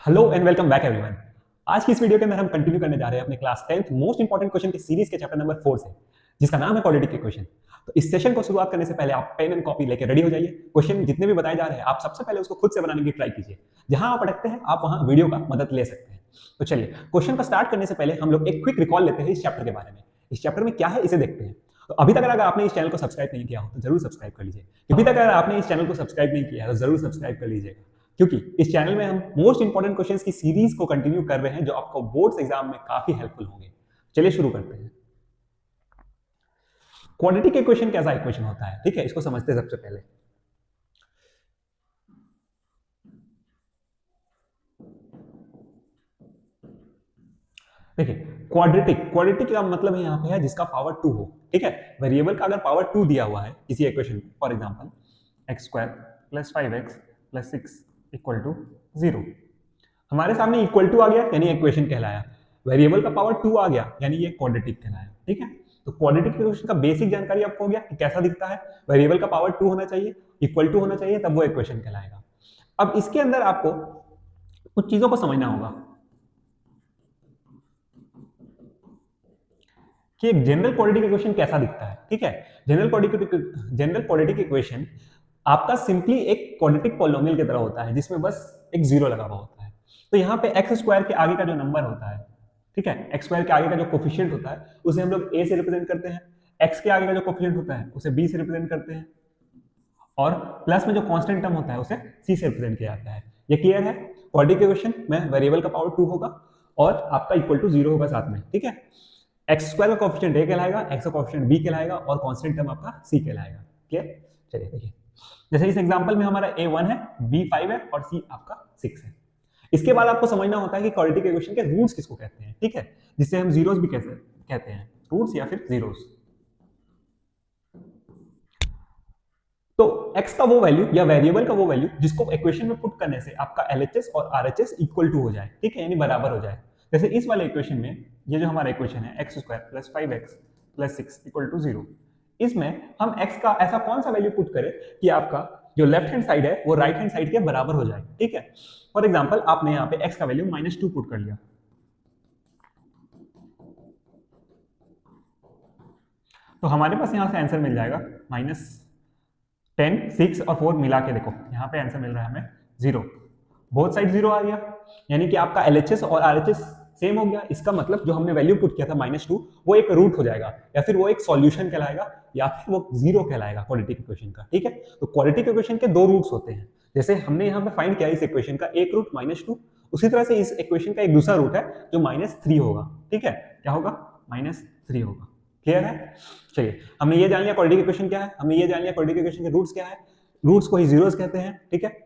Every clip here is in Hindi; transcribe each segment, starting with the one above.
Hello and welcome back everyone. आज की इस वीडियो के अंदर हम कंटिन्यू करने जा रहे हैं अपने class 10th most important question की सीरीज के चैप्टर नंबर 4 से, जिसका नाम है क्वाड्रेटिक इक्वेशन। तो इस सेशन को शुरुआत करने से पहले आप पेन एंड कॉपी लेकर रेडी हो जाइए। क्वेश्चन जितने भी बताए जा रहे हैं आप सबसे पहले उसको खुद से बनाने की ट्राई कीजिए। जहां आप अटकते हैं आप वहां वीडियो का मदद ले सकते हैं। तो चलिए क्वेश्चन को स्टार्ट करने से पहले हम लोग एक क्विक रिकॉल लेते हैं इस चैप्टर के बारे में। इस चैप्टर में क्या है इसे देखते हैं। तो अभी तक अगर आपने इस चैनल को सब्सक्राइब नहीं किया हो तो जरूर सब्सक्राइब कर लीजिए। अभी तक अगर आपने इस चैनल को सब्सक्राइब नहीं किया है तो जरूर सब्सक्राइब कर लीजिएगा, क्योंकि इस चैनल में हम मोस्ट इंपॉर्टेंट क्वेश्चंस की सीरीज को कंटिन्यू कर रहे हैं जो आपको बोर्ड्स एग्जाम में काफी हेल्पफुल होंगे। चलिए शुरू करते हैं। क्वाड्रेटिक इक्वेशन कैसा इक्वेशन होता है, ठीक है, इसको समझते हैं सबसे पहले। देखिए क्वाड्रेटिक क्वाड्रेटिक का मतलब है यहाँ पे है जिसका पावर 2 हो, ठीक है। वेरिएबल का अगर पावर 2 दिया हुआ है किसी इक्वेशन में, for example x square plus 5x plus 6 equal to 0, हमारे सामने इक्वल टू आ गया यानी इक्वेशन कहलाया। वेरिएबल का पावर 2 आ गया यानी ये क्वाड्रेटिक कहलाया, ठीक है। तो क्वाड्रेटिक इक्वेशन का बेसिक जानकारी आपको हो गया कि कैसा दिखता है। वेरिएबल का पावर 2 होना चाहिए, इक्वल टू होना चाहिए, तब वो इक्वेशन कहलाएगा। अब इसके अंदर आपको कुछ चीजों को समझना होगा कि एक जनरल क्वाड्रेटिक इक्वेशन कैसा दिखता है, ठीक है। जनरल क्वाड्रेटिक इक्वेशन आपका सिंपली एक क्वाड्रेटिक पॉलिनोमियल की तरह होता है जिसमें बस एक जीरो लगा हुआ होता है। तो यहाँ पे एक्स स्क्वायर के आगे का जो नंबर होता है, ठीक है, एक्स स्क्वायर के आगे का जो कोफिशिएंट होता है उसे हम लोग ए से रिप्रेजेंट करते हैं। एक्स के आगे का जो कोफिशिएंट होता है उसे बी से रिप्रेजेंट करते हैं, और प्लस में जो कांस्टेंट टर्म होता है उसे सी से रिप्रेजेंट किया जाता है। ये क्लियर है। क्वाड्रेटिक इक्वेशन में वेरिएबल का पावर 2 होगा और आपका इक्वल टू 0 होगा साथ में, ठीक है। एक्स स्क्वायर का कोफिशिएंट ए कहलाएगा, एक्स का कोफिशिएंट बी कहलाएगा और कांस्टेंट टर्म आपका सी कहलाएगा। क्लियर। चलिए देखिए, जैसे इस एग्जांपल में हमारा ए 1 है, बी 5 है और सी आपका 6 है। इसके बाद आपको समझना होता है कि क्वाड्रेटिक इक्वेशन के रूट्स किसको कहते हैं, ठीक है, जिससे हम जीरोस भी कहते हैं, रूट्स या फिर जीरोस। तो x का वो वैल्यू या वेरिएबल का वो वैल्यू जिसको इक्वेशन में पुट करने से आपका LHS और RHS इक्वल टू हो जाए, ठीक है, यानी बराबर हो जाए। जैसे इस वाले इक्वेशन में ये जो हमारा इक्वेशन है x square plus 5x plus 6 equal to 0, इसमें हम x का ऐसा कौन सा वैल्यू पुट करें कि आपका जो लेफ्ट हैंड साइड है वो राइट हैंड साइड के बराबर हो जाए, ठीक है। फॉर एग्जाम्पल आपने यहाँ पे x का वैल्यू -2 पुट कर लिया, तो हमारे पास यहाँ से आंसर मिल जाएगा -10, 6 और 4 मिला के देखो यहाँ पे आंसर मिल रहा है हमें 0। बोथ साइड 0 आ गया, यानी कि आपका LHS और RHS सेम हो गया। इसका मतलब जो हमने वैल्यू पुट किया था -2 वो एक रूट हो जाएगा, या फिर वो एक सॉल्यूशन कहलाएगा, या फिर वो 0 कहलाएगा क्वाड्रेटिक इक्वेशन का, ठीक है। तो क्वाड्रेटिक इक्वेशन के दो रूट्स होते हैं। जैसे हमने यहाँ पे फाइंड किया इस इक्वेशन का एक रूट -2, उसी तरह से इस इक्वेशन का एक दूसरा रूट है जो -3 होगा, ठीक है। क्या होगा? -3 होगा। क्लियर है। चलिए हमने ये जान लिया क्वाड्रेटिक इक्वेशन क्या है, हमने ये जान लिया क्वाड्रेटिक इक्वेशन के रूट्स क्या है, रूट्स को ही जीरोस कहते हैं, ठीक है।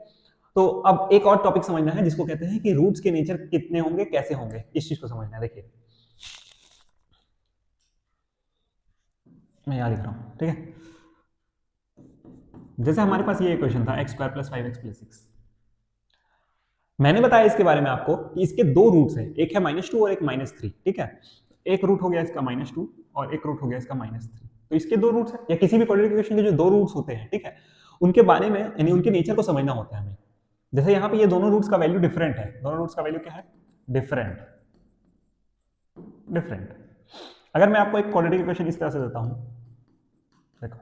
तो अब एक और टॉपिक समझना है जिसको कहते हैं कि रूट्स के नेचर कितने होंगे, कैसे होंगे, इस चीज को समझना है। देखिए मैं यहां लिख रहा हूं, ठीक है। जैसे हमारे पास ये इक्वेशन था x square plus 5x plus 6, मैंने बताया इसके बारे में आपको कि इसके दो रूट्स हैं, एक है -2 और एक -3, ठीक है। एक रूट हो गया इसका -2 और एक रूट हो गया इसका -3। तो इसके दो रूट्स हैं, या किसी भी क्वाड्रेटिक इक्वेशन के जो दो रूट्स होते हैं, ठीक है, उनके बारे में यानी उनके नेचर को समझना होता है हमें। जैसे यहाँ पे ये दोनों रूट्स का वैल्यू डिफरेंट है, दोनों रूट्स का वैल्यू क्या है? डिफरेंट। डिफरेंट। अगर मैं आपको एक क्वाड्रेटिक इक्वेशन इस तरह से देता हूं, देखो,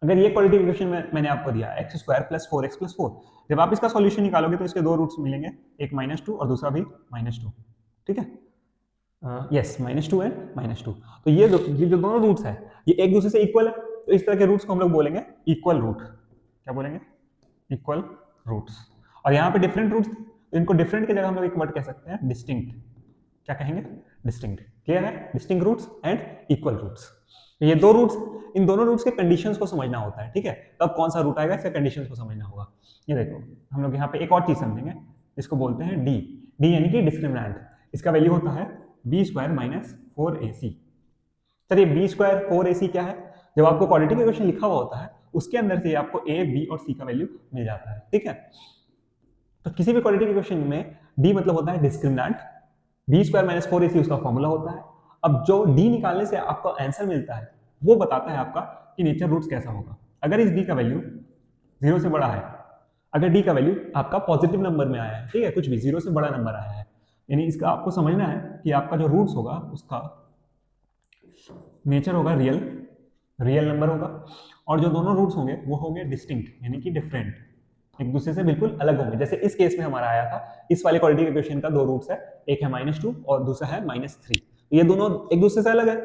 अगर ये क्वाड्रेटिक इक्वेशन मैंने आपको दिया x square plus 4x plus 4, जब आप इसका सॉल्यूशन निकालोगे तो इसके दो रूट्स मिलेंगे, एक -2 और दूसरा भी -2, ठीक है। Yes, -2 and -2। तो ये जो दोनों रूट्स है ये एक दूसरे से इक्वल है, तो इस तरह के रूट्स को हम लोग बोलेंगे इक्वल रूट। क्या बोलेंगे? Equal roots. और यहाँ पे डिफरेंट रूट्स, इनको डिफरेंट की जगह हम लोग एक वर्ड कह सकते हैं डिस्टिंक्ट। क्या कहेंगे? डिस्टिंक्ट। क्लियर है। Distinct roots and equal roots. ये दो रूट्स, इन दोनों रूट्स के कंडीशंस को समझना होता है, ठीक है। तब कौन सा रूट आएगा इसके कंडीशंस को समझना होगा। ये देखो हम लोग यहाँ पे एक और चीज समझेंगे जिसको बोलते हैं डी। डी यानी कि डिस्क्रिमिनेंट। इसका वैल्यू होता है b square minus 4ac। Sir ये बी स्क्वायर 4ac क्या है? जब आपको क्वाड्रेटिक इक्वेशन लिखा हुआ होता है उसके अंदर से आपको a, b और c का वैल्यू मिल जाता है, ठीक है। तो किसी भी क्वाड्रेटिक इक्वेशन में d मतलब होता है discriminant, B square minus 4ac उसका फॉर्मूला होता है। अब जो d निकालने से आपको आंसर मिलता है वो बताता है आपका कि नेचर रूट्स कैसा होगा। अगर इस d का वैल्यू 0 से बड़ा है, अगर डी का वैल्यू आपका पॉजिटिव नंबर में आया है, ठीक है, कुछ भी जीरो से बड़ा नंबर आया है, यानी इसका आपको समझना है कि आपका जो रूट्स होगा उसका नेचर होगा रियल नंबर होगा, और जो दोनों रूट्स होंगे वो होंगे डिस्टिंक्ट यानी कि डिफरेंट, एक दूसरे से बिल्कुल अलग होंगे। जैसे इस केस में हमारा आया था, इस वाले क्वाड्रेटिक इक्वेशन का दो रूट्स है, एक है -2 और दूसरा है -3, ये दोनों एक दूसरे से अलग है,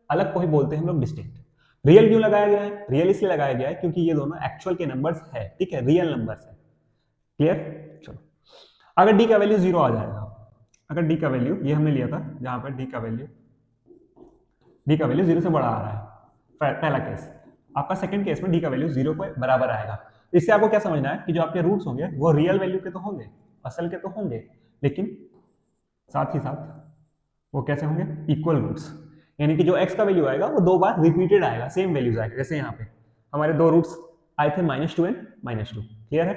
अलग को ही बोलते हैं हम लोग डिस्टिंक्ट। रियल क्यों लगाया गया है? रियल इसलिए लगाया गया है क्योंकि ये दोनों एक्चुअल के नंबर्स है, ठीक है, रियल नंबर्स है। क्लियर? चलो, अगर डी का वैल्यू 0 आ जाएगा, अगर डी का वैल्यू, ये हमने लिया था जहां पर डी का वैल्यू 0 से बड़ा आ रहा है, पहला केस। आपका सेकंड केस में डी का वैल्यू 0 के बराबर आएगा। इससे आपको क्या समझना है कि जो आपके रूट्स होंगे वो रियल वैल्यू के तो होंगे, असल के तो होंगे, लेकिन साथ ही साथ वो कैसे होंगे? इक्वल रूट्स, यानी कि जो x का वैल्यू आएगा वो दो बार रिपीटेड आएगा, सेम वैल्यूज आएगा। जैसे यहाँ पे हमारे दो रूट्स आए थे -2 एंड -2। क्लियर है?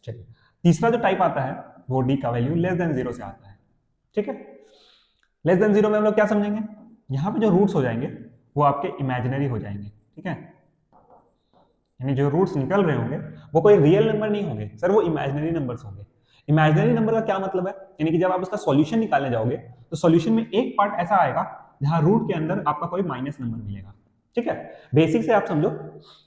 चलिए, तीसरा जो टाइप आता है वो डी का वैल्यू लेस देन 0 से आता है, ठीक है। लेस देन 0 में हम लोग क्या समझेंगे? यहाँ पे जो रूट्स हो जाएंगे वो आपके इमेजिनरी हो जाएंगे, ठीक है, यानी जो रूट्स निकल रहे होंगे वो कोई रियल नंबर नहीं होंगे सर, वो इमेजिनरी नंबर्स होंगे। इमेजिनरी नंबर का क्या मतलब है? यानी कि जब आप उसका सॉल्यूशन निकालने जाओगे तो सॉल्यूशन में एक पार्ट ऐसा आएगा जहां रूट के अंदर आपका कोई माइनस नंबर मिलेगा, ठीक है। बेसिक से आप समझो,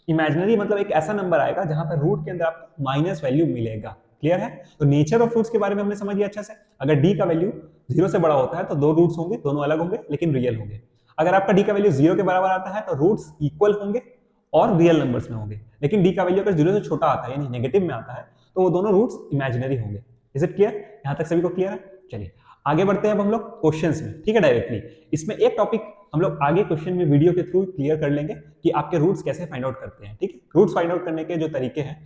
इमेजिनरी मतलब एक ऐसा नंबर आएगा जहां पर रूट के अंदर आपको माइनस वैल्यू मिलेगा। क्लियर है? तो नेचर ऑफ रूट्स के बारे में हमने समझ लिया अच्छे से। अगर डी का वैल्यू 0 से बड़ा होता है तो दो रूट्स होंगे, दोनों अलग होंगे लेकिन रियल होंगे। अगर आपका डी का वैल्यू 0 के बराबर आता है तो रूट्स इक्वल होंगे और रियल नंबर्स में होंगे, लेकिन डी का वैल्यू अगर 0 से छोटा आता है यानी नेगेटिव में आता है तो वो दोनों रूट्स इमेजिनरी होंगे। Is it clear? यहां तक सभी को क्लियर है? चलिए आगे बढ़ते हैं अब हम लोग क्वेश्चंस में, ठीक है। डायरेक्टली इसमें एक टॉपिक हम लोग आगे क्वेश्चन में वीडियो के थ्रू क्लियर कर लेंगे कि आपके रूट्स कैसे फाइंड आउट करते हैं, ठीक है। रूट्स फाइंड आउट करने के जो तरीके हैं,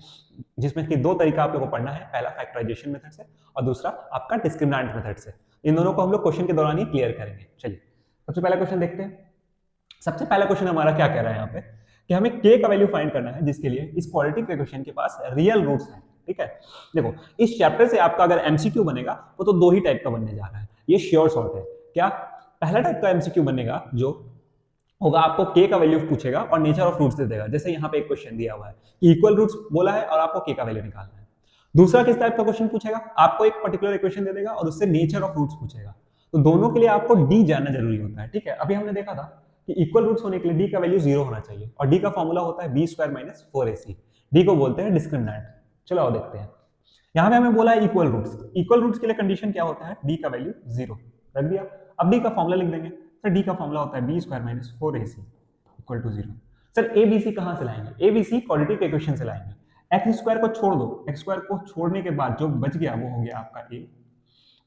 जिसमें कि दो तरीका आप लोगों को पढ़ना है, पहला फैक्टराइजेशन मेथड से और दूसरा आपका डिस्क्रिमिनेंट मेथड से। इन दोनों को हम लोग क्वेश्चन के दौरान ही क्लियर करेंगे। चलिए सबसे पहला क्वेश्चन देखते हैं। सबसे पहला क्वेश्चन हमारा क्या कह रहा है यहाँ पे कि हमें k का वैल्यू फाइंड करना है, जिसके लिए इस क्वाड्रेटिक इक्वेशन के पास रियल रूट्स हैं, ठीक है। देखो इस चैप्टर से आपका अगर एमसीक्यू बनेगा वो तो दो ही टाइप का बनने जा रहा है, ये श्योर शॉर्ट है। क्या? पहला टाइप का एमसीक्यू बनेगा जो होगा आपको k का वैल्यू पूछेगा और नेचर ऑफ रूट्स दे देगा। जैसे यहाँ पे एक क्वेश्चन दिया हुआ है कि इक्वल रूट्स बोला है और आपको k का वैल्यू निकालना है। दूसरा किस टाइप का क्वेश्चन पूछेगा? आपको एक पर्टिकुलर इक्वेशन दे देगा और उससे नेचर ऑफ रूट्स पूछेगा। तो दोनों के लिए आपको d जानना जरूरी होता है, ठीक है। अभी हमने देखा था कि इक्वल रूट्स होने के लिए d का वैल्यू 0 होना चाहिए और d का फॉर्मूला होता है b² - 4ac। d को बोलते हैं डिस्क्रिमिनेंट। चलो आओ देखते हैं। यहाँ पे हमें बोला है इक्वल रूट्स। इक्वल रूट्स के लिए कंडीशन क्या होता है? d का वैल्यू 0 रख दिया। अब d का फॉर्मूला लिख देंगे। सर d का फॉर्मूला होता है b² - 4ac = 0। सर abc कहां से लाएंगे? abc क्वाड्रेटिक इक्वेशन से लाएंगे। x² को छोड़ दो, x² को छोड़ने के बाद जो बच गया वो हो गया आपका a।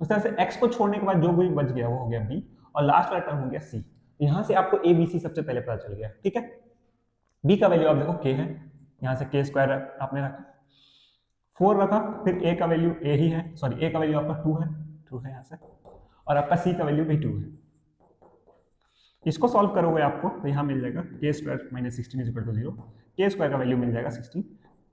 उस तरह से x को छोड़ने के बाद जो भी बच गया वो हो गया b और लास्ट वाला टर्म हो गया c। यहां से आपको abc सबसे पहले पता चल गया, ठीक है। b का वैल्यू आप देखो k है, यहां से k² आपने रखा, 4 रखा, फिर a का वैल्यू a ही है, सॉरी a का वैल्यू आपका 2 है यहां से, और आपका c का वैल्यू भी 2 है। इसको सॉल्व करोगे आपको तो यहाँ मिल जाएगा k² - 16 = 0। k² का वैल्यू मिल जाएगा 16,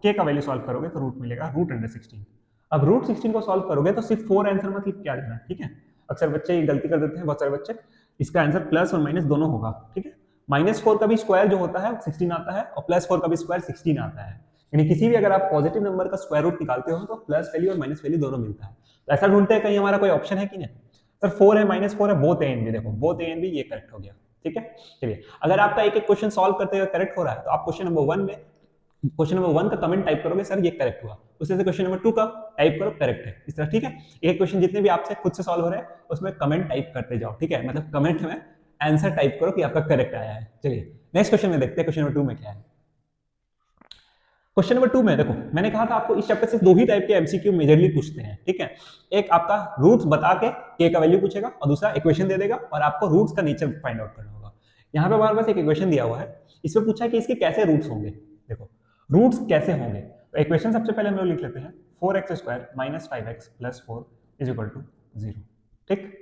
k का वैल्यू सॉल्व करोगे तो रूट मिलेगा √16। अब √16 को सॉल्व करोगे तो सिर्फ 4 आंसर मत लिख के आ जाना, ठीक है। अक्सर बच्चे ये गलती कर देते हैं, बहुत सारे बच्चे, इसका आंसर प्लस और माइनस दोनों होगा, ठीक है। -4 का भी स्क्वायर जो होता है 16 आता है और +4 का भी स्क्वायर 16 आता है। यानी किसी भी अगर आप पॉजिटिव नंबर का स्क्वायर रूट निकालते हो तो प्लस वैल्यू और माइनस वैल्यू दोनों मिलता है। तो ऐसा ढूंढते हैं कहीं हमारा कोई ऑप्शन है कि नहीं। सर 4 है -4 है, बोथ ए एंड बी, देखो बोथ ए एंड बी, ये करेक्ट हो गया, ठीक है। चलिए अगर आपका एक एक क्वेश्चन सॉल्व करते हुए करेक्ट हो रहा है तो आप क्वेश्चन नंबर 1 का कमेंट टाइप करोगे सर ये करेक्ट हुआ, उससे से क्वेश्चन नंबर 2 का टाइप करो करेक्ट है, इस तरह, ठीक है। एक क्वेश्चन जितने भी आपसे खुद से सॉल्व हो रहे हैं उसमें कमेंट टाइप करते जाओ, ठीक है, मतलब कमेंट में आंसर टाइप करो कि आपका करेक्ट आया है। चलिए नेक्स्ट क्वेश्चन में देखते हैं क्वेश्चन नंबर 2 में क्या है। क्वेश्चन नंबर 2 में देखो मैंने कहा था आपको इस चैप्टर से दो ही टाइप के एमसीक्यू मेजरली पूछते हैं, ठीक है। एक आपका रूट्स बता के k का वैल्यू पूछेगा और दूसरा इक्वेशन दे देगा और आपको रूट्स का नेचर फाइंड आउट करना होगा। यहाँ पे हमारे पास एक इक्वेशन दिया हुआ है, इसमें पूछा है कि इसके कैसे रूट्स होंगे। देखो रूट्स कैसे होंगे तो इक्वेशन सबसे पहले हम लोग लिख लेते हैं 4x² - 5x + 4 = 0, ठीक।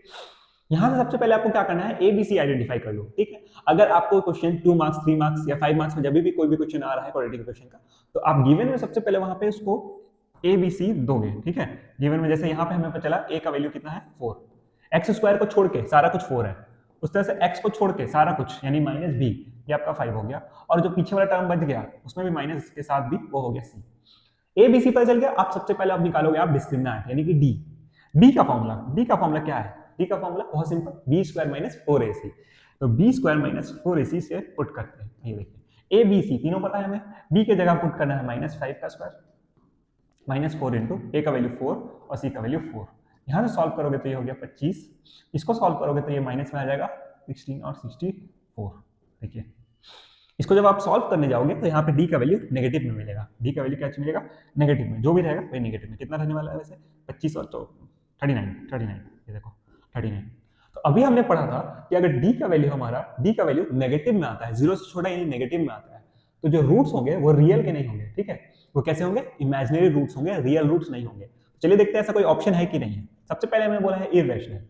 यहां से सबसे पहले आपको क्या करना है, ABC आइडेंटिफाई कर लो, ठीक है। अगर आपको क्वेश्चन 2 मार्क्स 3 मार्क्स या 5 मार्क्स में जब भी कोई भी क्वेश्चन आ रहा है क्वाड्रेटिक इक्वेशन का, तो आप गिवन में सबसे पहले वहां पे उसको ABC दोगे, ठीक है। गिवन में जैसे यहाँ पे हमें पता चला a का वैल्यू कितना है 4, x² को छोड़ के सारा कुछ 4 है, उस तरह से x को छोड़ के सारा कुछ यानी -b, ये आपका 5 हो गया, और जो पीछे वाला टर्म बच गया उसमें भी माइनस के साथ भी वो हो गया c। ए बी सी पता चल गया। आप सबसे पहले आप निकालोगे आप डिस्क्रिमिनेंट यानी कि डी। डी का फॉर्मूला क्या है? डी का फॉर्मूला बहुत simple, B square minus 4ac। तो बी स्क्वायर माइनस 4ac से पुट करते हैं। ये देखिए ए बी सी तीनों पता है हमें, बी के जगह पुट करना है -5 का स्क्वायर माइनस 4 इंटू ए का वैल्यू 4 और सी का वैल्यू 4। यहां से सॉल्व करोगे तो ये हो गया 25, इसको सॉल्व करोगे तो ये माइनस में आ जाएगा 16 और 64। देखिए इसको जब आप सॉल्व करने जाओगे तो यहाँ पे डी का वैल्यू नेगेटिव में मिलेगा। डी का वैल्यू क्या मिलेगा? नेगेटिव में। जो भी रहेगा वही नेगेटिव में। कितना रहने वाला है वैसे? 25 और 39। ये देखो 39। तो अभी हमने पढ़ा था कि अगर डी का वैल्यू नेगेटिव में आता है, 0 से छोटा यानी नेगेटिव में आता है, तो जो रूट्स होंगे वो रियल के नहीं होंगे। ठीक है, वो कैसे होंगे? इमेजिनरी रूट्स होंगे, रियल रूट्स नहीं होंगे। चलिए देखते हैं ऐसा कोई ऑप्शन है कि नहीं है। सबसे पहले मैंने बोला है इररेशनल।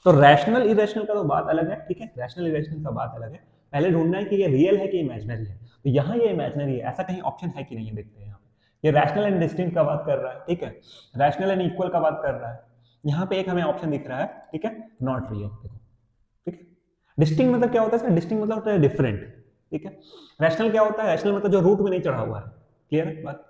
तो रैशनल इरेशनल का तो बात अलग है। ठीक है, रैशनल इरेशनल का बात अलग है। पहले ढूंढना है कि ये रियल है कि इमेजिनरी है। तो यहाँ ये इमेजिनरी है, ऐसा कहीं ऑप्शन है कि नहीं है, देखते हैं यहाँ पे। ये रैशनल एंड डिस्टिंक्ट का बात कर रहा है। ठीक है, रैशनल एंड इक्वल का बात कर रहा है। यहाँ पे एक हमें ऑप्शन दिख रहा है, ठीक है, नॉट रियल। देखो ठीक है, डिस्टिंक्ट मतलब क्या होता है? डिस्टिंक्ट मतलब होता है डिफरेंट। ठीक है, रैशनल क्या होता है? रैशनल मतलब जो रूट में नहीं चढ़ा हुआ है। क्लियर है बात?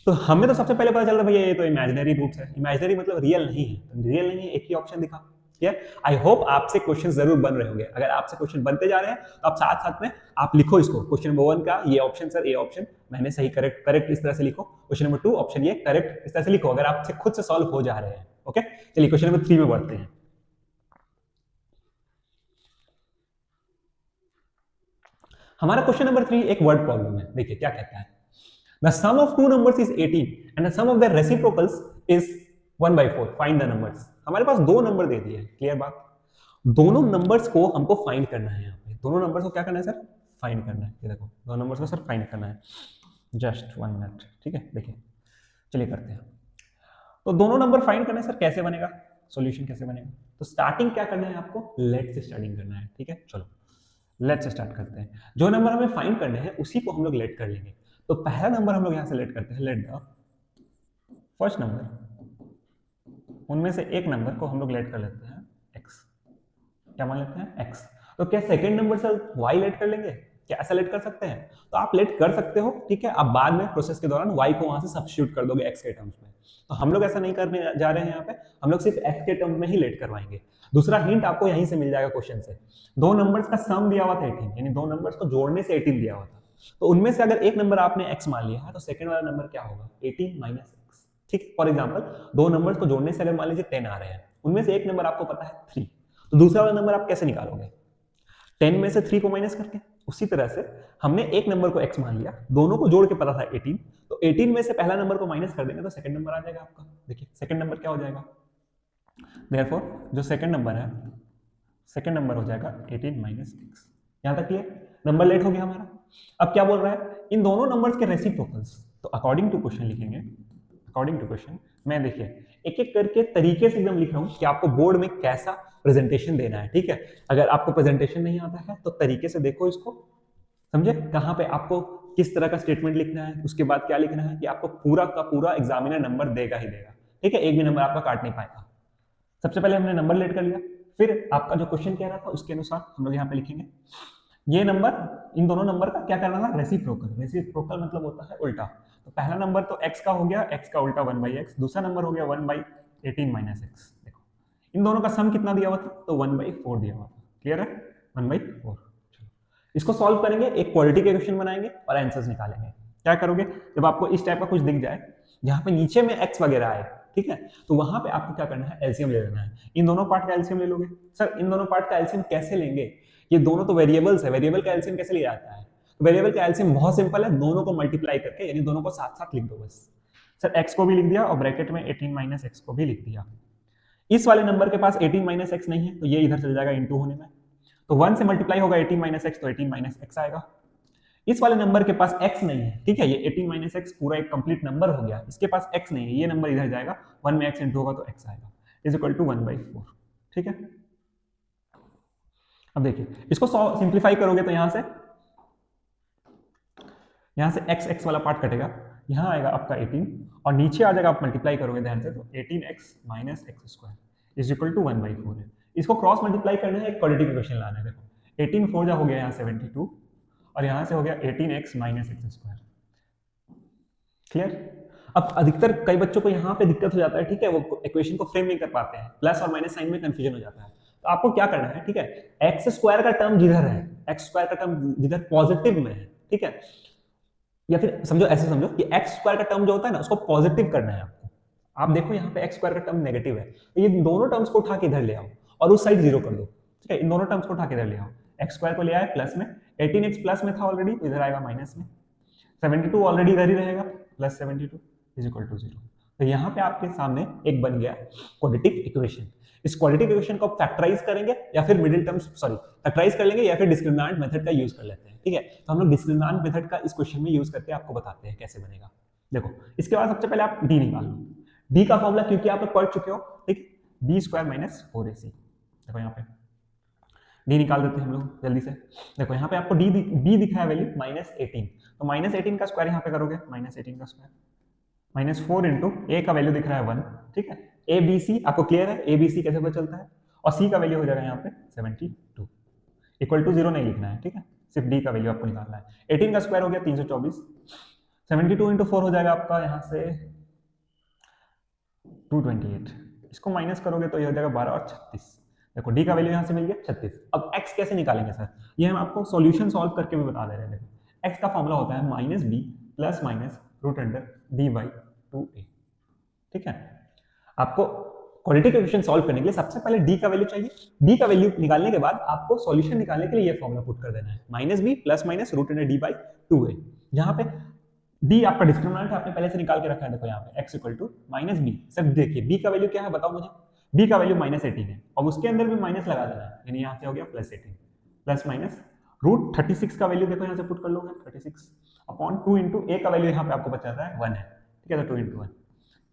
तो हमें तो सबसे पहले पता चल रहा है भैया ये तो इमेजिनरी रूट्स है। इमेजिनरी मतलब रियल नहीं है। रियल नहीं है, एक ही ऑप्शन दिखा। क्लियर? आई होप आपसे क्वेश्चन जरूर बन रहे होंगे। अगर आपसे क्वेश्चन बनते जा रहे हैं तो आप साथ साथ में आप लिखो इसको। क्वेश्चन नंबर 1 का ये ऑप्शन सर, ए ऑप्शन मैंने सही करेक्ट इस तरह से लिखो। क्वेश्चन नंबर 2 ऑप्शन ये करेक्ट इस तरह से लिखो, अगर आपसे खुद से सॉल्व हो जा रहे हैं। ओके, चलिए क्वेश्चन नंबर 3 में बढ़ते हैं। हमारा क्वेश्चन नंबर 3 एक वर्ड प्रॉब्लम है। देखिए क्या कहता है, the sum of two numbers is 18 and the sum of their reciprocals is 1/4, find the numbers। हमारे पास दो नंबर दे दिए। क्लियर बात? दोनों नंबर्स को हमको फाइंड करना है। यहाँ पे दोनों नंबर्स को क्या करना है सर? फाइंड करना है। ये देखो दोनों नंबर्स को सर फाइंड करना है। Just 1 minute. ठीक है, देखिए चलिए करते हैं। तो दोनों नंबर फाइंड करना है सर, कैसे बनेगा? सॉल्यूशन कैसे बनेगा? तो स्टार्टिंग क्या करना है आपको? लेट से स्टार्टिंग करना है। ठीक है, चलो लेट से स्टार्ट करते हैं। जो नंबर हमें फाइंड करने हैं उसी को हम लोग लेट कर लेंगे। तो पहला नंबर हम लोग यहां से लेट करते हैं, लेट द फर्स्ट नंबर। उनमें से एक नंबर को हम लोग लेट कर लेते हैं x। क्या मान लेते हैं? x। तो क्या सेकंड नंबर से y लेट कर लेंगे? क्या ऐसा लेट कर सकते हैं? तो आप लेट कर सकते हो। ठीक है, आप बाद में प्रोसेस के दौरान y को वहां से सब्स्टिट्यूट कर दोगे x के टर्म्स में। तो हम लोग ऐसा नहीं करने जा रहे हैं यहाँ पे, हम लोग सिर्फ x के टर्म में ही लेट करवाएंगे। दूसरा हिंट आपको यहीं से मिल जाएगा क्वेश्चन से। दो नंबर्स का सम दिया हुआ था 18, यानी दो नंबर्स को जोड़ने से 18 दिया हुआ था। तो उनमें से अगर एक नंबर आपने x मान लिया है तो सेकंड वाला नंबर क्या होगा? 18 माइनस x। ठीक है, फॉर एग्जांपल दो नंबर्स को जोड़ने से अगर मान लीजिए 10 आ रहे हैं, उनमें से एक नंबर आपको पता है 3, तो दूसरा वाला नंबर आप कैसे निकालोगे? 10 में से 3 को माइनस करके। उसी तरह से हमने एक नंबर को x मान लिया, दोनों को जोड़ के पता था 18, तो 18 में से पहला नंबर को माइनस कर देंगे तो सेकंड नंबर आ जाएगा आपका। देखिए सेकंड नंबर क्या हो जाएगा? देयरफॉर जो सेकंड नंबर है, सेकंड नंबर हो जाएगा 18 माइनस x। यहां तक क्लियर? नंबर लेट हो गया हमारा। अब क्या बोल रहा है? इन दोनों नंबर्स के रेसिप्रोकल्स। तो अकॉर्डिंग टू क्वेश्चन लिखेंगे, अकॉर्डिंग टू क्वेश्चन। मैं देखिए एक एक करके तरीके से एकदम लिख रहा हूं कि आपको बोर्ड में कैसा प्रेजेंटेशन देना है। ठीक है, अगर आपको प्रेजेंटेशन नहीं आता है तो तरीके से देखो इसको, समझे कहां पे आपको किस तरह का स्टेटमेंट लिखना है, उसके बाद क्या लिखना है, कि आपको पूरा का पूरा एग्जामिनर नंबर देगा ही देगा। ठीक है, एक भी नंबर आपका काट नहीं पाएगा। सबसे पहले हमने नंबर लेट कर लिया, फिर आपका जो क्वेश्चन कह रहा था उसके अनुसार हम लोग यहाँ पे लिखेंगे ये नंबर, इन दोनों नंबर का क्या करना था? रेसिप्रोकल। रेसिप्रोकल मतलब होता है उल्टा। तो पहला नंबर तो x का हो गया, x का उल्टा 1/x। दूसरा नंबर हो गया 1/18 माइनस x। देखो इन दोनों का सम कितना दिया हुआ था? तो 1/4 दिया हुआ था। क्लियर है? 1/4। इसको सॉल्व करेंगे, एक क्वालिटी के क्वेश्चन बनाएंगे और आंसर्स निकालेंगे। क्या करोगे? जब आपको इस टाइप का कुछ दिख जाए जहां पे नीचे में x वगैरह आए, ठीक है, तो वहां पे आपको क्या करना है? एलसीएम ले लेना है। इन दोनों पार्ट का एलसीएम ले लोगे। सर इन दोनों पार्ट का एलसीएम कैसे लेंगे? ये दोनों तो वेरिएबल्स है, वेरिएबल का एलसीएम कैसे लिया जाता है? तो वेरिएबल का एलसीएम बहुत सिंपल है, दोनों को मल्टीप्लाई करके, यानी दोनों को साथ साथ लिख दो बस। सर x को भी लिख दिया और ब्रैकेट में 18 माइनस x को भी लिख दिया। इस वाले नंबर के पास 18 माइनस x नहीं है तो ये इधर चल जाएगा इनटू होने में, तो 1 से मल्टीप्लाई होगा 18 माइनस x, तो 18 माइनस x आएगा। इस वाले नंबर के पास x नहीं है, ठीक है, ये 18 माइनस x पूरा एक कंप्लीट नंबर हो गया, इसके पास x नहीं है, ये नंबर इधर जाएगा, 1 में x इंटू होगा तो x आएगा, इज इक्वल टू 1/4। ठीक है, अब देखिए इसको सिंप्लीफाई करोगे तो यहां से x वाला पार्ट कटेगा, यहां आएगा आपका 18 और नीचे आ जाएगा, आप मल्टीप्लाई करोगे ध्यान से तो 18x minus x square is equal to 1/4 है। इसको क्रॉस मल्टीप्लाई करना है, एक क्वाड्रेटिक इक्वेशन लाना है। देखो 18 4 जा हो गया यहाँ 72 और यहाँ से हो गया 18x minus x square. Clear? अब अधिकतर कई बच्चों को यहाँ पे दिक्कत हो जाता है, ठीक है, वो इक्वेशन को फ्रेम नहीं कर पाते हैं, प्लस और माइनस साइन में कंफ्यूजन हो जाता है। तो आपको क्या करना है, ठीक है, एक्स स्क्वायर का टर्म जिधर है, एक्स स्क्वायर का टर्म जिधर पॉजिटिव में है, ठीक है, या फिर समझो ऐसे समझो कि एक्स स्क्वायर का टर्म जो होता है ना उसको पॉजिटिव करना है आपको। आप देखो यहाँ पे एक्स स्क्वायर का टर्म नेगेटिव है, तो ये दोनों टर्म्स को उठा के इधर ले आओ और उस साइड जीरो कर दो, ठीक है, इन दोनों टर्म्स को उठा के इधर ले आओ। एक्स स्क्वायर को ले आए प्लस में, 18x प्लस में था ऑलरेडी, तो इधर आएगा माइनस में, 72 ऑलरेडी इधर ही रहेगा, प्लस 72 इज इक्वल टू 0। तो यहाँ पे आपके सामने एक बन गया क्वाड्रेटिक इक्वेशन। इस क्वाड्रेटिक इक्वेशन को फैक्टराइज करेंगे या फिर मिडिल टर्म्स सॉरी फैक्टराइज कर लेंगे या फिर डिस्क्रिमिनेंट मेथड का यूज कर लेते हैं, ठीक है। तो हम लोग डिस्क्रिमिनेंट मेथड का इस क्वेश्चन में यूज करके आपको बताते हैं कैसे बनेगा। देखो इसके बाद सबसे पहले आप डी निकाल लो। डी का फॉर्मूला क्योंकि आप लोग पढ़ चुके हो, ठीक, बी स्क्वायर माइनस 4ac। देखो यहाँ पे डी निकाल देते हैं हम लोग जल्दी से। देखो यहाँ पे आपको डी बी दिख रहा है वैल्यू -18, तो -18 का स्क्वायर यहाँ पे करोगे, -18 का स्क्वायर माइनस 4 इंटू ए का वैल्यू दिख रहा है 1, ठीक है, ए बी सी आपको क्लियर है, ए बी सी कैसे पता चलता है, और सी का वैल्यू हो जाएगा यहाँ पे 72 इक्वल टू 0 नहीं लिखना है, ठीक है, सिर्फ डी का वैल्यू आपको निकालना है। 18 का स्क्वायर हो गया 324, 72 इंटू 4 हो जाएगा आपका यहाँ से 228, इसको माइनस करोगे तो ये हो जाएगा 12 और 36। देखो डी का वैल्यू यहाँ से मिल गया 36। अब एक्स कैसे निकालेंगे सर, ये हम आपको सॉल्यूशन सॉल्व करके भी बता दे रहे हैं। देखो एक्स का फॉर्मूला होता है minus b plus minus root under D by 2a, ठीक है। आपको क्वाड्रेटिक इक्वेशन सॉल्व करने के लिए सबसे पहले डी का वैल्यू चाहिए। डी का वैल्यू निकालने के बाद आपको सॉल्यूशन निकालने के लिए ये फॉर्मूला पुट कर देना है, minus b plus minus root under D by 2a। यहाँ पे डी आपका डिस्क्रिमिनेंट आपने पहले से निकाल के रखा है। देखो यहाँ पे x equal to minus b, सब देखिए बी का वैल्यू क्या है बताओ मुझे, बी का वैल्यू -18 है, और उसके अंदर भी माइनस लगा देना है, यानी यहाँ से हो गया +18 प्लस माइनस रूट 36 का वैल्यू देखो यहाँ से पुट कर लोगे 36 अपॉन 2 इंटू ए का वैल्यू यहाँ पे आपको बचा है 1 है, ठीक है, तो 2 इंटू 1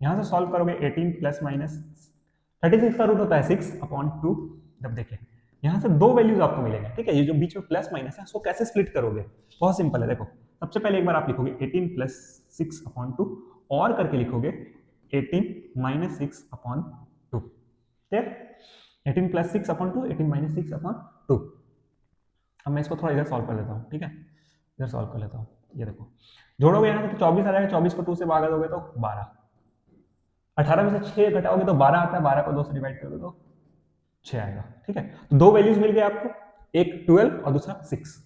यहाँ से सॉल्व करोगे 18 प्लस माइनस 36 का रूट होता है 6 अपॉन 2। जब देखिए यहाँ से दो वैल्यूज आपको मिलेंगे, ठीक है, ये जो बीच में प्लस माइनस है उसको कैसे स्प्लिट करोगे, बहुत सिंपल है। देखो सबसे पहले एक बार आप लिखोगे 18 प्लस 6 अपॉन 2 और करके लिखोगे 18 माइनस 6 अपॉन 2, ठीक, 18 प्लस 6 अपॉन 2, 18 माइनस 6 अपॉन 2। अब मैं इसको थोड़ा इधर सॉल्व कर लेता हूँ, ठीक है, इधर सॉल्व कर लेता हूँ। ये देखो जोड़ोगे यहाँ से तो 24 आ जाएगा, 24 को 2 से भागा दोगे तो 12, 18 में से 6 घटाओगे तो 12 आता है, 12 को 2 से डिवाइड करोगे तो 6 आएगा, ठीक है। तो दो वैल्यूज मिल गए आपको, एक 12 और दूसरा 6।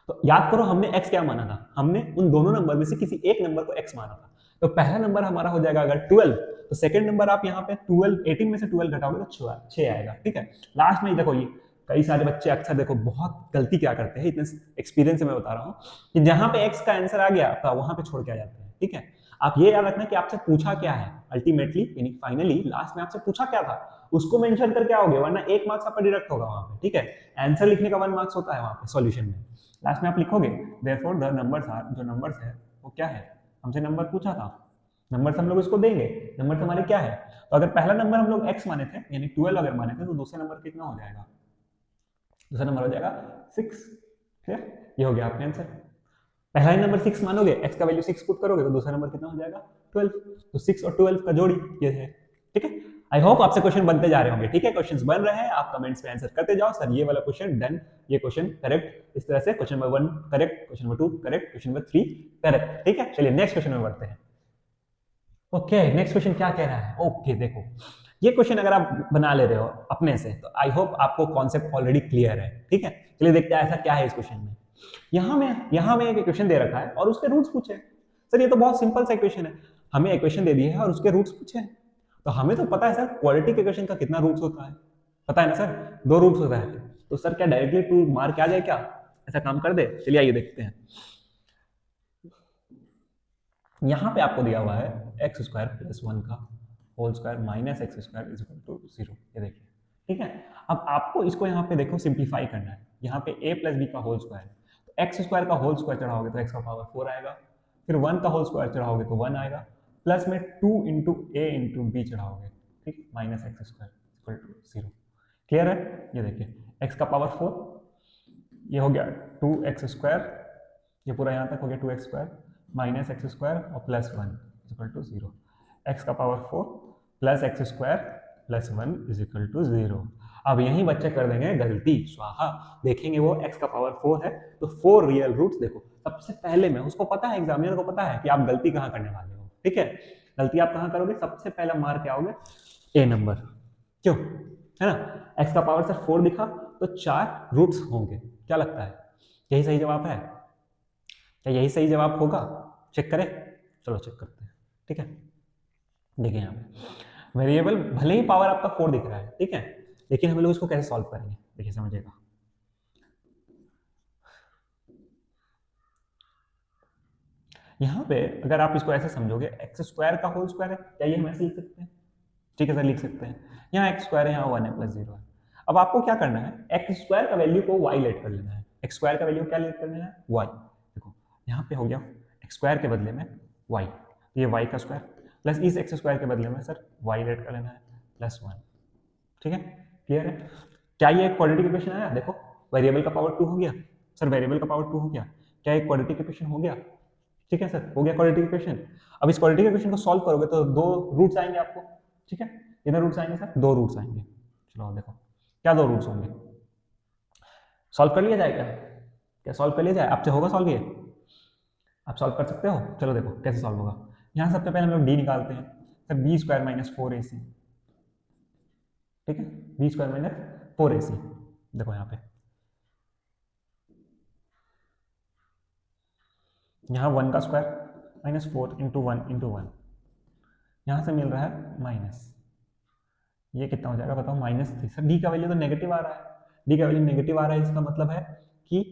तो याद करो हमने x क्या माना था, हमने उन दोनों नंबर में से किसी एक नंबर को x माना था। तो पहला नंबर हमारा हो जाएगा अगर 12, तो सेकंड नंबर आप यहाँ पे 12 18 में से 12 घटाओगे तो 6 आएगा, ठीक है। लास्ट में देखो ये कई सारे बच्चे अक्सर देखो बहुत गलती क्या करते हैं, इतने एक्सपीरियंस से मैं बता रहा हूँ कि जहां पे x का आंसर आ गया तो वहां पे छोड़ के आ जाते हैं, ठीक है। आप ये याद रखना कि आपसे पूछा क्या है अल्टीमेटली, यानी फाइनली लास्ट में आपसे पूछा क्या था उसको मेंशन करके आओगे, वरना 1 मार्क्स आपका डिडक्ट होगा वहां पे, ठीक है। आंसर लिखने का 1 मार्क्स होता है वहां पे सॉल्यूशन में। लास्ट में आप लिखोगे देयरफॉर द नंबर्स आर, जो नंबर्स है वो क्या है, हमसे नंबर पूछा था, नंबर्स हम लोग इसको देंगे, नंबर्स हमारे क्या है। तो अगर पहला नंबर हम लोग x माने थे यानी 12 अगर माने थे तो दूसरा नंबर कितना हो जाएगा, दूसरा नंबर हो जाएगा 6, ठीक है। ये हो गया आपका आंसर। पहला ही नंबर 6 मानोगे, x का वैल्यू 6 पुट करोगे तो दूसरा नंबर कितना हो जाएगा 12, तो 6 और 12 का जोड़ी ये है, ठीक है। आई होप आपसे क्वेश्चन बनते जा रहे होंगे, ठीक है, क्वेश्चंस बन रहे हैं, आप कमेंट्स में आंसर करते जाओ, सर ये वाला क्वेश्चन डन, ये क्वेश्चन करेक्ट, इस तरह से question number 1 correct, question number 2 correct, question number 3 correct, ठीक है। चलिए नेक्स्ट क्वेश्चन में बढ़ते हैं। ओके नेक्स्ट क्वेश्चन क्या कह रहा है, ओके देखो ये क्वेश्चन अगर आप बना ले रहे हो अपने से तो आई होप आपको कॉन्सेप्ट ऑलरेडी क्लियर है, ठीक है। चलिए देखते हैं ऐसा क्या है इस क्वेश्चन में। यहाँ में एक इक्वेशन दे रखा है और उसके रूट्स पूछे। सर ये तो बहुत सिंपल सा इक्वेशन है, हमें इक्वेशन दे दी है और उसके रूट्स पूछे हैं, तो हमें तो पता है सर क्वाड्रेटिक इक्वेशन का कितना रूट्स होता है, पता है ना सर, 2 रूट्स होता है। तो सर क्या डायरेक्टली 2 मार के आ जाए क्या, ऐसा काम कर दे। चलिए आइए देखते हैं। यहाँ पे आपको दिया हुआ है x स्क्वायर प्लस 1 का whole square minus x square is equal to 0, ये देखिए, ठीक है। अब आपको इसको यहाँ पे देखो सिंप्लीफाई करना है, यहाँ पे a प्लस बी का होल स्क्वायर, तो एक्स स्क्वायर का होल स्क्वायर चढ़ाओगे तो x का पावर 4 आएगा, फिर 1 का होल स्क्वायर चढ़ाओगे तो 1 आएगा, प्लस में 2 इंटू ए इंटू बी चढ़ाओगे, ठीक, minus x square equal to 0। Clear है, ये देखिए x का पावर 4, ये हो गया 2x स्क्वायर, ये पूरा यहाँ तक हो गया 2x square minus x square और प्लस 1 इक्वल टू 0, x का power 4 plus x square plus 1 is equal to 0। अब यही बच्चे कर देंगे गलती स्वाहा, देखेंगे वो x का पावर 4 है तो 4 रियल रूट्स, देखो सबसे पहले में उसको पता है, एग्जामिनर को पता है कि आप गलती कहाँ करने वाले हो, ठीक है, गलती आप कहाँ करोगे, सबसे पहला मार क्या आओगे, ए नंबर, क्यों, है ना, x का पावर सर 4 दिखा तो 4 रूट्स होंगे, क्या लगता है यही सही जवाब है, क्या यही सही जवाब होगा, चेक करें, चलो चेक करते हैं, ठीक है। देखिए यहाँ पे वेरिएबल भले ही पावर आपका 4 दिख रहा है, ठीक है, लेकिन हम लोग इसको कैसे सॉल्व करेंगे, देखिए समझिएगा। यहाँ पे अगर आप इसको ऐसे समझोगे एक्स स्क्वायर का होल स्क्वायर है, क्या ये हम ऐसे लिख सकते हैं, ठीक है सर लिख सकते हैं, यहाँ एक्स स्क्वायर है, यहाँ 1 है प्लस 0 है। अब आपको क्या करना है, एक्स स्क्वायर का वैल्यू को y लेट कर लेना है, एक्स स्क्वायर का वैल्यू क्या लेट कर लेना है, y, देखो यहाँ पे हो गया एक्स स्क्वायर के बदले में y, ये y का स्क्वायर प्लस इस एक्स स्क्वायर के बदले में सर y लेट कर लेना है प्लस 1, ठीक है, क्लियर है। क्या ये एक क्वाड्रेटिक इक्वेशन आया, देखो वेरिएबल का पावर 2 हो गया, सर वेरिएबल का पावर 2 हो गया, क्या एक क्वाड्रेटिक इक्वेशन हो गया, ठीक है सर हो गया क्वाड्रेटिक इक्वेशन। अब इस क्वाड्रेटिक इक्वेशन को सॉल्व करोगे तो 2 रूट्स आएंगे आपको, ठीक है, कितने रूट्स आएंगे सर, 2 रूट्स आएंगे, चलो देखो क्या 2 रूट्स होंगे, सॉल्व कर लिया जाएगा, क्या सॉल्व कर लिया जाए, आपसे होगा सॉल्व, ये आप सॉल्व कर सकते हो, चलो देखो कैसे सॉल्व होगा। यहाँ सबसे पहले हम लोग डी निकालते हैं, sir B square minus 4ac, ठीक है, बी स्क्वायर माइनस 4ac, देखो यहाँ पे यहाँ 1 का स्क्वायर माइनस 4 इंटू 1 इंटू 1, यहाँ से मिल रहा है माइनस, ये कितना हो जाएगा बताओ, -3, सर डी का वैल्यू तो नेगेटिव आ रहा है, डी का वैल्यू नेगेटिव आ रहा है, इसका मतलब है कि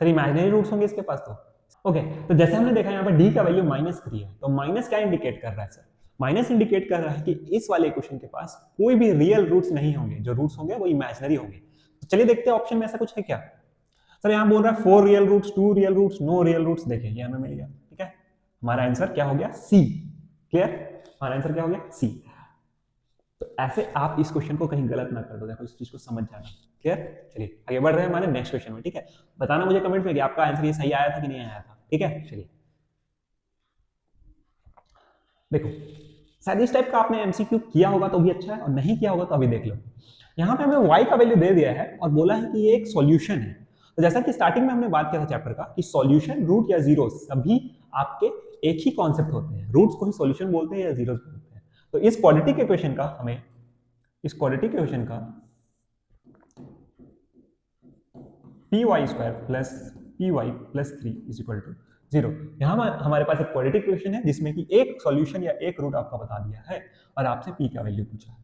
सर इमेजिनरी रूट्स होंगे इसके पास, तो ओके, तो जैसे हमने देखा यहाँ पर डी का वैल्यू -3 है, तो माइनस क्या इंडिकेट कर रहा है सर, माइनस इंडिकेट कर रहा है कि इस वाले इक्वेशन के पास कोई भी रियल रूट्स नहीं होंगे, जो रूट्स होंगे वो इमेजिनरी होंगे। तो चलिए देखते हैं ऑप्शन में ऐसा कुछ है क्या, सर यहाँ बोल रहा है 4 real roots, 2 real roots, no real roots, देखिए ये हमें मिल गया, ठीक है, हमारा आंसर क्या हो गया, सी, क्लियर, हमारा आंसर क्या हो गया, सी। तो ऐसे आप इस क्वेश्चन को कहीं गलत ना कर दो, देखो इस चीज को समझ जाना, क्लियर। चलिए आगे बढ़ रहे हैं हमारे नेक्स्ट क्वेश्चन में, ठीक है, बताना मुझे कमेंट में कि आपका आंसर ये सही आया था कि नहीं आया था, ठीक है। चलिए देखो, शायद इस टाइप का आपने एमसीक्यू किया होगा तो भी अच्छा है, और नहीं किया होगा तो अभी देख लो। यहाँ पे हमें y का वैल्यू दे दिया है और बोला है कि ये एक सॉल्यूशन है, तो जैसा कि स्टार्टिंग में हमने बात किया था चैप्टर का कि सॉल्यूशन, रूट या जीरो सभी आपके एक ही कॉन्सेप्ट होते हैं, रूट्स को ही सॉल्यूशन बोलते हैं या जीरोस बोलते हैं। तो इस क्वाड्रेटिक इक्वेशन का हमें, इस क्वाड्रेटिक इक्वेशन का p y square plus p y plus 3 is equal to 0, यहाँ हमारे पास एक क्वाड्रेटिक इक्वेशन है जिसमें कि एक सॉल्यूशन या एक रूट आपका बता दिया है और आपसे पी का वैल्यू पूछा है,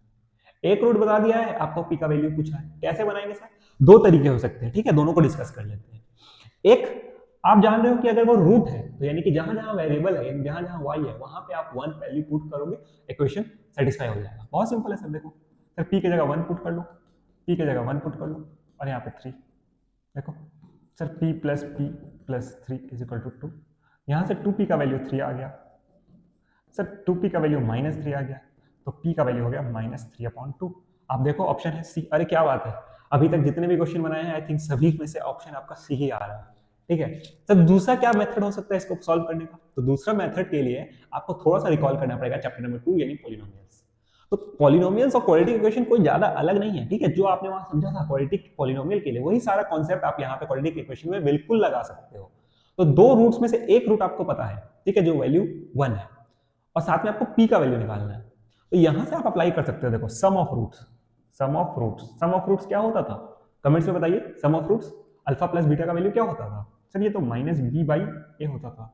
एक रूट बता दिया है, आपको पी का वैल्यू पूछा है, कैसे बनाएंगे सर, दो तरीके हो सकते हैं, ठीक है, दोनों को डिस्कस कर लेते हैं। एक, आप जान रहे हो कि अगर वो रूट है तो यानी कि जहां जहां वेरिएबल है, जहां जहां y है, वहां पे आप 1 वैल्यू पुट करोगे, इक्वेशन सेटिस्फाई हो जाएगा, बहुत सिंपल है सर। देखो सर p की जगह 1 पुट कर लो, p की जगह 1 पुट कर लो और यहाँ पे 3, देखो sir p plus 3 is equal to 2, यहाँ से 2p का वैल्यू 3 आ गया, सर 2p का वैल्यू -3 आ गया, तो p का वैल्यू हो गया -3/2। आप देखो ऑप्शन है सी, अरे क्या बात है, अभी तक जितने भी क्वेश्चन बनाए हैं आई थिंक सभी में से ऑप्शन आपका सी ही आ रहा है, ठीक है। सर दूसरा क्या मेथड हो सकता है इसको सॉल्व करने का, तो दूसरा मेथड के लिए आपको थोड़ा सा रिकॉल करना पड़ेगा चैप्टर नंबर 2 यानी पॉलिनोमियल्स। तो पॉलिनोमियल्स और क्वाड्रेटिक इक्वेशन कोई ज्यादा अलग नहीं है, ठीक है, जो आपने वहां समझा था क्वाड्रेटिक पॉलिनोमियल के लिए वही सारा कॉन्सेप्ट आप यहाँ पे क्वाड्रेटिक इक्वेशन में बिल्कुल लगा सकते हो। तो दो रूट्स में से एक रूट आपको पता है, ठीक है, जो वैल्यू 1 है, और साथ में आपको p का वैल्यू निकालना है, तो यहां से आप अप्लाई कर सकते हो। देखो sum of roots, sum of roots, sum of roots क्या होता था, कमेंट्स में बताइए, sum of roots alpha plus beta का वैल्यू क्या होता था, सर ये तो -b/a होता था।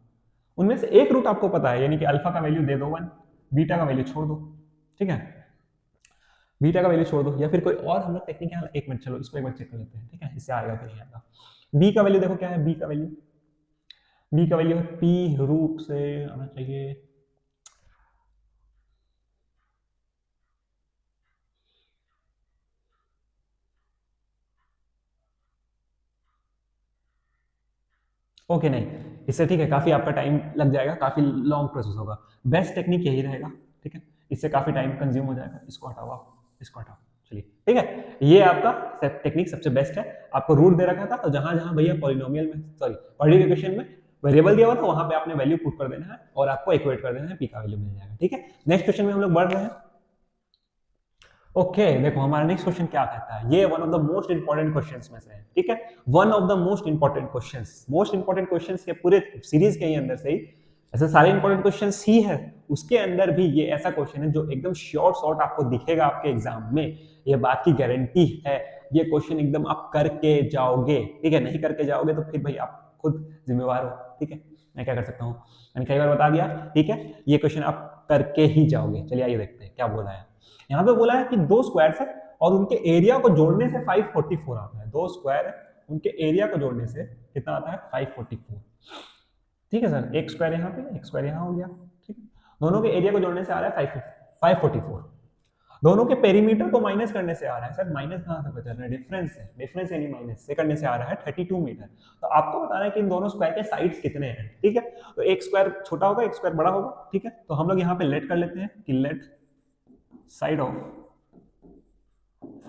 उनमें से एक रूट आपको पता है, यानी कि अल्फा का वैल्यू दे दो 1, बीटा का वैल्यू छोड़ दो, ठीक है, बीटा का वैल्यू छोड़ दो, या फिर कोई और हम लोग टेक्निक है, एक मिनट चलो इसको एक बार चेक कर लेते हैं, ठीक है, इससे आएगा कि नहीं आएगा। b का वैल्यू देखो क्या है, b का वैल्यू, b का वैल्यू है p रूट से आना चाहिए, ओके नहीं, इससे ठीक है, काफी आपका टाइम लग जाएगा, काफी लॉन्ग प्रोसेस होगा, बेस्ट टेक्निक यही रहेगा, ठीक है, इससे काफी टाइम कंज्यूम हो जाएगा, इसको हटाओ आप, इसको हटाओ, चलिए ठीक है, ये आपका टेक्निक सबसे बेस्ट है। आपको रूट दे रखा था तो जहां जहां भैया पॉलिनोमियल में, सॉरी क्वाड्रेटिक इक्वेशन में वेरिएबल दिया हुआ था वहां पे आपने वैल्यू पुट कर देना है और आपको इक्वेट कर देना है, पी का वैल्यू मिल जाएगा, ठीक है। नेक्स्ट क्वेश्चन में हम लोग बढ़ रहे हैं, ओके देखो हमारा नेक्स्ट क्वेश्चन क्या कहता है, ये one of the most important questions में से है, ठीक है, one of the most important questions के पूरे सीरीज के अंदर से ही ऐसे सारे इंपॉर्टेंट क्वेश्चन ही है, उसके अंदर भी ये ऐसा क्वेश्चन है जो एकदम शॉर्ट आपको दिखेगा आपके एग्जाम में, ये बात की गारंटी है। ये क्वेश्चन एकदम आप करके जाओगे, ठीक है, नहीं करके जाओगे तो फिर भाई आप खुद जिम्मेवार हो, ठीक है, मैं क्या कर सकता हूँ, मैंने कई बार बता दिया, ठीक है, ये क्वेश्चन आप करके ही जाओगे। चलिए आइए देखते हैं क्या बोला है। यहाँ पे बोला है कि दो स्क्वायर्स है और उनके एरिया को जोड़ने से 544 आता है। दो स्क्वायर है, उनके एरिया को जोड़ने से कितना आता है, 544, ठीक है सर, एक स्क्वायर यहाँ पे, एक स्क्वायर यहाँ हो गया, ठीक है, दोनों के एरिया को जोड़ने से आ रहा है 544, दोनों के पेरीमीटर को माइनस करने से आ रहा है, सर माइनस कहां से बचा रहा है, डिफरेंस है, डिफरेंस यानी माइनस से करने से आ रहा है 32 मीटर। तो आपको बताना है कि इन दोनों स्क्वायर के साइड्स कितने हैं, ठीक है, तो एक स्क्वायर छोटा होगा, एक स्क्वायर बड़ा होगा, ठीक है, तो हम लोग यहाँ पे लेट कर लेते हैं कि let side of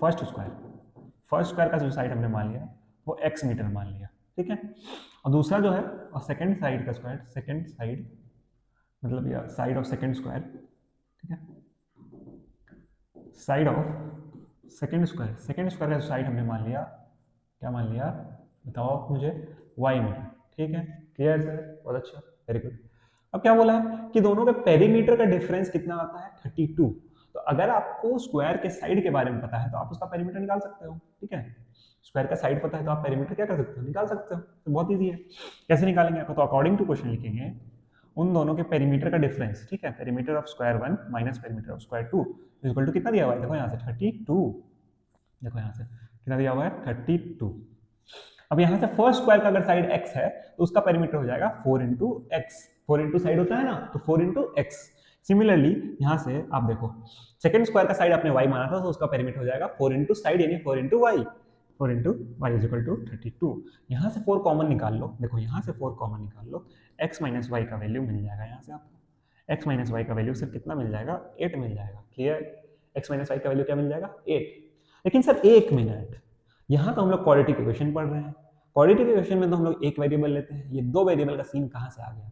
first square का जो साइड हमने मान लिया वो x मीटर मान लिया, ठीक है, और दूसरा जो है और सेकंड साइड का स्क्वायर, सेकंड साइड मतलब या साइड ऑफ सेकंड स्क्वायर, ठीक है, साइड ऑफ सेकंड स्क्वायर का साइड हमने मान लिया, क्या मान लिया बताओ आप मुझे, y मीटर, ठीक है, क्लियर सर, बहुत अच्छा, वेरी गुड। अब क्या बोला है कि दोनों के पेरीमीटर का डिफरेंस कितना आता है, 32। तो अगर आपको स्क्वायर के साइड के बारे में पता है तो आप उसका पेरीमीटर निकाल सकते हो, ठीक है, स्क्वायर का साइड पता है तो आप पेरीमीटर क्या कर सकते हो, निकाल सकते हो, तो बहुत ईजी है। कैसे निकालेंगे आपको, तो अकॉर्डिंग टू क्वेश्चन लिखेंगे उन दोनों के पेरीमीटर का डिफरेंस, ठीक है, perimeter of square 1 minus perimeter of square 2 equal to कितना दिया हुआ है, देखो यहाँ से 32, देखो यहाँ से कितना दिया हुआ है 32। अब यहाँ से फर्स्ट स्क्वायर का अगर साइड x है तो उसका पेरीमीटर हो जाएगा 4 इंटू एक्स, 4 इंटू साइड होता है ना, तो 4 इंटू एक्स। सिमिलरली यहाँ से आप देखो सेकंड स्क्वायर का साइड आपने y माना था तो उसका पेरीमीटर हो जाएगा 4 इंटू साइड यानी 4 into y, 4 into y is equal to 32। यहाँ से 4 कॉमन निकाल लो, देखो यहाँ से 4 कॉमन निकाल लो, x माइनस वाई का वैल्यू मिल जाएगा, यहाँ से आपको x माइनस वाई का वैल्यू सिर्फ कितना मिल जाएगा, 8 मिल जाएगा, क्लियर, x माइनस वाई का वैल्यू क्या मिल जाएगा, 8। लेकिन सर एक मिनट, यहाँ तो हम लोग क्वाड्रेटिक इक्वेशन पढ़ रहे हैं, क्वाड्रेटिक इक्वेशन में तो हम लोग एक वेरिएबल लेते हैं, ये दो वेरिएबल का सीन कहाँ से आ गया।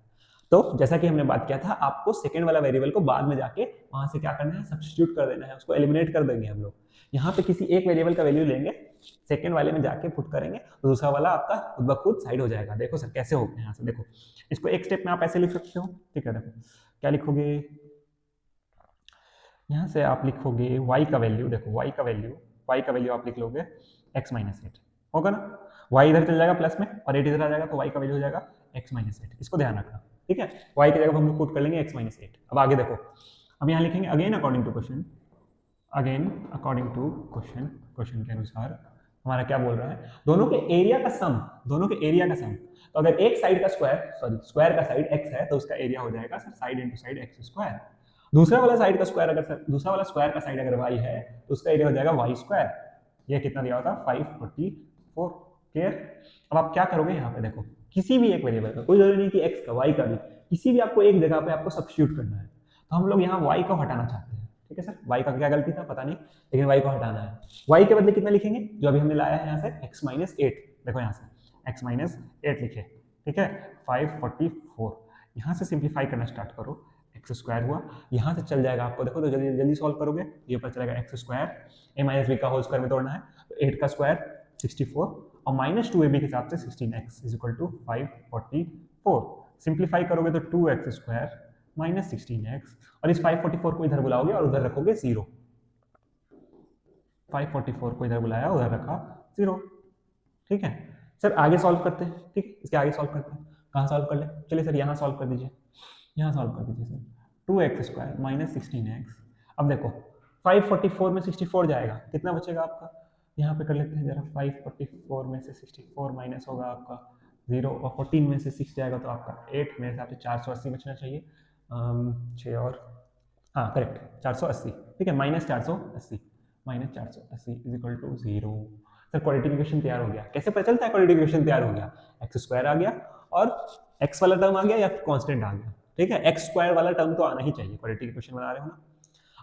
तो जैसा कि हमने बात किया था, आपको सेकंड वाला वेरिएबल को बाद में जाके वहां से क्या करना है, सब्स्टिट्यूट कर देना है, उसको एलिमिनेट कर देंगे हम लोग। यहाँ पे किसी एक वेरिएबल का वैल्यू लेंगे, सेकंड वाले में जाके पुट करेंगे तो दूसरा वाला आपका खुद ब खुद साइड हो जाएगा। देखो सर कैसे होते हैं, यहाँ से देखो, इसको एक स्टेप में आप ऐसे लिख सकते हो, ठीक है, देखो क्या लिखोगे, यहाँ से आप लिखोगे y का वैल्यू, देखो y का वैल्यू आप लिख लोगे x माइनस 8, होगा ना, y इधर चल जाएगा प्लस में और 8 इधर आ जाएगा तो y का वैल्यू हो जाएगा x माइनस 8, इसको ध्यान रखना, ठीक है, y की जगह हम लोग पुट कर लेंगे x माइनस 8। अब आगे देखो, अब यहाँ लिखेंगे again according to question, question के अनुसार हमारा क्या बोल रहा है, दोनों के एरिया का सम, तो अगर एक साइड का स्क्वायर का साइड x है तो उसका एरिया हो जाएगा sir side into side x square, दूसरा वाला साइड का स्क्वायर अगर दूसरा वाला स्क्वायर का साइड अगर y है तो उसका एरिया हो जाएगा y स्क्वायर, ये कितना दिया होता है 544, क्लियर। अब आप क्या करोगे, यहाँ पे देखो किसी भी एक वेरिएबल का, कोई जरूरी नहीं कि x का, y का भी, किसी भी आपको एक जगह पे आपको सब्स्टिट्यूट करना है, तो हम लोग यहाँ y को हटाना चाहते हैं, ठीक है सर, y का क्या गलती था पता नहीं, लेकिन y को हटाना है, y के बदले कितना लिखेंगे, जो अभी हमने लाया है यहाँ से x माइनस 8, देखो यहाँ से x माइनस 8 लिखे, ठीक है, 544, यहाँ से सिंप्लीफाई करना स्टार्ट करो, एक्स स्क्वायर हुआ, यहाँ से चल जाएगा आपको, देखो तो जल्दी जल्दी सॉल्व करोगे, ये पता चलेगा एक्स स्क्वायर ए माइनस बी का होल स्क्वायर में तोड़ना है, तो 8 का स्क्वायर 64 और माइनस 2ab के हिसाब से 16x is equal to 544, simplify करोगे तो 2x स्क्वायर माइनस 16x और इस 544 को इधर बुलाओगे और उधर रखोगे 0, 544 को इधर बुलाया उधर रखा 0, ठीक है सर, आगे सॉल्व करते हैं, ठीक, इसके आगे सॉल्व करते हैं, कहाँ सॉल्व कर ले, चलिए सर यहाँ सॉल्व कर दीजिए, यहाँ सॉल्व कर दीजिए sir, 2x square minus 16x, अब देखो 544 में 64 जाएगा, कितना बचेगा आपका, यहाँ पे कर लेते हैं जरा, 544 में से 64 माइनस होगा आपका 0 और 14 में से 6 जाएगा तो आपका 8, मेरे हिसाब से 480 बचना चाहिए, 6 और हाँ करेक्ट 480, ठीक है, minus 480 is equal to 0। Sir quadratic equation तैयार हो गया, कैसे पता चलता है क्वाड्रेटिक इक्वेशन तैयार हो गया, एक्स स्क्वायर आ गया और एक्स वाला टर्म आ गया या कांस्टेंट आ गया, ठीक है, एक्स स्क्वायर वाला टर्म तो आना ही चाहिए, क्वाड्रेटिक इक्वेशन बना रहे हो ना।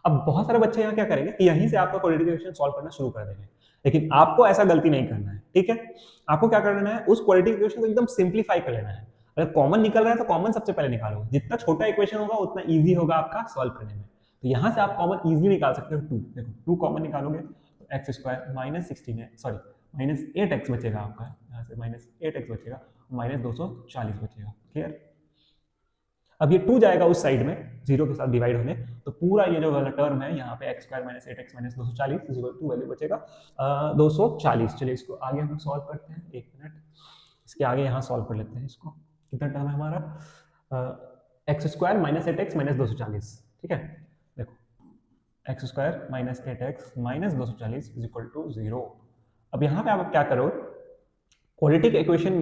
अब बहुत सारे बच्चे यहाँ क्या करेंगे कि यहीं से आपका क्वाड्रेटिक इक्वेशन सॉल्व करना शुरू कर देंगे, लेकिन आपको ऐसा गलती नहीं करना है, ठीक है, आपको क्या करना है, उस क्वाड्रेटिक इक्वेशन को एकदम सिंप्लीफाई कर लेना है, अगर कॉमन निकल रहा है तो कॉमन सबसे पहले निकालो, जितना छोटा इक्वेशन होगा उतना ईजी होगा आपका सॉल्व करने में, तो यहाँ से आप कॉमन ईजिली निकाल सकते हो 2, देखो 2 कॉमन निकालोगे तो एक्स स्क्वायर माइनस 16 है, सॉरी माइनस 8x बचेगा आपका, यहाँ से माइनस 8x बचेगा, माइनस 240 बचेगा, क्लियर। अब ये 2 जाएगा उस साइड में 0 के साथ डिवाइड होने, तो पूरा ये जो वाला टर्म है यहाँ पे x² - 8x - 240 is equal to value बचेगा 240। चलिए इसको आगे हम लोग सॉल्व करते हैं, एक मिनट, इसके आगे यहाँ सॉल्व कर लेते हैं इसको। कितना टर्म है हमारा, x² - 8x - 240, ठीक है। देखो x² - 8x - 240 is equal to 0। अब यहाँ पे आप क्या करो, क्वाड्रेटिक इक्वेशन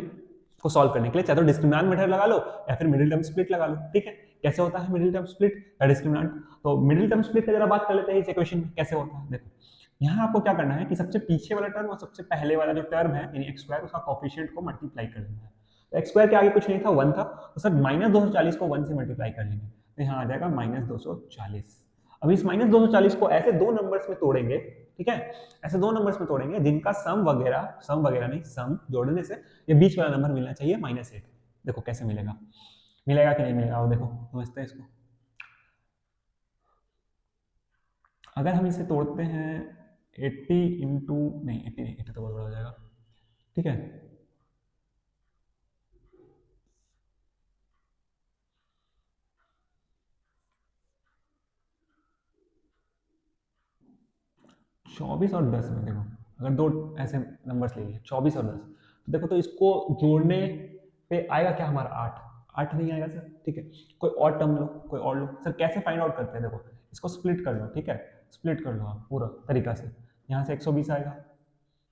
को सॉल्व करने के लिए चाहे तो डिस्क्रिमिनेंट मेथड लगा लो या फिर मिडिल टर्म स्प्लिट लगा लो, ठीक है। कैसे होता है मिडिल टर्म स्प्लिट या डिस्क्रिमिनेंट, तो मिडिल टर्म स्प्लिट की जरा बात कर लेते हैं इस इक्वेशन में कैसे होता है। देखो यहाँ आपको क्या करना है कि सबसे पीछे वाला टर्म और सबसे पहले वाला जो टर्म है यानी x² उसका कोफिशिएंट को मल्टीप्लाई कर लेना है। तो x² के आगे कुछ नहीं था 1 था, तो सर -240 को 1 से मल्टीप्लाई कर लेंगे, तो यहाँ आ जाएगा -240। अब इस -240 को ऐसे दो नंबर्स में तोड़ेंगे, ठीक है, ऐसे दो नंबर्स में तोड़ेंगे जिनका सम वगैरह नहीं, सम जोड़ने से ये बीच वाला नंबर मिलना चाहिए -8। देखो कैसे मिलेगा, मिलेगा कि नहीं मिलेगा, और देखो समझते हैं इसको। अगर हम इसे तोड़ते हैं 80 इंटू नहीं 80 नहीं, 80 तो बहुत बड़ा हो जाएगा, ठीक है। चौबीस और 10 में देखो, अगर दो ऐसे नंबर्स ले लिए 24 और 10, तो देखो तो इसको जोड़ने पे आएगा क्या हमारा 8, 8 नहीं आएगा सर, ठीक है। कोई और टर्म लो, कोई और लो सर, कैसे फाइंड आउट करते हैं, देखो इसको स्प्लिट कर लो, ठीक है, स्प्लिट कर लो आप पूरा तरीका से। यहाँ से 120 आएगा,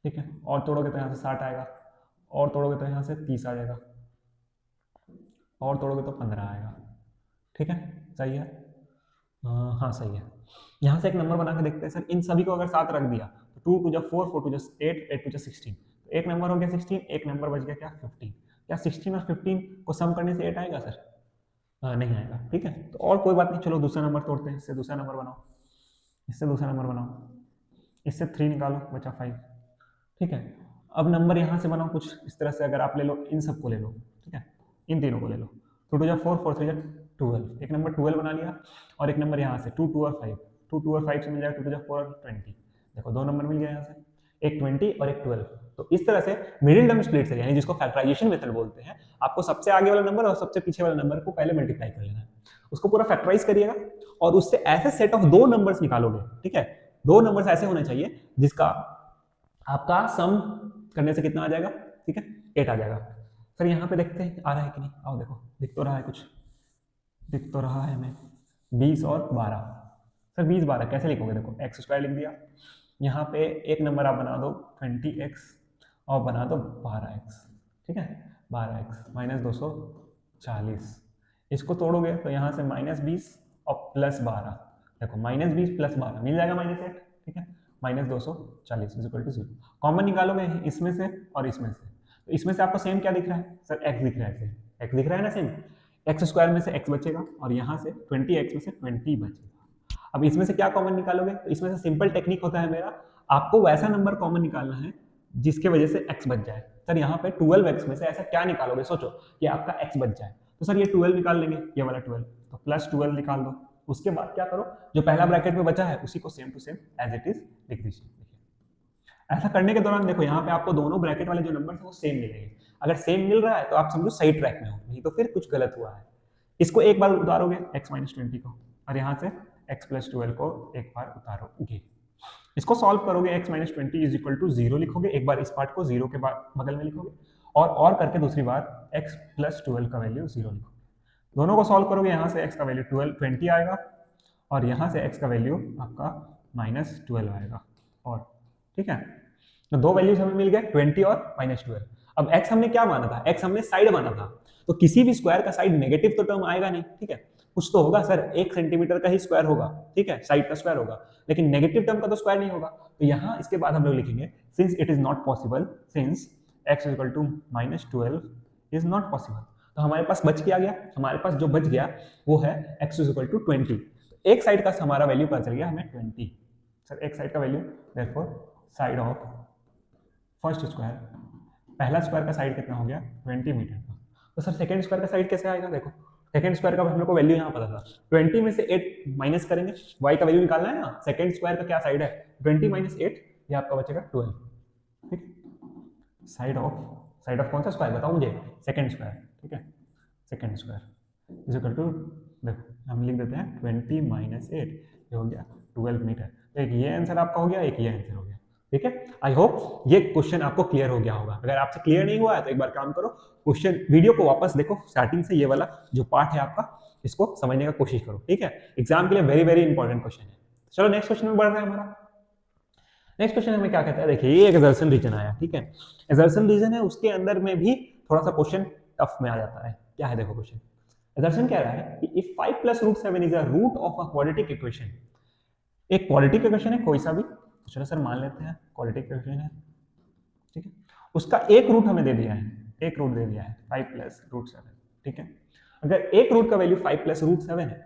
ठीक है, और तोड़ोगे तो यहाँ से 60 आएगा, और तोड़ोगे तो यहाँ से 30 आ जाएगा, और तोड़ोगे तो 15 आएगा, ठीक है, सही है। हाँ सही है। यहाँ से एक नंबर बना के देखते हैं सर, इन सभी को अगर साथ रख दिया तो 2 टू जा 4, 4 टू जा 8, 8 टू जा 16, तो एक नंबर हो गया 16, एक नंबर बच गया क्या 15। क्या 16 और 15 को सम करने से 8 आएगा सर? नहीं आएगा, ठीक है। तो और कोई बात नहीं, चलो दूसरा नंबर तोड़ते हैं, इससे दूसरा नंबर बनाओ, इससे दूसरा नंबर बनाओ, इससे 3 निकालो बचा 5, ठीक है। अब नंबर यहाँ से बनाओ कुछ इस तरह से, अगर आप ले लो इन सबको ले लो, ठीक है, इन तीनों को ले लो, 2 टू जा 4, 4 3 जा 12, एक नंबर 12 बना लिया, और एक नंबर यहाँ से 2 2 और 5, 2 2 और 5 से मिल जाएगा 2 टू जा 4 और 20, देखो दो नंबर मिल गया यहाँ से, एक 20 और एक 12। तो इस तरह से मिडिल टर्म स्प्लिट से, यानी जिसको फैक्टराइजेशन मेथड बोलते हैं, आपको सबसे आगे वाला नंबर और सबसे पीछे वाला नंबर को पहले मल्टीप्लाई कर लेना है, उसको पूरा फैक्टराइज करिएगा, और उससे ऐसे सेट ऑफ दो नंबर्स निकालोगे, ठीक है, दो नंबर्स ऐसे होने चाहिए जिसका आपका सम करने से कितना आ जाएगा, ठीक है, 8 आ जाएगा। सर यहाँ पे देखते हैं आ रहा है कि नहीं, आओ देखो दिख तो रहा है, कुछ दिख तो रहा है हमें, 20 और 12। सर 20 12 कैसे लिखोगे, देखो x² लिख दिया, यहाँ पे एक नंबर आप बना दो 20x और बना दो 12x, ठीक है, 12x - 240, इसको तोड़ोगे तो यहाँ से -20 और +12, देखो -20 +12 मिल जाएगा -8, ठीक है, -240 इज इक्वल टू 0। कॉमन निकालोगे इसमें से और इसमें से, तो इसमें से आपको सेम क्या दिख रहा है सर, x दिख रहा है, x दिख रहा है ना सेम, x² में से x बचेगा और यहाँ से 20x में से 20 बचेगा। अब इसमें से क्या कॉमन निकालोगे, तो इसमें से सिंपल टेक्निक होता है मेरा, आपको वैसा नंबर कॉमन निकालना है जिसके वजह से x बच जाए। सर यहाँ पे 12x में से ऐसा क्या निकालोगे, सोचो कि आपका x बच जाए, तो सर ये 12 निकाल लेंगे, ये वाला 12, तो +12 निकाल दो, उसके बाद क्या करो, जो पहला ब्रैकेट में बचा है उसी को same to same as it is लिख दीजिए। ऐसा करने के दौरान देखो यहाँ पे आपको दोनों ब्रैकेट वाले जो नंबर है वो सेम मिलेंगे, अगर सेम मिल रहा है तो आप समझो सही ट्रैक में हो, नहीं तो फिर कुछ गलत हुआ है। इसको एक बार उतारोगे x - 20 को, और यहाँ से x + 12 को एक बार उतारोगे, इसको सॉल्व करोगे, x - 20 इज इक्वल टू 0 लिखोगे, एक बार इस पार्ट को 0 के बाद बगल में लिखोगे, और करके दूसरी बार x + 12 का वैल्यू 0 लिखोगे, दोनों को सॉल्व करोगे, यहाँ से x का वैल्यू 20 आएगा, और यहाँ से x का वैल्यू आपका -12 आएगा, और ठीक है, तो दो वैल्यूज हमें मिल गए 20 और -12। अब x हमने क्या माना था, x हमने साइड माना था, तो किसी भी स्क्वायर का साइड नेगेटिव तो टर्म आएगा नहीं, ठीक है, कुछ तो होगा सर, 1 सेंटीमीटर का ही स्क्वायर होगा, ठीक है, साइड का स्क्वायर होगा, लेकिन नेगेटिव टर्म का तो स्क्वायर नहीं होगा। तो यहाँ इसके बाद हम लोग लिखेंगे since it is not possible, since x equal to -12 is not possible, तो हमारे पास बच क्या गया, हमारे पास जो बच गया वो है x इक्वल टू 20, एक साइड का हमारा वैल्यू पता चल गया हमें 20, सर एक साइड का value, therefore side of first square, पहला स्क्वायर का साइड कितना हो गया 20 मीटर का, तो सर सेकंड स्क्वायर का साइड कैसे आएगा, देखो सेकंड स्क्वायर का हम लोग को वैल्यू यहाँ पता था, 20 में से 8 माइनस करेंगे, y का वैल्यू निकालना है ना, सेकंड स्क्वायर का क्या साइड है 20 - 8, ये आपका बचेगा 12, ठीक, साइड ऑफ कौन सा स्क्वायर बताओ मुझे, सेकंड स्क्वायर, ठीक है, second square, is equal to, देखो हम लिख देते हैं 20 माइनस 8, ये हो गया 12 मीटर। तो एक ये आंसर आपका हो गया, एक ये आंसर हो गया। ठीक है, आई होप ये क्वेश्चन आपको क्लियर हो गया होगा। अगर आपसे क्लियर नहीं हुआ है तो एक बार काम करो, क्वेश्चन वीडियो को वापस देखो, स्टार्टिंग से ये वाला जो पार्ट है आपका, इसको समझने का कोशिश करो। ठीक है, एग्जाम के लिए वेरी वेरी इंपॉर्टेंट क्वेश्चन है। चलो नेक्स्ट क्वेश्चन में बढ़ रहा है हमारा। नेक्स्ट क्वेश्चन हमें क्या कहता है, देखिए ये एक एक्सर्शन रीजन आया। ठीक है, एक्सर्शन रीजन है, उसके अंदर में भी थोड़ा सा क्वेश्चन टफ में आ जाता है। क्या है देखो क्वेश्चन, एक्सर्शन कह रहा है कि if 5 plus root 7 is a root of a quadratic equation. एक क्वाड्रेटिक इक्वेशन है कोई सा भी, तो चलो सर मान लेते हैं क्वाड्रेटिक इक्वेशन है। ठीक है, उसका एक रूट हमें दे दिया है, एक रूट दे दिया है 5 प्लस रूट 7। ठीक है, अगर एक रूट का वैल्यू 5 प्लस रूट 7 है,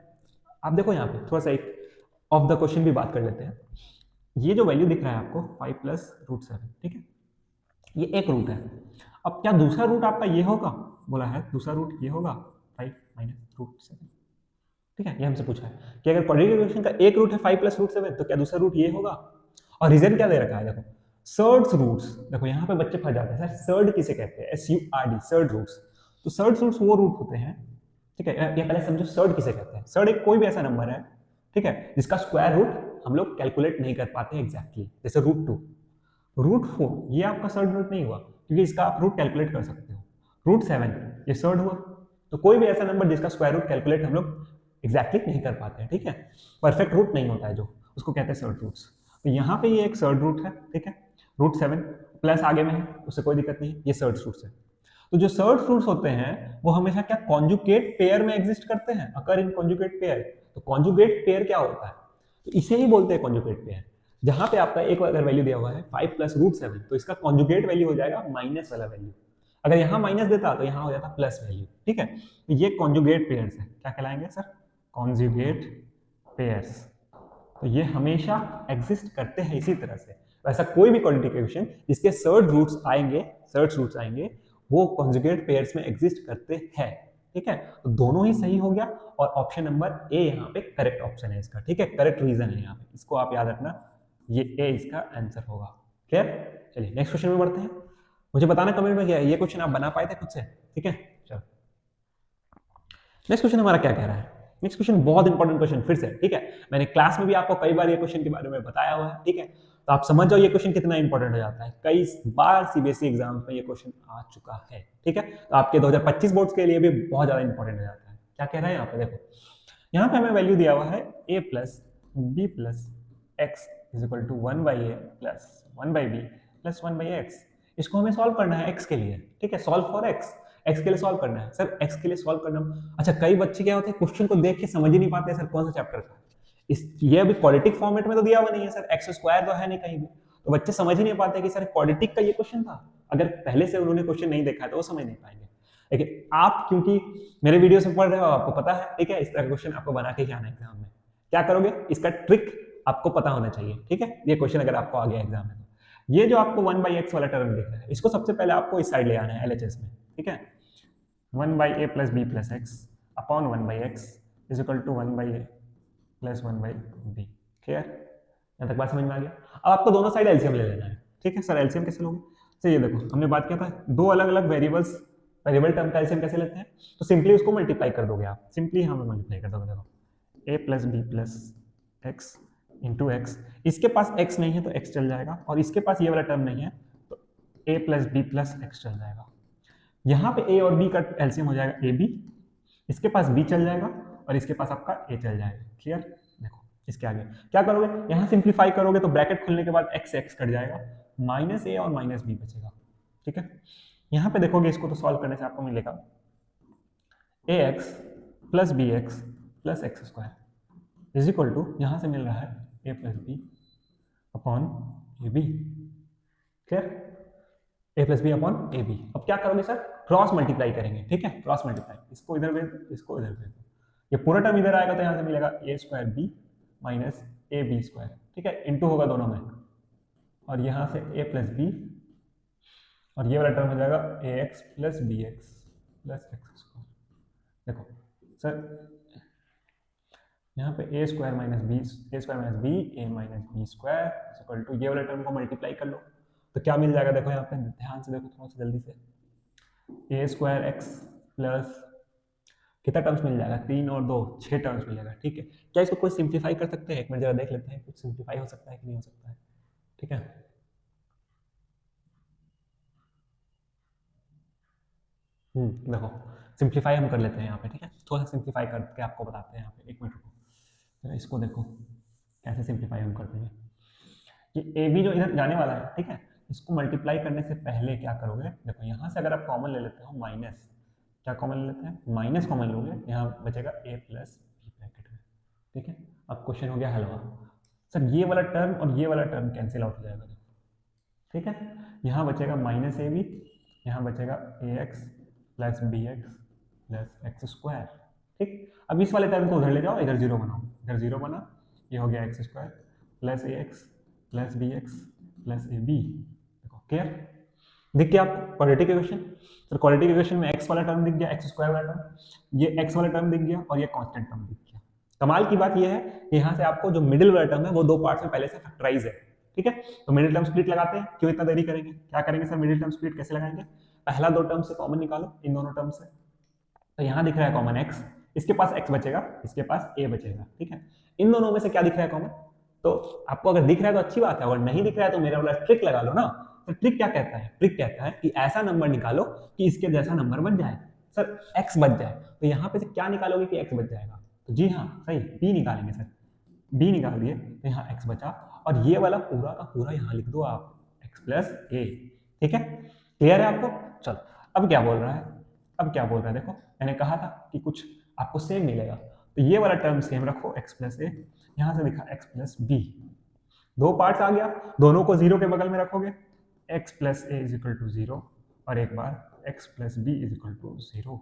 आप देखो यहाँ पे थोड़ा सा एक ऑफ द क्वेश्चन भी बात कर लेते हैं। ये जो वैल्यू दिख रहा है आपको 5 प्लस रूट 7, ठीक है, ये एक रूट है। अब क्या दूसरा रूट आपका ये होगा, बोला है दूसरा रूट ये होगा 5 माइनस रूट 7। ठीक है, ये हमसे पूछा है कि अगर क्वाड्रेटिक इक्वेशन का एक रूट है 5 प्लस रूट 7, तो क्या दूसरा रूट ये होगा। और रीजन क्या दे रखा है, देखो सर्ड्स रूट्स। देखो यहाँ पे बच्चे फंस जाते हैं, सर सर्ड किसे कहते हैं, SURD, सर्ड रूट्स। तो सर्ड रूट्स वो रूट होते हैं, ठीक है, ये पहले समझो सर्ड किसे कहते हैं। सर्ड एक कोई भी ऐसा नंबर है, ठीक है, जिसका स्क्वायर रूट हम लोग कैलकुलेट नहीं कर पाते एग्जैक्टली, जैसे रूट 2, रूट 4, ये आपका सर्ड रूट नहीं हुआ, क्योंकि इसका आप रूट कैलकुलेट कर सकते हो। रूट 7 ये सर्ड हुआ। तो कोई भी ऐसा नंबर जिसका स्क्वायर रूट कैलकुलेट हम लोग एग्जैक्टली नहीं कर पाते हैं, ठीक है, परफेक्ट रूट नहीं होता है जो, उसको कहते हैं सर्ड रूट्स। तो यहाँ पे ये एक सर्ड रूट है, ठीक है, रूट 7 प्लस आगे में है, उससे कोई दिक्कत नहीं, ये सर्ड रूट्स है। तो जो सर्ड रूट्स होते हैं वो हमेशा क्या कॉन्जुगेट पेयर में एग्जिस्ट करते हैं, अकर इन कॉन्जुगेट पेयर। तो कॉन्जुगेट पेयर क्या होता है, तो इसे ही बोलते हैं कॉन्जुगेट पेयर। जहां पे आपका एक अगर वैल्यू दिया हुआ है 5 प्लस रूट 7, तो इसका कॉन्जुगेट वैल्यू हो जाएगा माइनस वाला वैल्यू। अगर यहाँ माइनस देता तो यहाँ हो जाता प्लस वैल्यू। ठीक है, तो ये कॉन्जुगेट पेयर्स है, क्या कहलाएंगे सर, कॉन्जुगेट पेयर्स। तो ये हमेशा एग्जिस्ट करते हैं इसी तरह से। वैसा कोई भी क्वाड्रेटिक इक्वेशन जिसके सर्ड रूट्स आएंगे, सर्ड रूट्स आएंगे, वो कॉन्जुगेट पेयर्स में एग्जिस्ट करते हैं। ठीक है, तो दोनों ही सही हो गया, और ऑप्शन नंबर ए यहाँ पे करेक्ट ऑप्शन है इसका। ठीक है, करेक्ट रीजन है यहाँ पे, इसको आप याद रखना, ये ए इसका आंसर होगा। क्लियर, चलिए नेक्स्ट क्वेश्चन में बढ़ते हैं। मुझे बताना कमेंट में क्या है, ये क्वेश्चन आप बना पाए थे खुद से। ठीक है, चलो नेक्स्ट क्वेश्चन हमारा क्या कह रहा है। नेक्स्ट क्वेश्चन बहुत इंपॉर्टेंट क्वेश्चन फिर से। ठीक है, मैंने क्लास में भी आपको कई बार ये क्वेश्चन के बारे में बताया हुआ है। ठीक है, तो आप समझ जाओ ये क्वेश्चन कितना इंपॉर्टेंट हो जाता है, कई बार सीबीएसई एग्जाम में ये क्वेश्चन आ चुका है। ठीक है, तो आपके 2025 बोर्ड्स के लिए भी बहुत ज्यादा इंपॉर्टेंट हो जाता है। क्या कह रहा है यहाँ पे, देखो यहाँ पे हमें वैल्यू दिया हुआ है a plus b plus x is equal to 1/a plus 1/b plus 1/x। इसको हमें सॉल्व करना है x के लिए। ठीक है, सॉल्व फॉर x के लिए सॉल्व करना है। सर x के लिए सॉल्व करना, अच्छा कई बच्चे क्या होते हैं क्वेश्चन को देख के समझ ही नहीं पाते सर कौन सा चैप्टर का इस, ये अभी क्वाड्रेटिक फॉर्मेट में तो दिया हुआ नहीं है सर, एक्स स्क्वायर तो है नहीं कहीं भी, तो बच्चे समझ ही नहीं पाते कि सर क्वाड्रेटिक का ये क्वेश्चन था। अगर पहले से उन्होंने क्वेश्चन नहीं देखा है तो वो समझ नहीं पाएंगे। लेकिन आप क्योंकि मेरे वीडियो से पढ़ रहे हो, आपको पता है, ठीक है, इस तरह का क्वेश्चन आपको बना के ही आना है एग्जाम में। क्या करोगे, इसका ट्रिक आपको पता होना चाहिए। ठीक है, ये क्वेश्चन अगर आपको आ गया एग्जाम में, तो ये जो आपको 1/x वाला टर्म दिख रहा है, इसको सबसे पहले आपको इस साइड ले आना है LHS में। ठीक है, 1/a plus b plus x upon 1/x is equal to 1/a plus 1/b। Clear, यहाँ तक बात समझ में आ गया। अब आपको दोनों साइड एलसीएम ले लेना है। ठीक है, सर एलसीएम कैसे लोगे, तो ये देखो हमने बात किया था दो अलग अलग वेरिएबल्स, वेरिएबल टर्म का एलसीएम कैसे लेते हैं, तो सिंपली उसको मल्टीप्लाई कर दोगे आप, सिंपली हमें मल्टीप्लाई कर दोगे। देखो a plus b plus x into x, इसके पास x नहीं है तो x चल जाएगा, और इसके पास ये वाला टर्म नहीं है तो a plus b plus x चल जाएगा। यहाँ पे a और b का एलसीएम हो जाएगा ab, इसके पास b चल जाएगा और इसके पास आपका a चल जाएगा। क्लियर, देखो इसके आगे क्या करोगे, यहाँ सिंप्लीफाई करोगे तो ब्रैकेट खुलने के बाद x x कट जाएगा, माइनस a और माइनस b बचेगा। ठीक है, यहाँ पे देखोगे इसको तो सॉल्व करने से आपको मिलेगा ax plus B x plus x square is equal to, यहाँ से मिल रहा है a plus b upon a b. Clear, a plus b upon a b. अब क्या करोगे सर, क्रॉस मल्टीप्लाई करेंगे। ठीक है, क्रॉस मल्टीप्लाई, इसको इधर भेज दो, इसको इधर भेज दो, ये पूरा टर्म इधर आएगा तो यहाँ से मिलेगा a square b minus a b square. ठीक है, इंटू होगा दोनों में, और यहाँ से a प्लस बी, और ये वाला टर्म हो जाएगा A x plus B x plus x square. देखो सर यहाँ पे a square minus B, A square minus B, A minus B square equal to ये वाला टर्म को मल्टीप्लाई कर लो तो क्या मिल जाएगा, देखो यहाँ पे ध्यान से देखो थोड़ा सा जल्दी से, ए स्क्वायर एक्स प्लस कितना टर्म्स मिल जाएगा, 3 और 2 6 टर्म्स मिल जाएगा। ठीक है, क्या इसको कोई सिंप्लीफाई कर सकते हैं? एक मिनट जरा देख लेते हैं कुछ सिंप्लीफाई हो सकता है कि नहीं हो सकता है। ठीक है, देखो सिंप्लीफाई हम कर लेते हैं यहाँ पे। ठीक है, थोड़ा सा सिंप्लीफाई करके आपको बताते हैं यहाँ पे। एक मिनट रुको, जरा इसको देखो कैसे सिंप्लीफाई हम करते हैं। ये ए बी जो इधर जाने वाला है, ठीक है, इसको मल्टीप्लाई करने से पहले क्या करोगे, देखो यहाँ से अगर आप कॉमन ले लेते हो माइनस, क्या कॉमन ले लेते हैं, माइनस कॉमन लोगे, यहाँ बचेगा ए प्लस बी ब्रैकेट में। ठीक है, अब क्वेश्चन हो गया हल हुआ। सर ये वाला टर्म और ये वाला टर्म कैंसिल आउट हो जाएगा। ठीक है, यहाँ बचेगा माइनस ए बी, यहाँ बचेगा A x plus B x plus x square. ठीक, अब इस वाले टर्म को उधर ले जाओ, इधर जीरो बनाओ, इधर जीरो बना, ये हो गया x square plus a x plus B x plus a b. देखो क्लियर दिख गया आपको quadratic equation. Sir quadratic equation में एक्स वाला टर्म दिख गया, एक्स स्क्वायर वाला टर्म, ये एक्स वाला टर्म दिख गया और ये कांस्टेंट टर्म दिख गया। कमाल की बात ये है कि यहाँ से आपको जो मिडिल वाला टर्म है वो दो पार्ट्स में पहले से फैक्टराइज है। ठीक है, तो मिडिल टर्म स्प्लिट लगाते हैं, क्यों इतना देरी करेंगे, क्या करेंगे सर मिडिल टर्म स्प्लिट कैसे लगाएंगे, पहला दो टर्म से कॉमन निकालो इन दोनों टर्म से। तो यहाँ दिख रहा है कॉमन एक्स, इसके पास एक्स बचेगा, इसके पास ए बचेगा। ठीक है, इन दोनों में से क्या दिख रहा है कॉमन, तो आपको अगर दिख रहा है तो अच्छी बात है, अगर नहीं दिख रहा है तो मेरा वाला ट्रिक लगा लो ना। तो ट्रिक क्या कहता है, ट्रिक कहता है कि ऐसा नंबर निकालो कि इसके जैसा नंबर बच जाए। सर एक्स बच जाए, तो यहाँ पे से क्या निकालोगे कि एक्स बच जाएगा, तो जी हाँ सही बी निकालेंगे सर, बी निकाल दिए तो यहाँ एक्स बचा, और ये वाला पूरा का पूरा यहाँ लिख दो आप एक्स प्लस ए। ठीक है, क्लियर है आपको। चलो अब क्या बोल रहा है, अब क्या बोल रहा है, देखो मैंने कहा था कि कुछ आपको सेम मिलेगा, तो ये वाला टर्म सेम रखो एक्स प्लस ए, यहाँ से लिखा एक्स प्लस बी, दो पार्ट्स आ गया, दोनों को जीरो के बगल में रखोगे, X plus A is equal to zero, और एक बार X plus B is equal to zero.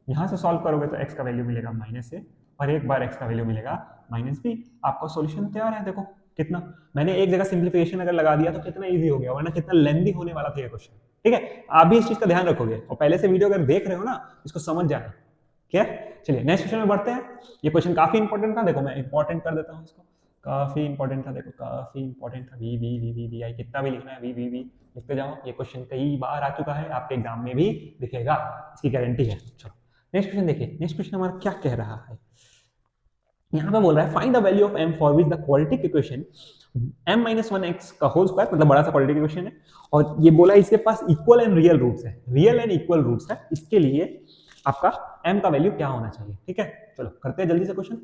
यहाँ से सॉल्व करोगे तो एक्स का वैल्यू मिलेगा माइनस ए, और एक बार एक्स का वैल्यू मिलेगा माइनस बी। आपका सॉल्यूशन तैयार है। देखो कितना मैंने एक जगह सिंप्लीफिकेशन अगर लगा दिया तो कितना इजी हो गया, वरना कितना लेंथी होने वाला था ये क्वेश्चन। ठीक है, आप भी इस चीज का ध्यान रखोगे, और पहले से वीडियो अगर देख रहे हो ना इसको समझ जाना। क्या, चलिए नेक्स्ट क्वेश्चन में बढ़ते हैं। ये क्वेश्चन काफी इंपॉर्टेंट था, देखो मैं इंपॉर्टेंट कर देता हूँ इसको, काफी इंपॉर्टेंट था, देखो काफी इंपॉर्टेंट था। V V V V V I कितना भी लिखना है, वी वी वी लिखते जाओ। ये क्वेश्चन कई बार आ चुका है, आपके एग्जाम में भी दिखेगा, इसकी गारंटी है। चलो नेक्स्ट क्वेश्चन देखिए, नेक्स्ट क्वेश्चन हमारा क्या कह रहा है, यहाँ पे बोल रहा है find the value of m for which the quadratic equation m minus one x का होल स्क्वायर, मतलब बड़ा सा क्वाड्रेटिक इक्वेशन है, और ये बोला इसके पास इक्वल एंड रियल रूट्स है, रियल एंड इक्वल रूट्स है, इसके लिए आपका m का वैल्यू क्या होना चाहिए। ठीक है, चलो करते हैं जल्दी से question.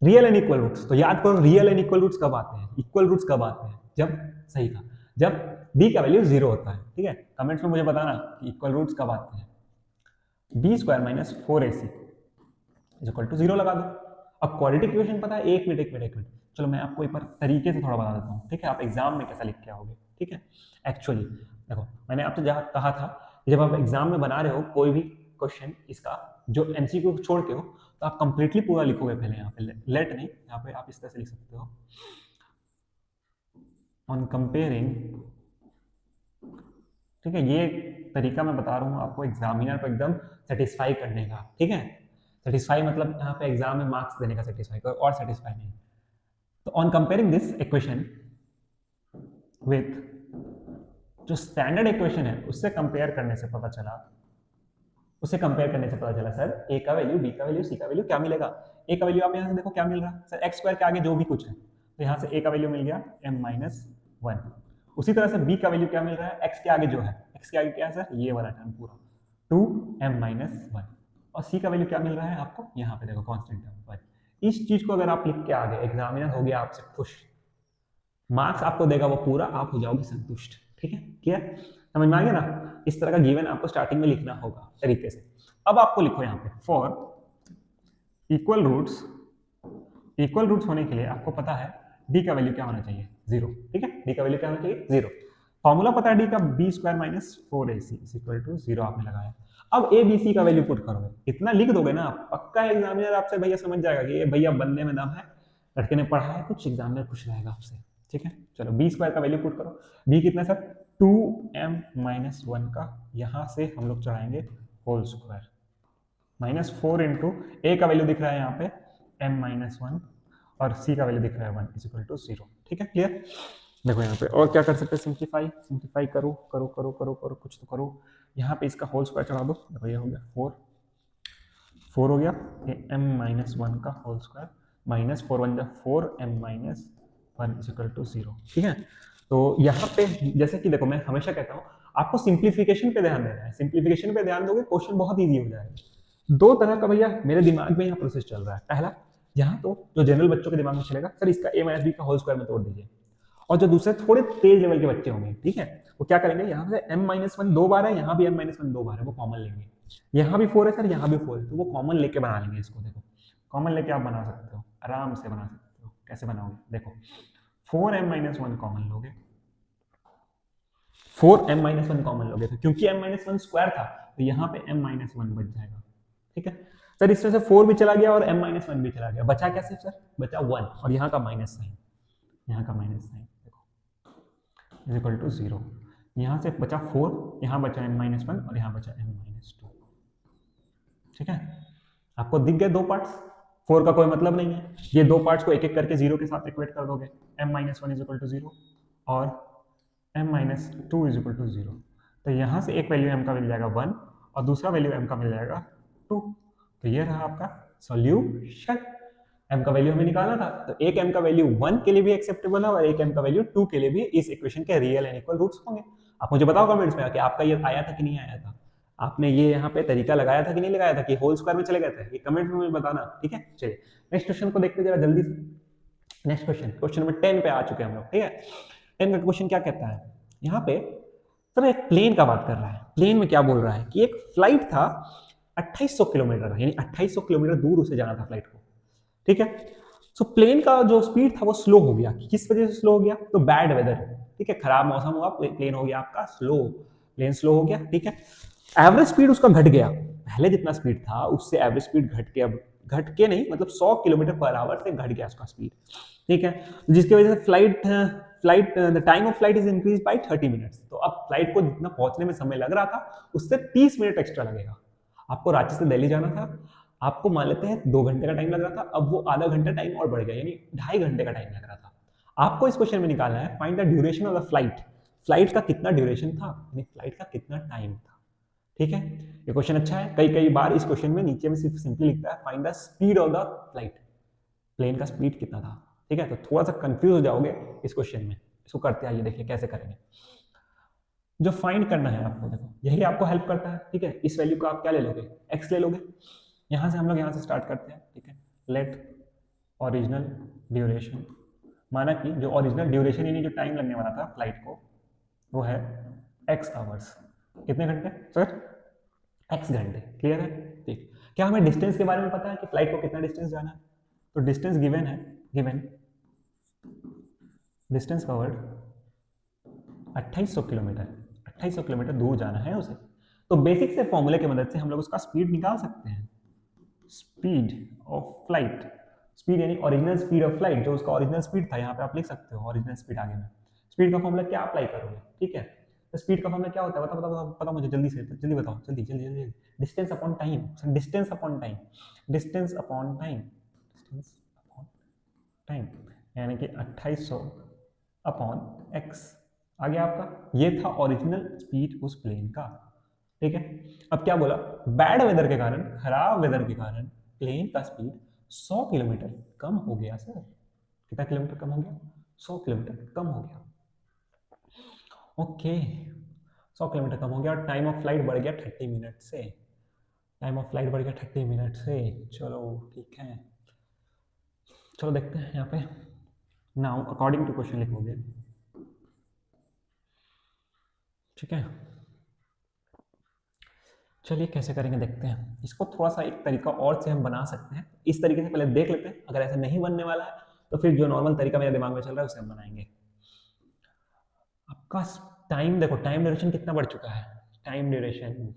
Real and equal roots, तो याद करो रियल एंड इक्वल रूट्स कब आते हैं, इक्वल रूट्स कब आते हैं, जब सही था जब b का वैल्यू जीरो होता है। ठीक है, कमेंट्स में मुझे बताना कि इक्वल रूट्स कब आते हैं। B square minus 4ac is equal to zero लगा दो। अब क्वाड्रेटिक इक्वेशन पता है, एक मिनट, चलो मैं आपको एक बार तरीके से थोड़ा बता देता हूँ। ठीक है, आप एग्जाम में कैसा लिख के आओगे। ठीक है, एक्चुअली देखो मैंने आपसे जहाँ कहा था जब आप एग्जाम में बना रहे हो कोई भी क्वेश्चन इसका जो एमसीक्यू को छोड़ के हो, तो आप कंप्लीटली पूरा लिखोगे पहले, यहाँ पे लेट नहीं, यहाँ पे आप इस तरह से लिख सकते हो, ऑन कंपेयरिंग। ठीक है, ये तरीका मैं बता रहा हूँ आपको एग्जामिनर को एकदम सेटिस्फाई करने का। ठीक है, सेटिस्फाई मतलब यहाँ पे एग्जाम में मार्क्स देने का सेटिस्फाई, कोई और सेटिस्फाई नहीं। तो on comparing this equation with जो स्टैंडर्ड इक्वेशन है उससे कंपेयर करने से पता चला, सर ए का वैल्यू, बी का वैल्यू, सी का वैल्यू क्या मिलेगा। ए का वैल्यू आप यहाँ से देखो क्या मिल रहा है, सर एक्स स्क्वायर के आगे जो भी कुछ है, तो यहाँ से ए का वैल्यू मिल गया m माइनस वन। उसी तरह से बी का वैल्यू क्या मिल रहा है, एक्स के आगे जो है, एक्स के आगे क्या है सर, ये वाला टर्म पूरा 2m माइनस वन, और सी का वैल्यू क्या मिल रहा है आपको, यहाँ पे देखो कांस्टेंट टर्म 1। इस चीज को अगर आप लिख के आ गए, एग्जामिनर हो गया आपसे खुश, मार्क्स आपको देगा वो पूरा, आप हो जाओगे संतुष्ट। ठीक है, क्लियर, समझ में आ गया ना। इस तरह का गिवन आपको स्टार्टिंग में लिखना होगा तरीके से। अब आपको लिखो यहाँ पे फॉर इक्वल रूट्स होने के लिए आपको पता है डी का वैल्यू क्या होना चाहिए, जीरो। ठीक है, डी का वैल्यू क्या होना चाहिए, जीरो। फॉर्मूला पता है डी का, b square minus 4ac is equal to zero आपने लगाया। अब ए बी सी का वैल्यू पुट करोगे, इतना लिख दोगे ना पक्का एग्जामिनर आपसे भैया समझ जाएगा कि ये भैया बंदे में दम है, लड़के ने पढ़ा है कुछ, एग्जामिनर खुश रहेगा आपसे। ठीक है, चलो बी स्क्वायर का वैल्यू पुट करो, बी कितना सर 2m माइनस वन का, यहाँ से हम लोग चढ़ाएंगे होल स्क्वायर माइनस 4 इंटू ए का वैल्यू दिख रहा है यहाँ पे m माइनस वन, और सी का वैल्यू दिख रहा है 1 इज इक्वल टू जीरो। ठीक है, क्लियर। देखो यहाँ पे और क्या कर सकते हैं, सिंप्लीफाई करो करो करो करो करो कुछ तो करो, यहाँ पे इसका होल स्क्वायर चढ़ा दो, देखो ये हो गया 4 4 हो गया, ये m माइनस वन का होल स्क्वायर माइनस 4 वन जा 4 m minus one is equal to 0। ठीक है, तो यहाँ पे जैसे कि देखो मैं हमेशा कहता हूँ आपको सिंप्लीफिकेशन पे ध्यान देना है, सिंप्लीफिकेशन पे ध्यान दोगे क्वेश्चन बहुत ईजी हो जाएगा। दो तरह का भैया मेरे दिमाग में यहाँ प्रोसेस चल रहा है। पहला, यहाँ तो जो जनरल बच्चों के दिमाग में चलेगा सर इसका a माइनस बी का होल स्क्वायर में तोड़ दीजिए, और जो दूसरे थोड़े तेज लेवल के बच्चे होंगे, ठीक है, वो क्या करेंगे, यहाँ से m माइनस वन 2 बार है, यहाँ भी m माइनस वन 2 बार है, वो कॉमन लेंगे, यहाँ भी 4 है सर, यहाँ भी 4 है, तो वो कॉमन लेके बना लेंगे इसको। देखो कॉमन लेके आप बना सकते हो, आराम से बना सकते हो। कैसे बनाओगे, देखो 4m माइनस वन कॉमन लोगे, 4m माइनस वन कॉमन लोगे, तो क्योंकि m माइनस वन स्क्वायर था तो यहाँ पे m माइनस वन बच जाएगा। ठीक है सर, इसमें से 4 भी चला गया और m माइनस वन भी चला गया, बचा क्या सिर्फ सर, बचा 1 और यहाँ का माइनस साइन, यहाँ का माइनस साइन देखो इज इक्वल टू 0। यहाँ से बचा 4, यहाँ बचा m माइनस वन और यहाँ बचा m माइनस टू। ठीक है, आपको दिख गए दो पार्ट्स, 4 का कोई मतलब नहीं है, ये दो पार्ट्स को एक एक करके 0 के साथ इक्वेट कर दोगे, m minus one is equal to 0 और m minus two is equal to 0। तो यहाँ से एक वैल्यू m का मिल जाएगा 1 और दूसरा वैल्यू m का मिल जाएगा 2। तो ये रहा आपका सॉल्यूशन। m का वैल्यू हमें निकालना था, तो एक m का वैल्यू 1 के लिए भी एक्सेप्टेबल है और एक m का वैल्यू 2 के लिए भी इस इक्वेशन के रियल एंड इक्वल रूट्स होंगे। आप मुझे बताओ कमेंट्स में कि आपका ये आया था कि नहीं आया था, आपने ये यहाँ पे तरीका लगाया था कि नहीं लगाया था, कि होल स्क्वायर में चले गए थे, ये कमेंट में मुझे बताना। ठीक है, चलिए नेक्स्ट क्वेश्चन को देखते जरा जल्दी से। नेक्स्ट क्वेश्चन, क्वेश्चन नंबर 10 पे आ चुके हैं हम लोग। ठीक है, 10 का क्वेश्चन क्या कहता है, यहाँ पे सर एक प्लेन का बात कर रहा है। प्लेन में क्या बोल रहा है कि एक फ्लाइट था 2800 किलोमीटर, यानी 2800 किलोमीटर दूर उसे जाना था फ्लाइट को। ठीक है, सो प्लेन का जो स्पीड था वो स्लो हो गया। किस वजह से स्लो हो गया, तो बैड वेदर। ठीक है, खराब मौसम हुआ, प्लेन हो गया आपका स्लो, प्लेन स्लो हो गया। ठीक है, एवरेज स्पीड उसका घट गया, पहले जितना स्पीड था उससे एवरेज स्पीड घट के, अब घट के नहीं मतलब 100 किलोमीटर पर आवर से घट गया उसका स्पीड। ठीक है, जिसकी वजह से the time of flight is increase by 30 minutes. तो अब फ्लाइट को जितना पहुंचने में समय लग रहा था उससे 30 मिनट एक्स्ट्रा लगेगा। आपको रांची से दिल्ली जाना था, आपको मान लेते हैं 2 घंटे का टाइम लग रहा था, अब वो आधा घंटा टाइम और बढ़ गया, यानी 2.5 घंटे का टाइम लग रहा था। आपको इस क्वेश्चन में निकालना है find the duration of the flight, flight का कितना ड्यूरेशन था, यानी फ्लाइट का कितना टाइम था। ठीक है, ये क्वेश्चन अच्छा है, कई कई बार इस क्वेश्चन में नीचे में सिर्फ सिंपली लिखता है find the speed of the flight, plane का स्पीड कितना था। ठीक है, तो थोड़ा सा कंफ्यूज हो जाओगे इस क्वेश्चन में। इसको करते आइए, देखिए कैसे करेंगे। जो फाइंड करना है आपको, देखो यही आपको हेल्प करता है। ठीक है, इस वैल्यू को आप क्या ले लोगे, x ले लोगे। यहां से हम लोग यहां से स्टार्ट करते हैं। ठीक है, लेट ओरिजिनल ड्यूरेशन, माना कि जो ओरिजिनल ड्यूरेशन यानी जो टाइम लगने वाला था फ्लाइट को वो है x आवर्स। कितने घंटे सर, x घंटे। क्लियर है, ठीक। क्या हमें डिस्टेंस के बारे में पता है कि फ्लाइट को कितना डिस्टेंस जाना है, तो डिस्टेंस गिवन है, given distance covered 2800 kilometre, 2800 kilometre दूर जाना है उसे। तो बेसिक से फॉर्मूले की मदद से हम लोग उसका स्पीड निकाल सकते हैं। स्पीड ऑफ फ्लाइट, स्पीड यानी ओरिजिनल स्पीड ऑफ फ्लाइट, जो उसका ओरिजिनल स्पीड था, यहाँ पे आप लिख सकते हो ओरिजिनल स्पीड आगे में। स्पीड का फॉर्मूला क्या अप्लाई करोगे, ठीक है, तो स्पीड का फॉर्मूला क्या होता है, बताओ बताओ बताओ मुझे जल्दी से, जल्दी बताओ, जल्दी जल्दी जल्दी। Distance upon time, distance upon time, distance upon time, distance upon time, यानी कि 2800 अपॉन एक्स आ गया आपका। ये था ओरिजिनल स्पीड उस प्लेन का। ठीक है, अब क्या बोला, बैड वेदर के कारण, खराब वेदर के कारण प्लेन का स्पीड 100 किलोमीटर कम हो गया सर। कितना किलोमीटर कम हो गया, 100 किलोमीटर कम हो गया। ओके, 100 किलोमीटर कम हो गया और टाइम ऑफ फ्लाइट बढ़ गया 30 मिनट से, टाइम ऑफ फ्लाइट बढ़ गया 30 मिनट से। चलो ठीक है, चलो देखते हैं यहाँ पे। नाउ अकॉर्डिंग टू क्वेश्चन लिखोगे। ठीक है, चलिए कैसे करेंगे देखते हैं इसको। थोड़ा सा एक तरीका और से हम बना सकते हैं, इस तरीके से पहले देख लेते हैं। अगर ऐसा नहीं बनने वाला है तो फिर जो नॉर्मल तरीका मेरे दिमाग में चल रहा है उसे हम बनाएंगे। आपका टाइम देखो, टाइम ड्यूरेशन कितना बढ़ चुका है, टाइम ड्यूरेशन,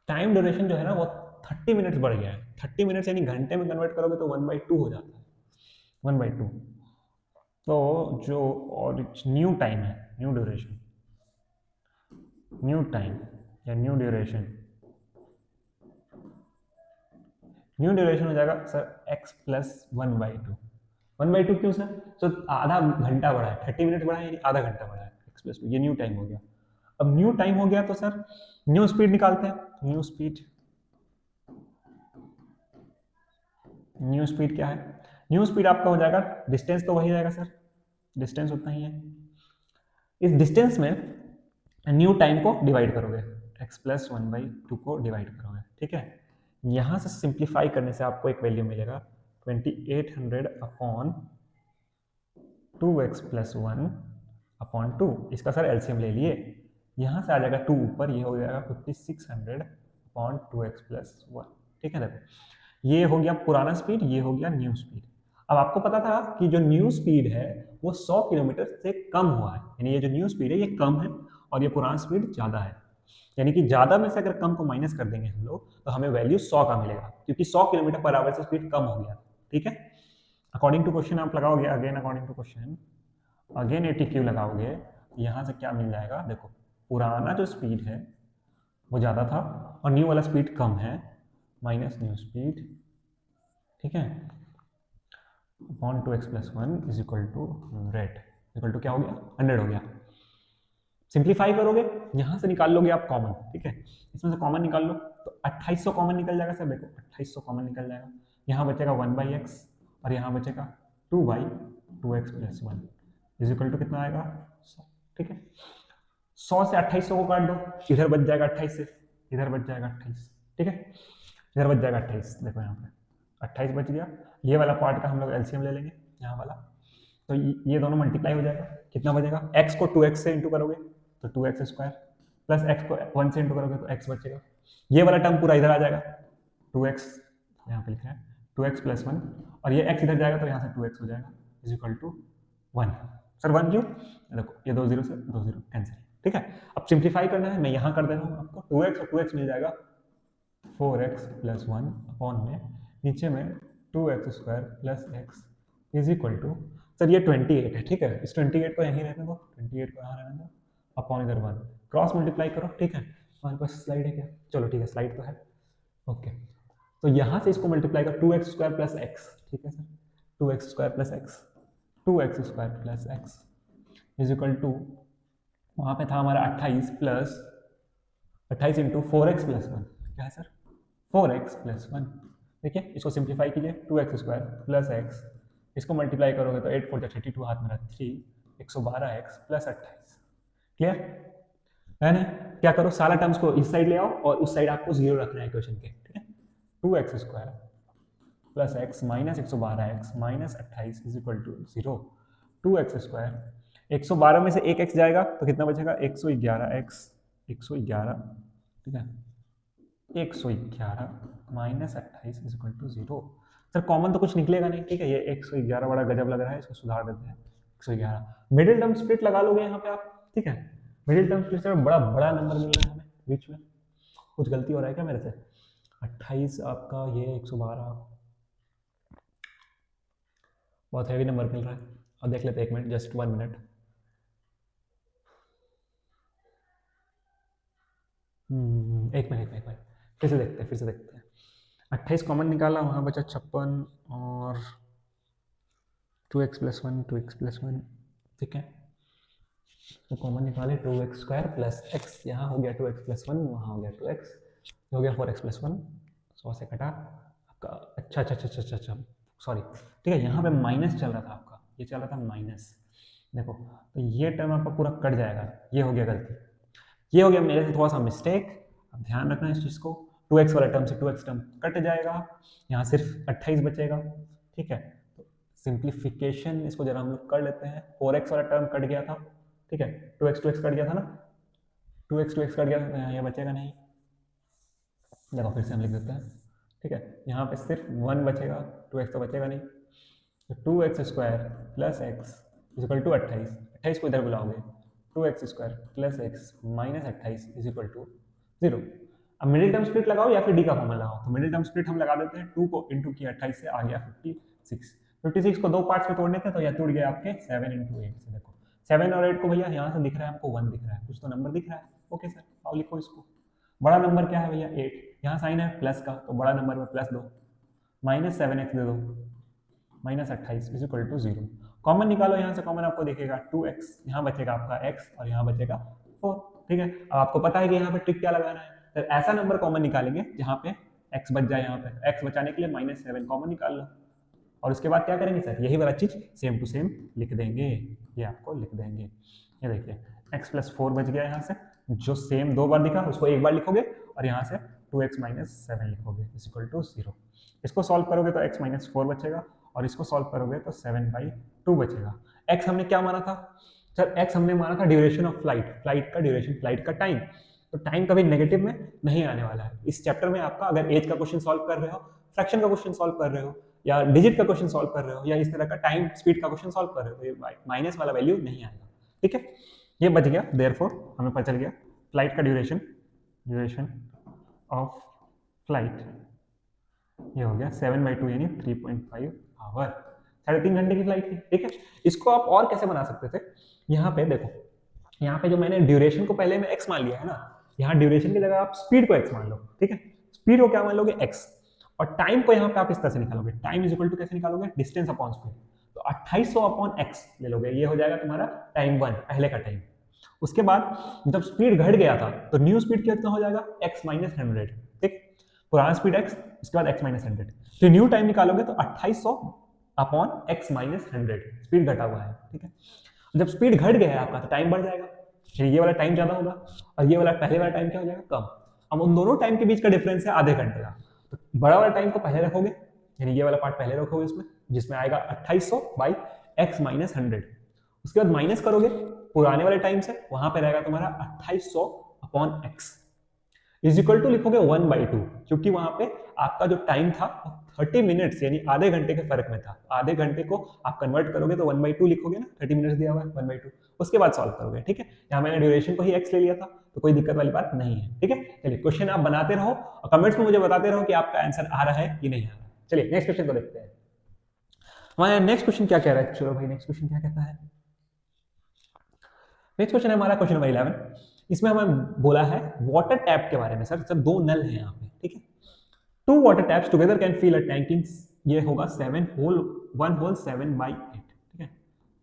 टाइम ड्यूरेशन जो है ना वो 30 मिनट्स बढ़ गया है। 30 मिनट्स यानी घंटे में कन्वर्ट करोगे तो 1/2 हो जाता है, 1/2। तो जो और न्यू टाइम है, न्यू ड्यूरेशन, न्यू टाइम या न्यू ड्यूरेशन, न्यू ड्यूरेशन हो जाएगा सर x प्लस 1/2। 1/2 क्यों सर, तो आधा घंटा बढ़ा है, 30 मिनट बढ़ा है यानी आधा घंटा बढ़ा है, x प्लस 2, ये न्यू टाइम हो गया। अब न्यू टाइम हो गया तो सर न्यू स्पीड निकालते हैं। न्यू स्पीड क्या है? न्यू स्पीड आपका हो जाएगा, डिस्टेंस तो वही रहेगा सर, डिस्टेंस उतना ही है। इस डिस्टेंस में न्यू टाइम को डिवाइड करोगे, x प्लस 1/2 को डिवाइड करोगे, ठीक है। यहां से सिंप्लीफाई करने से आपको एक वैल्यू मिलेगा 2800 अपॉन 2x प्लस 1 अपॉन 2। इसका सर एलसीएम ले लिए, यहां से आ जाएगा 2 ऊपर, ये हो जाएगा 5600 अपॉन 2x प्लस 1, ठीक है। देखो ये हो गया पुराना स्पीड, ये हो गया न्यू स्पीड। अब आपको पता था कि जो न्यू स्पीड है वो 100 किलोमीटर से कम हुआ है, यानी ये जो न्यू स्पीड है ये कम है और ये पुराना स्पीड ज़्यादा है। यानी कि ज़्यादा में से अगर कम को माइनस कर देंगे हम लोग तो हमें वैल्यू 100 का मिलेगा, क्योंकि 100 किलोमीटर पर आवर से स्पीड कम हो गया, ठीक है। अकॉर्डिंग टू क्वेश्चन आप लगाओगे, again according to question again ATQ लगाओगे, यहाँ से क्या मिल जाएगा? देखो पुराना जो स्पीड है वो ज़्यादा था और न्यू वाला स्पीड कम है, माइनस न्यू स्पीड, ठीक है, upon 2x plus 1 is equal to 100, equal to क्या हो गया? 100 हो गया। सिंप्लीफाई करोगे, यहाँ से निकाल लोगे आप कॉमन, ठीक है, इसमें से कॉमन निकाल लो तो 2800 कॉमन निकल जाएगा सर। देखो 2800 कॉमन निकल जाएगा, यहाँ बचेगा 1/x और यहाँ बचेगा 2/2x plus 1 is equal to कितना आएगा? 100, ठीक है। 100 से 2800 को काट दो, इधर बच जाएगा 28 से, इधर बच जाएगा 28, ठीक है, इधर बच जाएगा 28। देखो यहाँ पे 28 बच गया, ये वाला पार्ट का हम लोग एलसीएम ले लेंगे यहाँ वाला, तो ये दोनों मल्टीप्लाई हो जाएगा, कितना बचेगा? x को 2x से इंटू करोगे तो 2x स्क्वायर प्लस x को 1 से इंटू करोगे तो x बचेगा, ये वाला टर्म पूरा इधर आ जाएगा, 2x यहाँ पे लिखा है 2x प्लस 1 और ये x इधर जाएगा तो यहाँ से 2x हो जाएगा इज इक्वल टू 1। सर 1 क्यों? देखो ये 2 0 से 2 0 कैंसिल, ठीक है। अब सिंप्लीफाई करना है, मैं यहाँ कर दे रहा हूँ आपको, 2x और 2x मिल जाएगा 4x प्लस 1 अपॉन में नीचे में 2x square plus x is equal to, sir ये 28 है, ठीक है, इस 28 को यहीं रहने दो, 28 को यहाँ रहने दो, अपॉन इधर 1 क्रॉस मल्टीप्लाई करो, ठीक है। हमारे पास स्लाइड है क्या? चलो ठीक है, स्लाइड तो है, ओके। तो यहाँ से इसको मल्टीप्लाई कर 2x स्क्वायर प्लस x, ठीक है sir, 2x square plus x, 2x square plus x is equal to, वहाँ पे था हमारा 28 प्लस 28 इंटू 4x प्लस 1, क्या है सर? 4x प्लस 1, देखिए इसको सिंप्लीफाई कीजिए, 2x स्क्वायर प्लस x, इसको मल्टीप्लाई करोगे तो 8 4 32 हाथ में रहा 3, 112x प्लस 28, क्लियर है ना? क्या करो, सारा टर्म्स को इस साइड ले आओ और उस साइड आपको 0 रखना है इक्वेशन के, ठीक है। 2x square plus x minus 112x minus 28 is equal to 0, 2x square 112 में से एक x जाएगा तो कितना बचेगा? 111x, 111, ठीक है, 111 minus 28 is equal to 0। Sir common तो कुछ निकलेगा नहीं, ठीक है, ये 111 बड़ा गजब लग रहा है, इसको सुधार देते हैं, 111 मिडिल टर्म स्प्लिट लगा लोगे यहाँ पे आप, ठीक है। मिडिल टर्म स्प्लिट से बड़ा बड़ा नंबर मिल रहा है हमें बीच में, कुछ गलती हो रहा है क्या मेरे से? 28 आपका, ये 112, बहुत हैवी नंबर मिल रहा है। अब देख लेते हैं, 1 मिनट, जस्ट 1 मिनट। एक मिनट फिर से देखते हैं। 28 कॉमन निकाला, वहाँ बचा 56 और 2x प्लस 1, 2x प्लस 1, ठीक है, तो कॉमन निकाले 2x स्क्वायर प्लस x, यहाँ हो गया 2x प्लस 1, वहाँ हो गया 2x, हो गया 4x प्लस 1, 100 से कटा आपका, अच्छा सॉरी, ठीक है, यहाँ पे माइनस चल रहा था आपका, ये चल रहा था माइनस, देखो तो ये टर्म आपका पूरा कट जाएगा, ये हो गया गलती, ये हो गया मेरे से थोड़ा सा मिस्टेक, अब ध्यान रखना इस चीज़ को, 2x वाला टर्म से 2x टर्म कट जाएगा, यहाँ सिर्फ 28 बचेगा, ठीक है। तो सिंप्लीफिकेशन इसको जरा हम लोग कर लेते हैं, 4x वाला टर्म कट गया था, ठीक है, 2x कट गया था ना, 2x कट गया था, यहाँ बचेगा नहीं, देखो फिर से हम लिख देते हैं, ठीक है, यहाँ पे सिर्फ 1 बचेगा, 2x तो बचेगा नहीं, तो 2x square plus x is equal to 28 को इधर बुलाओगे, 2x square plus x minus 28 is equal to 0। अब मिडिल टर्म स्प्लिट लगाओ या फिर डी का फॉर्मूला लगाओ, तो मिडिल टर्म स्प्लिट हम लगा देते हैं, 2 को इंटू किया 28 से आ गया 56 को 2 पार्ट्स में तोड़ने थे तो यह टूट गया आपके 7 इंटू 8 से, देखो 7 और 8 को भैया यहाँ से दिख रहा है हमको 1 दिख रहा है, कुछ तो नंबर दिख रहा है, ओके सर, आओ लिखो इसको, बड़ा नंबर क्या है भैया 8, यहाँ साइन है प्लस का तो बड़ा नंबर में प्लस दो, माइनस 7x दे दो, minus 28 is equal to 0, common निकालो, यहाँ से कॉमन आपको दिखेगा 2x, यहाँ बचेगा आपका x और यहाँ बचेगा 4, ठीक है। अब आपको पता है कि यहाँ पे ट्रिक क्या लगाना है, तो ऐसा नंबर कॉमन निकालेंगे जहाँ पे x बच जाए, यहाँ पे x बचाने के लिए -7 कॉमन निकाल लो, और उसके बाद क्या करेंगे सर, यही वाला चीज सेम टू सेम लिख देंगे, ये आपको लिख देंगे। ये देखिए x+4 बच गया यहाँ से, जो सेम 2 बार दिखा उसको एक बार लिखोगे, और यहाँ से 2x - 7 लिखोगे इक्वल टू 0। इसको सॉल्व करोगे तो x - 4 बचेगा, और इसको सॉल्व करोगे तो 7/2 बचेगा। x हमने क्या माना था सर, x हमने माना था ड्यूरेशन ऑफ फ्लाइट, फ्लाइट का ड्यूरेशन, फ्लाइट का टाइम। तो टाइम कभी नेगेटिव में नहीं आने वाला है। इस चैप्टर में आपका अगर एज का क्वेश्चन सॉल्व कर रहे हो, फ्रैक्शन का क्वेश्चन सॉल्व कर रहे हो, या डिजिट का क्वेश्चन सॉल्व कर रहे हो, या इस तरह का टाइम स्पीड का क्वेश्चन सॉल्व कर रहे हो, तो ये माइनस वाला वैल्यू नहीं आएगा, ठीक है। ये बच गया, देयरफॉर हमें पता चल गया फ्लाइट का ड्यूरेशन, ड्यूरेशन ऑफ फ्लाइट ये हो गया 7/2 यानी 3.5 आवर, 3.5 घंटे की फ्लाइट थी, ठीक है। इसको आप और कैसे बना सकते थे, यहाँ पे देखो, यहाँ पे जो मैंने ड्यूरेशन को पहले में x मान लिया है ना, यहाँ ड्यूरेशन की जगह आप स्पीड को x मान लो, ठीक है। स्पीड को क्या मान लोगे, x, और टाइम को यहाँ पे आप इस तरह से निकालोगे, टाइम इज इक्वल टू कैसे निकालोगे, डिस्टेंस अपॉन स्पीड, तो 2800 अपॉन x ले लोगे, ये हो जाएगा तुम्हारा टाइम 1, पहले का टाइम। उसके बाद जब स्पीड घट गया था तो न्यू स्पीड कितना हो जाएगा, x - 100, ठीक, पुराना स्पीड x, उसके बाद x - 100, तो न्यू टाइम निकालोगे तो 2800 अपॉन x - 100, स्पीड घटा हुआ है, ठीक है। जब स्पीड घट गया है आपका तो टाइम बढ़ जाएगा, फिर ये वाला टाइम ज्यादा होगा, और ये वाला पहले वाला टाइम क्या हो जाएगा, कम। अब उन दोनों टाइम के बीच का डिफरेंस है आधे घंटे का, तो बड़ा वाला टाइम को पहले रखोगे, यानी ये वाला पार्ट पहले रखोगे इसमें, जिसमें आएगा 2800 बाई x - 100, उसके बाद माइनस करोगे पुराने वाले टाइम से, वहां पे रहेगा तुम्हारा 2800 upon x is equal to लिखोगे 1/2, क्योंकि वहां पे आपका जो टाइम था 30 मिनट्स यानी आधे घंटे के फर्क में था, आधे घंटे को आप कन्वर्ट करोगे तो 1/2 लिखोगे ना, 30 मिनट्स दिया हुआ है 1/2, उसके बाद सॉल्व करोगे, ठीक है। यहाँ मैंने ड्यूरेशन को ही x ले लिया था, तो कोई दिक्कत वाली बात नहीं है, ठीक है। चलिए क्वेश्चन आप बनाते रहो और कमेंट्स में मुझे बताते रहो कि आपका आंसर आ रहा है कि नहीं आ रहा है। चलिए नेक्स्ट क्वेश्चन को देखते हैं। हमारा नेक्स्ट क्वेश्चन क्या कह रहा है, चलो भाई नेक्स्ट क्वेश्चन क्या कहता है। नेक्स्ट क्वेश्चन है हमारा क्वेश्चन नंबर 11, इसमें हमें बोला है वाटर टैप के बारे में। सर सर 2 नल है यहाँ पे, ठीक है। 2 water taps together can fill a tank in, ये होगा 1 होल 7/8, ठीक है,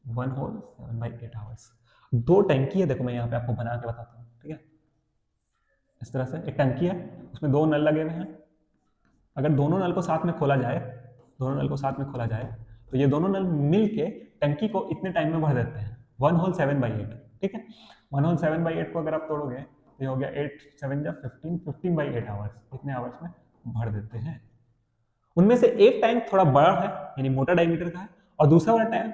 1 होल 7/8 आवर्स। 2 टंकी है, देखो मैं यहाँ पे आपको बना के बताता हूँ, ठीक है। इस तरह से एक टंकी है, उसमें 2 नल लगे हुए हैं। अगर दोनों नल को साथ में खोला जाए, दोनों नल को साथ में खोला जाए, तो ये दोनों नल मिल के टंकी को इतने टाइम में भर देते हैं, 1 होल 7/8, ठीक है। 1 होल 7/8 को अगर आप तोड़ोगे तो ये हो गया 8 7 जा 15, 15/8 आवर्स, इतने आवर्स में भर देते हैं। उनमें से एक टैंक थोड़ा बड़ा है यानी मोटा डायमीटर का है, और दूसरा वाला टैंक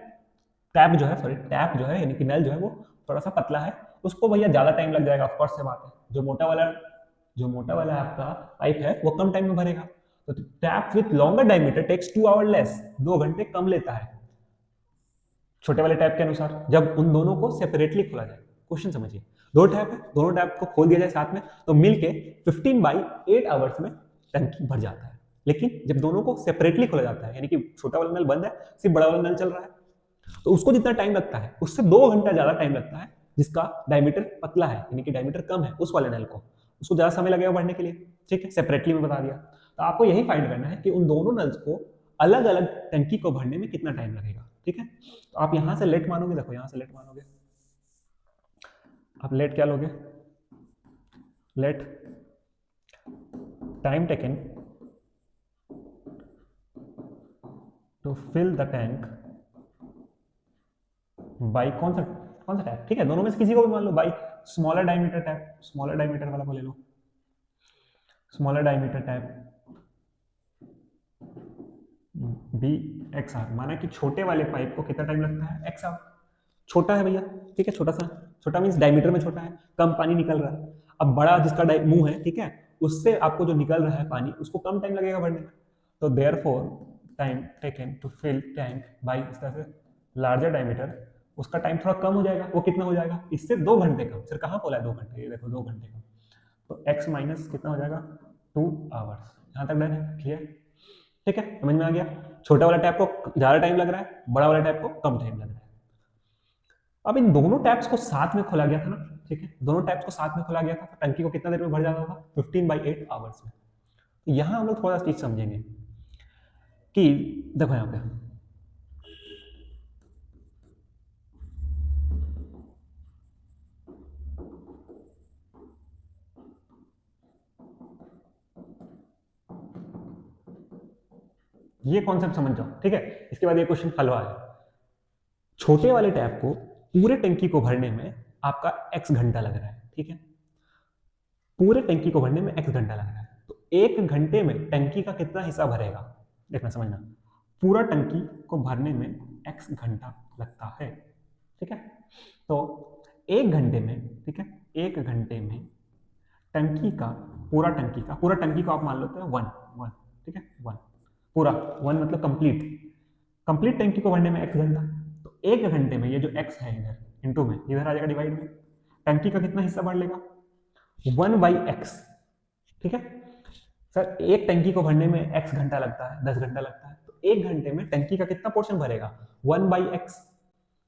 टैप जो है, सॉरी टैप जो है यानी कि नल जो है वो थोड़ा सा पतला है, उसको भैया ज्यादा टाइम लग जाएगा, ऑफ कोर्स से बात है। जो मोटा वाला आपका पाइप है वो कम टाइम में भरेगा, तो tap with longer diameter takes 2 hour less, 2 घंटे कम लेता है छोटे वाले टैप के अनुसार, जब उन दोनों को सेपरेटली खोला जाए। क्वेश्चन समझिए, 2 टैप है, दोनों टैप को खोल दिया जाए साथ में, तो मिलके 15/8 आवर्स में टंकी भर जाता है। लेकिन जब दोनों को सेपरेटली खोला जाता है, यानी कि छोटा वाला नल बंद है, सिर्फ बड़ा वाला नल चल रहा है, तो उसको जितना टाइम लगता है उससे 2 घंटा ज्यादा टाइम लगता है, जिसका डायमीटर पतला है यानी कि डायमीटर कम है उस वाले नल को, उसको ज्यादा समय लगेगा बढ़ने के लिए, ठीक है। सेपरेटली में बता दिया, तो आपको यही फाइंड करना है कि उन दोनों नल्स को अलग अलग टंकी को भरने में कितना टाइम लगेगा, ठीक है। तो आप यहां से लेट मानोगे, देखो यहां से लेट मानोगे, आप लेट क्या लोगे, let time taken to fill the tank by कौन सा टैप, ठीक है, दोनों में से किसी को भी मान लो, by smaller diameter tap, smaller diameter वाला को ले लो, smaller diameter tap B X R, माना कि छोटे वाले पाइप को कितना टाइम लगता है, एक्स आवर, छोटा है भैया, ठीक है, छोटा सा, छोटा मीन्स डायमीटर में छोटा है, कम पानी निकल रहा है। अब बड़ा जिसका मुंह है, ठीक है, उससे आपको जो निकल रहा है पानी उसको कम टाइम लगेगा भरने में, तो therefore time taken to fill tank by इस तरह से लार्जर डायमीटर, उसका टाइम थोड़ा कम हो जाएगा, वो कितना हो जाएगा, इससे 2 घंटे कम। सर कहाँ बोला है 2 घंटे, ये देखो 2 घंटे कम, तो x माइनस कितना हो जाएगा 2 आवर्स। यहाँ तक डन है, क्लियर, ठीक है, समझ में आ गया। छोटा वाला टैप को ज्यादा टाइम लग रहा है, बड़ा वाला टैप को कम टाइम लग रहा है। अब इन दोनों टैप्स को साथ में खोला गया था ना, ठीक है, दोनों टैप्स को साथ में खोला गया था, तो टंकी को कितना देर में भर जाता होगा, 15/8 आवर्स में। तो यहां हम लोग थोड़ा सा चीज समझेंगे कि देखो यहाँ पे ये कॉन्सेप्ट समझ जाओ, ठीक है। इसके बाद ये क्वेश्चन हल हुआ है। छोटे वाले टैप को पूरे टंकी को भरने में आपका x घंटा लग रहा है, ठीक है। पूरे टंकी को भरने में x घंटा लग रहा है, तो 1 घंटे में टंकी का कितना हिस्सा भरेगा, देखना समझना। पूरा टंकी को भरने में x घंटा लगता है, ठीक है। तो 1 घंटे में, ठीक है, 1 घंटे में टंकी का पूरा टंकी को आप मान लेते हैं 1, ठीक है, 1 पूरा 1 मतलब कंप्लीट टंकी को भरने में x घंटा। तो 1 घंटे में ये जो x है इधर इंटू में इधर आ जाएगा डिवाइड में, टंकी का कितना हिस्सा भर लेगा 1/x, ठीक है। सर एक टंकी को भरने में x घंटा लगता है, 10 घंटा लगता है, तो 1 घंटे में टंकी का कितना पोर्शन भरेगा 1/x,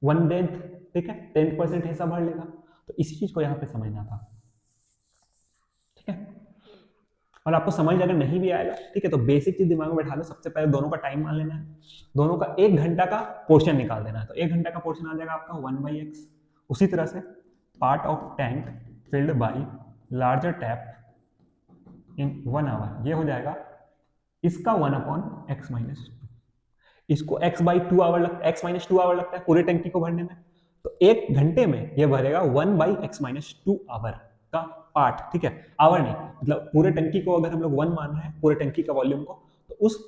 1/10, ठीक है, 10% हिस्सा भर लेगा। तो इसी चीज को यहाँ पे समझना था, ठीक है। और आपको समझ अगर नहीं भी आएगा, ठीक है, तो बेसिक चीज दिमाग में बैठा लो। सबसे पहले दोनों का टाइम मान लेना है, दोनों का 1 घंटा का पोर्शन निकाल देना है। तो 1 घंटा का पोर्शन आ जाएगा आपका 1/x। उसी तरह से part of tank filled by larger tap in 1 hour, ये हो जाएगा इसका 1/x-2। इसको x/2 आवर x-2 आवर लगता है पूरे टंकी को भरने में, तो 1 घंटे में ये भरेगा 1/x-2 आवर का पार्ट, ठीक है, आवर नहीं, मतलब पूरे टंकी को अगर हम लोग 1 मान रहे हैं, पूरे टंकी का वॉल्यूम को, तो उस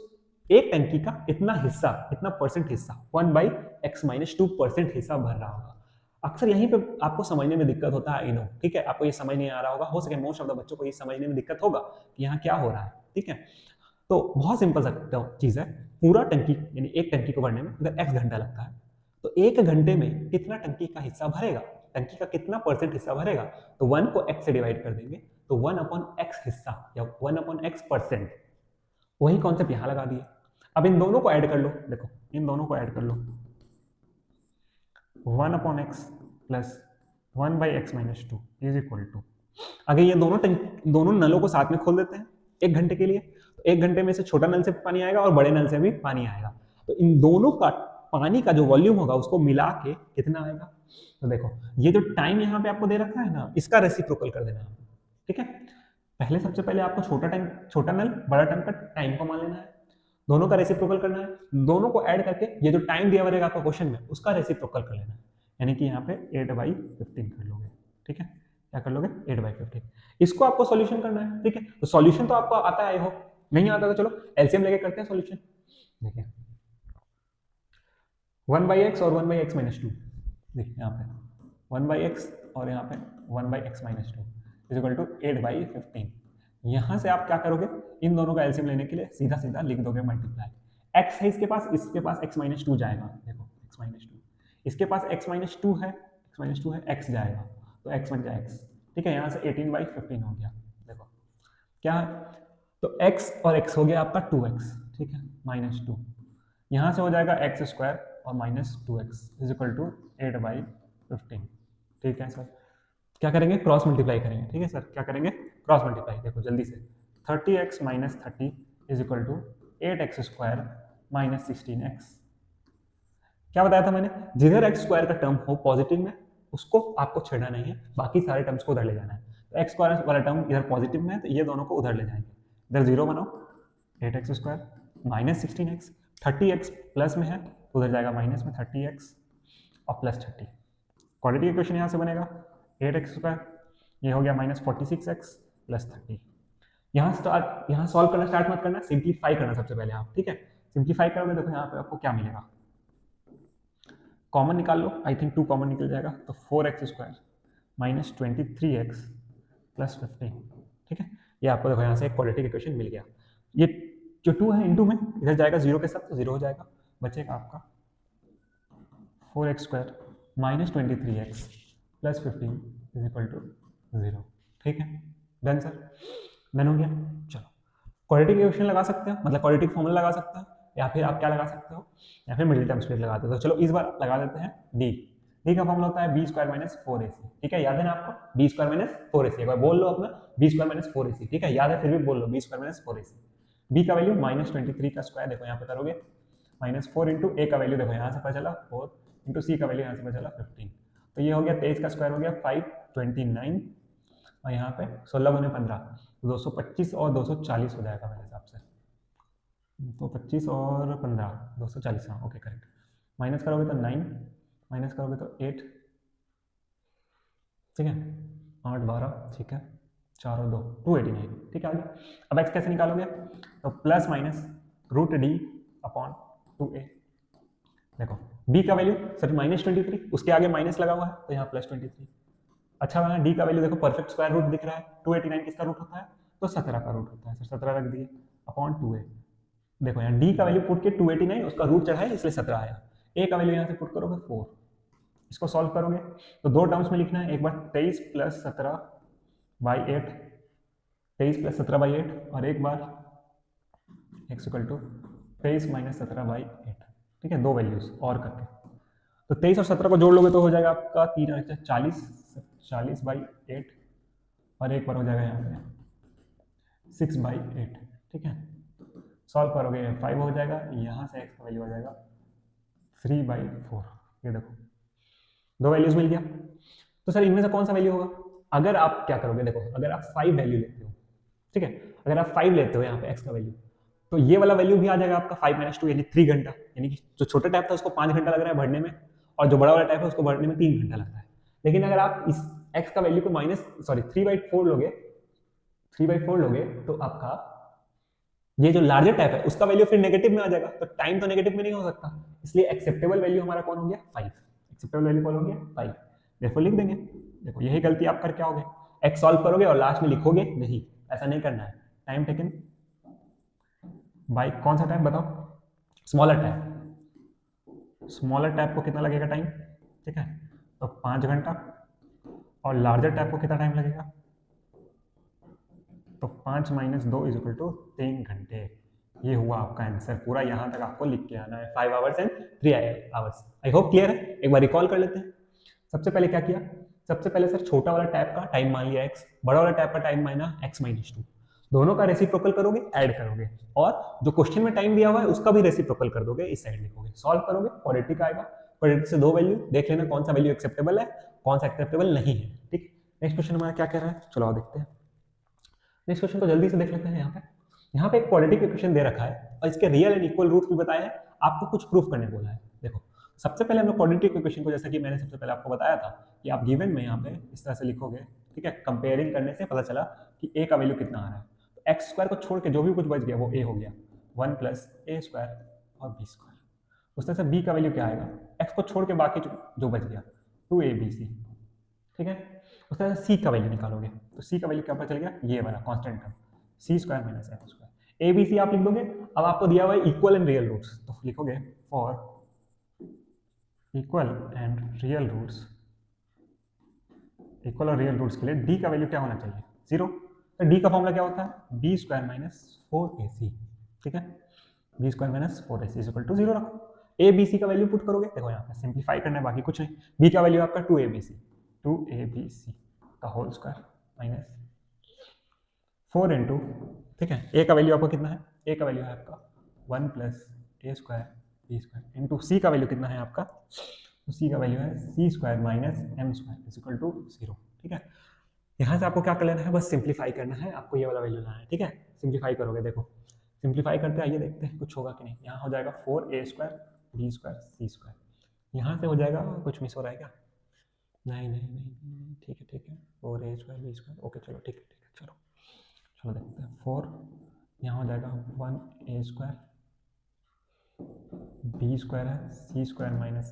एक टंकी का इतना हिस्सा, इतना परसेंट हिस्सा 1/x-2% हिस्सा भर रहा होगा। अक्सर यहीं पे आपको समझने में दिक्कत होता है, आई नो, ठीक है, आपको ये समझ नहीं आ रहा होगा, हो सके मोस्ट ऑफ द बच्चों को ये समझने में दिक्कत होगा कि यहाँ क्या हो रहा है, ठीक है। तो बहुत सिंपल सा चीज है, पूरा टंकी यानी एक टंकी को भरने में अगर x घंटा लगता है, तो 1 घंटे में कितना टंकी का हिस्सा भरेगा, टंकी का कितना परसेंट हिस्सा भरेगा, तो 1 को x से डिवाइड कर देंगे, तो 1/x हिस्सा या 1/x परसेंट, वही कॉन्सेप्ट यहां लगा दिए। अब इन दोनों को ऐड कर लो, देखो इन दोनों को ऐड कर लो, 1/x plus 1/x-2 is equal to, अगर ये दोनों नलों को साथ में खोल देते हैं 1 घंटे के लिए, तो 1 घंटे में से छोटा नल से पानी आएगा और बड़े नल से भी पानी आएगा, तो इन दोनों का पानी का जो वॉल्यूम होगा उसको मिला के कितना आएगा। तो देखो ये जो टाइम यहाँ पे आपको दे रखा है ना, इसका रेसिप्रोकल कर देना, ठीक है। पहले सबसे पहले आपको छोटा नल बड़ा टैंक का टाइम को मान लेना है, दोनों का रेसिप्रोकल करना है, दोनों को ऐड करके ये जो टाइम दिया हुआ रहेगा आपका क्वेश्चन में उसका रेसिप्रोकल कर लेना है, यानी कि यहाँ पे 8/15 कर लोगे, ठीक है, क्या कर लोगे 8/15। इसको आपको सॉल्यूशन करना है, ठीक है। तो सॉल्यूशन तो आपको आता है, आई होप, नहीं आता तो चलो एलसीएम लेके करते हैं सॉल्यूशन। देखिए 1/x और 1/x-2, देखिए यहाँ पे 1/x और यहाँ पे 1/x-2 इज इक्वल टू 8/15। यहाँ से आप क्या करोगे, इन दोनों का एलसीएम लेने के लिए सीधा सीधा लिख दोगे मल्टीप्लाई। x है इसके पास x-2 जाएगा, देखो x-2, इसके पास x-2 है, x जाएगा, तो x बन जाएगा x, ठीक है। यहाँ से 18/15 हो गया, देखो क्या है, तो x और x हो गया आपका 2x, ठीक है, -2, यहाँ से हो जाएगा x² और -2x इज इक्वल टू 8/15, ठीक है सर। क्या करेंगे, क्रॉस मल्टीप्लाई करेंगे, ठीक है सर, क्या करेंगे, क्रॉस मल्टीप्लाई। देखो जल्दी से 30x - 30 is equal to 8x² - 16x। क्या बताया था मैंने, जिधर x² का टर्म हो पॉजिटिव में उसको आपको छेड़ना नहीं है, बाकी सारे टर्म्स को उधर ले जाना है। तो x² वाला टर्म इधर पॉजिटिव में है, तो ये दोनों को उधर ले जाएंगे, इधर 0 बनाओ, 8x² - 16x, 30x प्लस में है तो उधर जाएगा माइनस में 30x और प्लस 30। क्वाड्रेटिक इक्वेशन यहाँ से बनेगा 8x², ये हो गया -46x प्लस 30। यहाँ सॉल्व करना स्टार्ट मत करना, सिंप्लीफाई करना सबसे पहले आप, ठीक है। सिंप्लीफाई करोगे, देखो यहाँ पे आपको क्या मिलेगा, कॉमन निकाल लो, आई थिंक 2 कॉमन निकल जाएगा, तो 4x² - 23x प्लस 15, ठीक है। ये आपको देखो यहाँ से एक क्वाड्रेटिक इक्वेशन मिल गया। ये जो 2 है इनटू में इधर जाएगा 0 के साथ, तो 0 हो जाएगा, बचेगा आपका 4x² - 23x plus 15 is equal to 0, ठीक है। डन सर, डन हो गया। चलो क्वाड्रेटिक इक्वेशन लगा सकते हो, मतलब क्वाड्रेटिक फॉर्मूला लगा सकते हो, या फिर आप क्या लगा सकते हो, या फिर मिडिल टर्म स्प्लिट लगा देते हो। चलो इस बार लगा देते हैं डी का फॉर्मूला होता है b² - 4ac, ठीक है, याद है ना आपको, b² - 4ac, एक बार बोल लो अपना b² - 4ac, ठीक है, याद है फिर भी बोल लो b² - 4ac। b का वैल्यू -23 का स्क्वायर, देखो यहाँ पे करोगे -4 इंटू a का वैल्यू, देखो यहाँ से पता चला 4 इंटू c का वैल्यू यहाँ से पता चला 15, तो ये हो गया 23 का स्क्वायर हो गया 529, और यहाँ पे 16 × 15 225 और 240 हो जाएगा मेरे हिसाब से, तो 25 और 15 240, हाँ ओके करेक्ट। माइनस करोगे तो 9, माइनस करोगे तो 8, ठीक है, 8 12, ठीक है, 4 और 2 289, ठीक है। आगे अब एक्स कैसे निकालोगे, तो plus minus root D upon 2a। देखो b का वैल्यू सर -23, उसके आगे माइनस लगा हुआ है तो यहाँ +23। अच्छा वहाँ डी का वैल्यू देखो परफेक्ट स्क्वायर रूट दिख रहा है, 289 किसका रूट होता है, तो 17 का रूट होता है, सर 17 रख दिए अपॉन 2a। देखो यहाँ डी का वैल्यू पुट के 289 उसका रूट चढ़ा है इसलिए 17 आया। ए का वैल्यू यहाँ से पुट करोगे 4, इसको सॉल्व करोगे तो दो टर्म्स में लिखना है, एक बार 23 + 17/8, 23 + 17/8 और एक बार x = 23 - 17/8, ठीक है, दो वैल्यूज और करके। तो 23 और 17 को जोड़ लोगे तो हो जाएगा आपका 3 और 40, 40/8 और एक बार हो जाएगा यहाँ पे 6/8, ठीक है। सॉल्व करोगे 5 हो जाएगा, यहाँ से x का वैल्यू आ जाएगा 3/4। ये देखो दो वैल्यूज मिल गया। तो सर इनमें से कौन सा वैल्यू होगा, अगर आप क्या करोगे, देखो अगर आप 5 वैल्यू लेते हो, ठीक है, अगर आप 5 लेते हो यहाँ पे x का वैल्यू, तो ये वाला वैल्यू भी आ जाएगा आपका 5 - 2 यानी 3 घंटा, यानी कि जो छोटा टैप था उसको 5 घंटा लग रहा है भरने में और जो बड़ा वाला टैप है उसको भरने में 3 घंटा लग रहा है। लेकिन अगर आप इस x का वैल्यू को 3/4 लोगे, 3/4 लोगे तो आपका ये जो लार्जर टैप है उसका वैल्यू फिर नेगेटिव में आ जाएगा, तो टाइम तो नेगेटिव में नहीं हो सकता, इसलिए एक्सेप्टेबल वैल्यू हमारा कौन हो गया 5। एक्सेप्टेबल वैल्यू कौन हो गया 5, देखो लिख देंगे। देखो यही गलती आप कर क्या होगे, एक्स सॉल्व करोगे और लास्ट में लिखोगे नहीं, ऐसा नहीं करना है। टाइम टेकन बाई कौन सा टाइम बताओ, स्मॉलर टाइप, स्मॉलर टाइप को कितना लगेगा टाइम, ठीक है, तो 5 घंटा, और लार्जर टाइप को कितना टाइम लगेगा, तो 5 - 2 = 3 घंटे। ये हुआ आपका आंसर, पूरा यहाँ तक आपको लिख के आना है, 5 hours and 3 hours. I hope clear है, एक बार रिकॉल कर लेते हैं। सबसे पहले क्या किया, सबसे पहले सर छोटा वाला टैप का टाइम मान लिया x, बड़ा वाला टैप का टाइम माना x - 2, दोनों का रेसिप्रोकल करोगे, ऐड करोगे, और जो क्वेश्चन में टाइम दिया हुआ है उसका भी रेसिप्रोकल कर दोगे, इस साइड लिखोगे, सॉल्व करोगे, क्वाड्रेटिक आएगा, क्वाड्रेटिक से दो वैल्यू देख लेना कौन सा वैल्यू एक्सेप्टेबल है कौन सा एक्सेप्टेबल नहीं है, ठीक। नेक्स्ट क्वेश्चन हमारा क्या कह रहा है, चलो आओ देखते हैं। नेक्स्ट क्वेश्चन को जल्दी से देख लेते हैं। यहाँ पे एक क्वाड्रेटिक इक्वेशन दे रखा है और इसके रियल एंड इक्वल रूट्स भी बताए हैं, आपको कुछ प्रूफ करने बोला है। देखो सबसे पहले हम लोग क्वाड्रेटिक इक्वेशन को, जैसा कि मैंने सबसे पहले आपको बताया था कि आप गिवन में यहाँ पे इस तरह से लिखोगे, ठीक है, कंपेयरिंग करने से पता चला कि a का वैल्यू कितना आ रहा है, तो एक्स स्क्वायर को छोड़ के जो भी कुछ बच गया वो a हो गया, 1 + a² और b²। उस तरह से b का वैल्यू क्या आएगा, x को छोड़ के बाकी जो बच गया 2abc, ठीक है। उस तरह से c का वैल्यू निकालोगे तो c का वैल्यू क्या पता चल गया, ये वाला constant term c² - m²। A b c आप लिख दोगे। अब आपको दिया हुआ है इक्वल एंड रियल रूट्स, तो लिखोगे for equal and real roots, equal और रियल रूट्स के लिए डी का वैल्यू क्या होना चाहिए, 0। तो डी का फॉर्मूला क्या होता है, b² - 4ac, ठीक है, b² - 4ac = 0 रखो। ए बी सी का वैल्यू पुट करोगे, देखो यहाँ पे सिंप्लीफाई करना है बाकी कुछ नहीं। b का वैल्यू आपका 2abc का होल स्क्वायर माइनस 4 इंटू, ठीक है, a का वैल्यू आपका कितना है, a का वैल्यू है आपका 1 + a² b² इंटू c का वैल्यू कितना है आपका, तो c का वैल्यू है c² - m² = 0, ठीक है। यहाँ से आपको क्या कर लेना है, बस सिंप्लीफाई करना है, आपको ये वाला वैल्यू लाना है, ठीक है। सिंप्लीफाई करोगे, देखो सिंप्लीफाई करते आइए देखते हैं कुछ होगा कि नहीं। यहाँ हो जाएगा 4a² b² c², यहाँ से हो जाएगा, कुछ मिस हो रहा है क्या, नहीं नहीं नहीं नहीं, ठीक है ठीक है, 4a² b², ओके चलो ठीक है ठीक है, चलो चलो देखते हैं। 4 यहाँ हो जाएगा 1a² b² है, c² - m² है।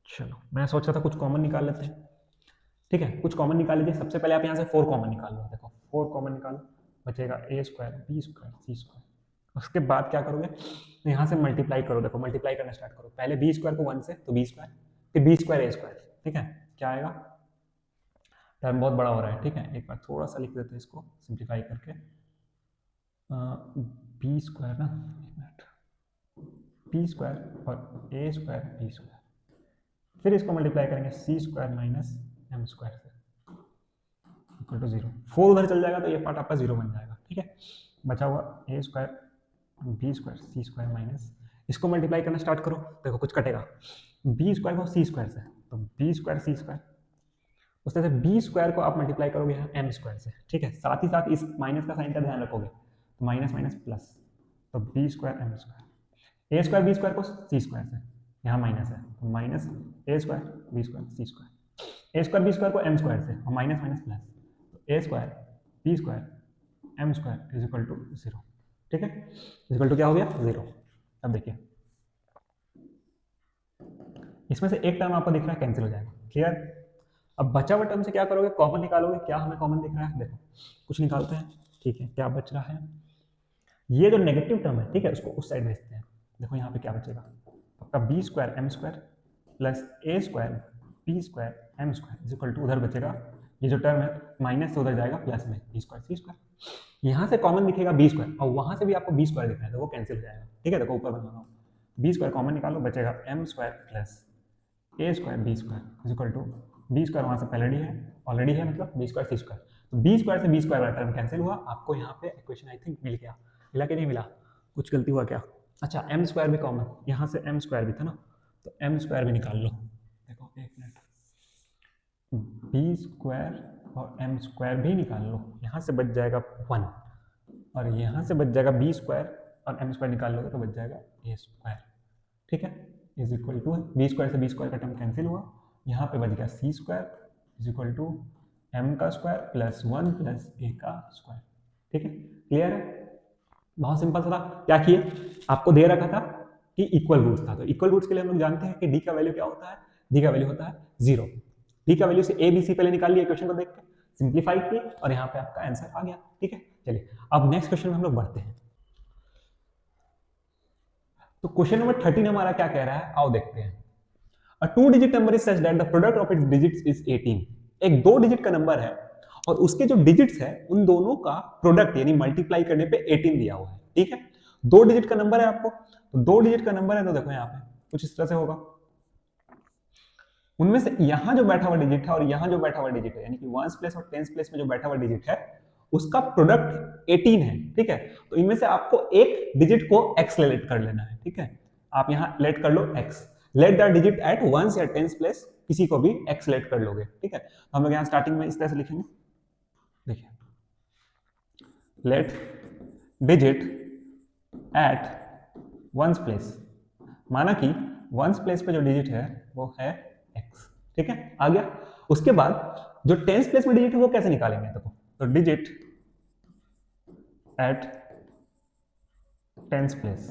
चलो मैं सोच रहा था कुछ कॉमन निकाल लेते हैं, ठीक है, कुछ कॉमन निकाल लीजिए। सबसे पहले आप यहाँ से 4 कॉमन निकाल लो, देखो 4 कॉमन निकालो, बचेगा a² b² c²। उसके बाद क्या करोगे, तो यहाँ से मल्टीप्लाई करो, देखो मल्टीप्लाई करना स्टार्ट करो, पहले b² को 1 से तो b², फिर b² a², ठीक है, क्या आएगा, टर्म बहुत बड़ा हो रहा है, ठीक है, एक बार थोड़ा सा लिख देते हैं इसको सिंप्लीफाई करके, b² ना, एक मिनट, b² और a² b², फिर इसको मल्टीप्लाई करेंगे c² - m² से इक्वल टू 0। 4 उधर चल जाएगा तो ये पार्ट आपका 0 बन जाएगा, ठीक है। बचा हुआ a² b² c² माइनस, इसको मल्टीप्लाई करना स्टार्ट करो, देखो कुछ कटेगा, b² को c² से तो b² c², उस तरह से b² को आप मल्टीप्लाई करोगे यहाँ m² से, ठीक है। साथ ही साथ इस माइनस का साइन का ध्यान रखोगे, तो माइनस माइनस प्लस, तो B square M square, A square B square को सी स्क्वायर से, यहाँ माइनस है तो minus A square B square C square, A square B square को एम स्क्वायर से और माइनस माइनस प्लस, तो A square B square M square is equal to 0। ठीक है, इज इक्वल टू क्या हो गया 0। अब देखिए इसमें से एक टर्म आपको दिख रहा है कैंसिल हो जाएगा, क्लियर। अब बचा हुआ टर्म से क्या करोगे, कॉमन निकालोगे। क्या हमें कॉमन दिख रहा है, देखो कुछ निकालते हैं। ठीक है, क्या बच रहा है, ये जो नेगेटिव टर्म है, ठीक है, उसको उस साइड भेजते हैं। देखो यहाँ पे क्या बचेगा, आपका b square M square plus a square B square M square is equal to, उधर बचेगा ये जो टर्म है माइनस से उधर जाएगा प्लस में बी स्क्वायर सी स्क्वायर। यहाँ से कॉमन दिखेगा बी स्क्वायर और वहाँ से भी आपको बी स्क्वायर दिख रहा है, तो वो कैंसिल हो जाएगा। ठीक है, देखो ऊपर बना रहा हूँ, बी स्क्वायर कॉमन निकालो, बचेगा m square plus a square B square is equal to, B square वहाँ से ऑलरेडी है मतलब बी स्क्वायर सी स्क्वायर, तो बी स्क्वायर से बी स्क्वायर वाला टर्म कैंसिल हुआ। आपको यहाँ पे इक्वेशन आई थिंक मिल गया, मिला कि नहीं मिला, कुछ गलती हुआ क्या। अच्छा एम स्क्वायर भी कॉमन, यहाँ से एम स्क्वायर भी था ना, तो एम स्क्वायर भी निकाल लो। देखो एक मिनट, बी स्क्वायर और एम स्क्वायर भी निकाल लो, यहाँ से बच जाएगा 1 और यहाँ से बच जाएगा बी स्क्वायर और एम स्क्वायर निकाल लोगे तो बच जाएगा ए स्क्वायर। ठीक है, is equal to B square से बी स्क्वायर का टर्म कैंसिल हुआ, यहाँ पे बच गया C square is equal to M का स्क्वायर प्लस 1 प्लस ए का स्क्वायर। ठीक है, क्लियर है, बहुत सिंपल सा था। क्या किए, आपको दे रखा था कि इक्वल रूट्स था, तो इक्वल रूट्स के लिए हम लोग जानते हैं कि डी का वैल्यू क्या होता है, डी का वैल्यू होता है 0। डी का वैल्यू से ए बी सी पहले निकाल लिया इक्वेशन को देख के, सिंप्लीफाई किए और यहाँ पे आपका आंसर आ गया। ठीक है, चलिए अब नेक्स्ट क्वेश्चन में हम लोग बढ़ते हैं। तो क्वेश्चन नंबर 13 हमारा क्या कह रहा है, आओ देखते हैं। A 2-digit number is such that the product of its digits is 18। एक 2 डिजिट का नंबर है और उसके जो डिजिट्स है उन दोनों का प्रोडक्ट यानी मल्टीप्लाई करने पे 18 दिया हुआ है। ठीक है, 2 डिजिट का नंबर है आपको, तो 2 डिजिट का नंबर है तो देखो यहाँ पे कुछ इस तरह से होगा, उनमें से यहाँ जो बैठा हुआ डिजिट है और यहाँ जो बैठा हुआ डिजिट है, यानी कि 1s प्लेस और 10s प्लेस में जो बैठा हुआ डिजिट है उसका प्रोडक्ट 18 है। ठीक है, तो इनमें से आपको एक डिजिट को x लेट कर लेना है। ठीक है, आप यहाँ लेट कर लो x, let the digit at 1s या 10s प्लेस, किसी को भी x लेट कर लोगे। ठीक है, तो हम लोग यहाँ स्टार्टिंग में इस तरह से लिखेंगे, देखिए late digit at 1s place, माना कि 1s प्लेस पे जो डिजिट है वो है x। ठीक है, आ गया। उसके बाद जो 10s प्लेस में डिजिट है वो कैसे निकालेंगे, देखो तो डिजिट एट 10s प्लेस,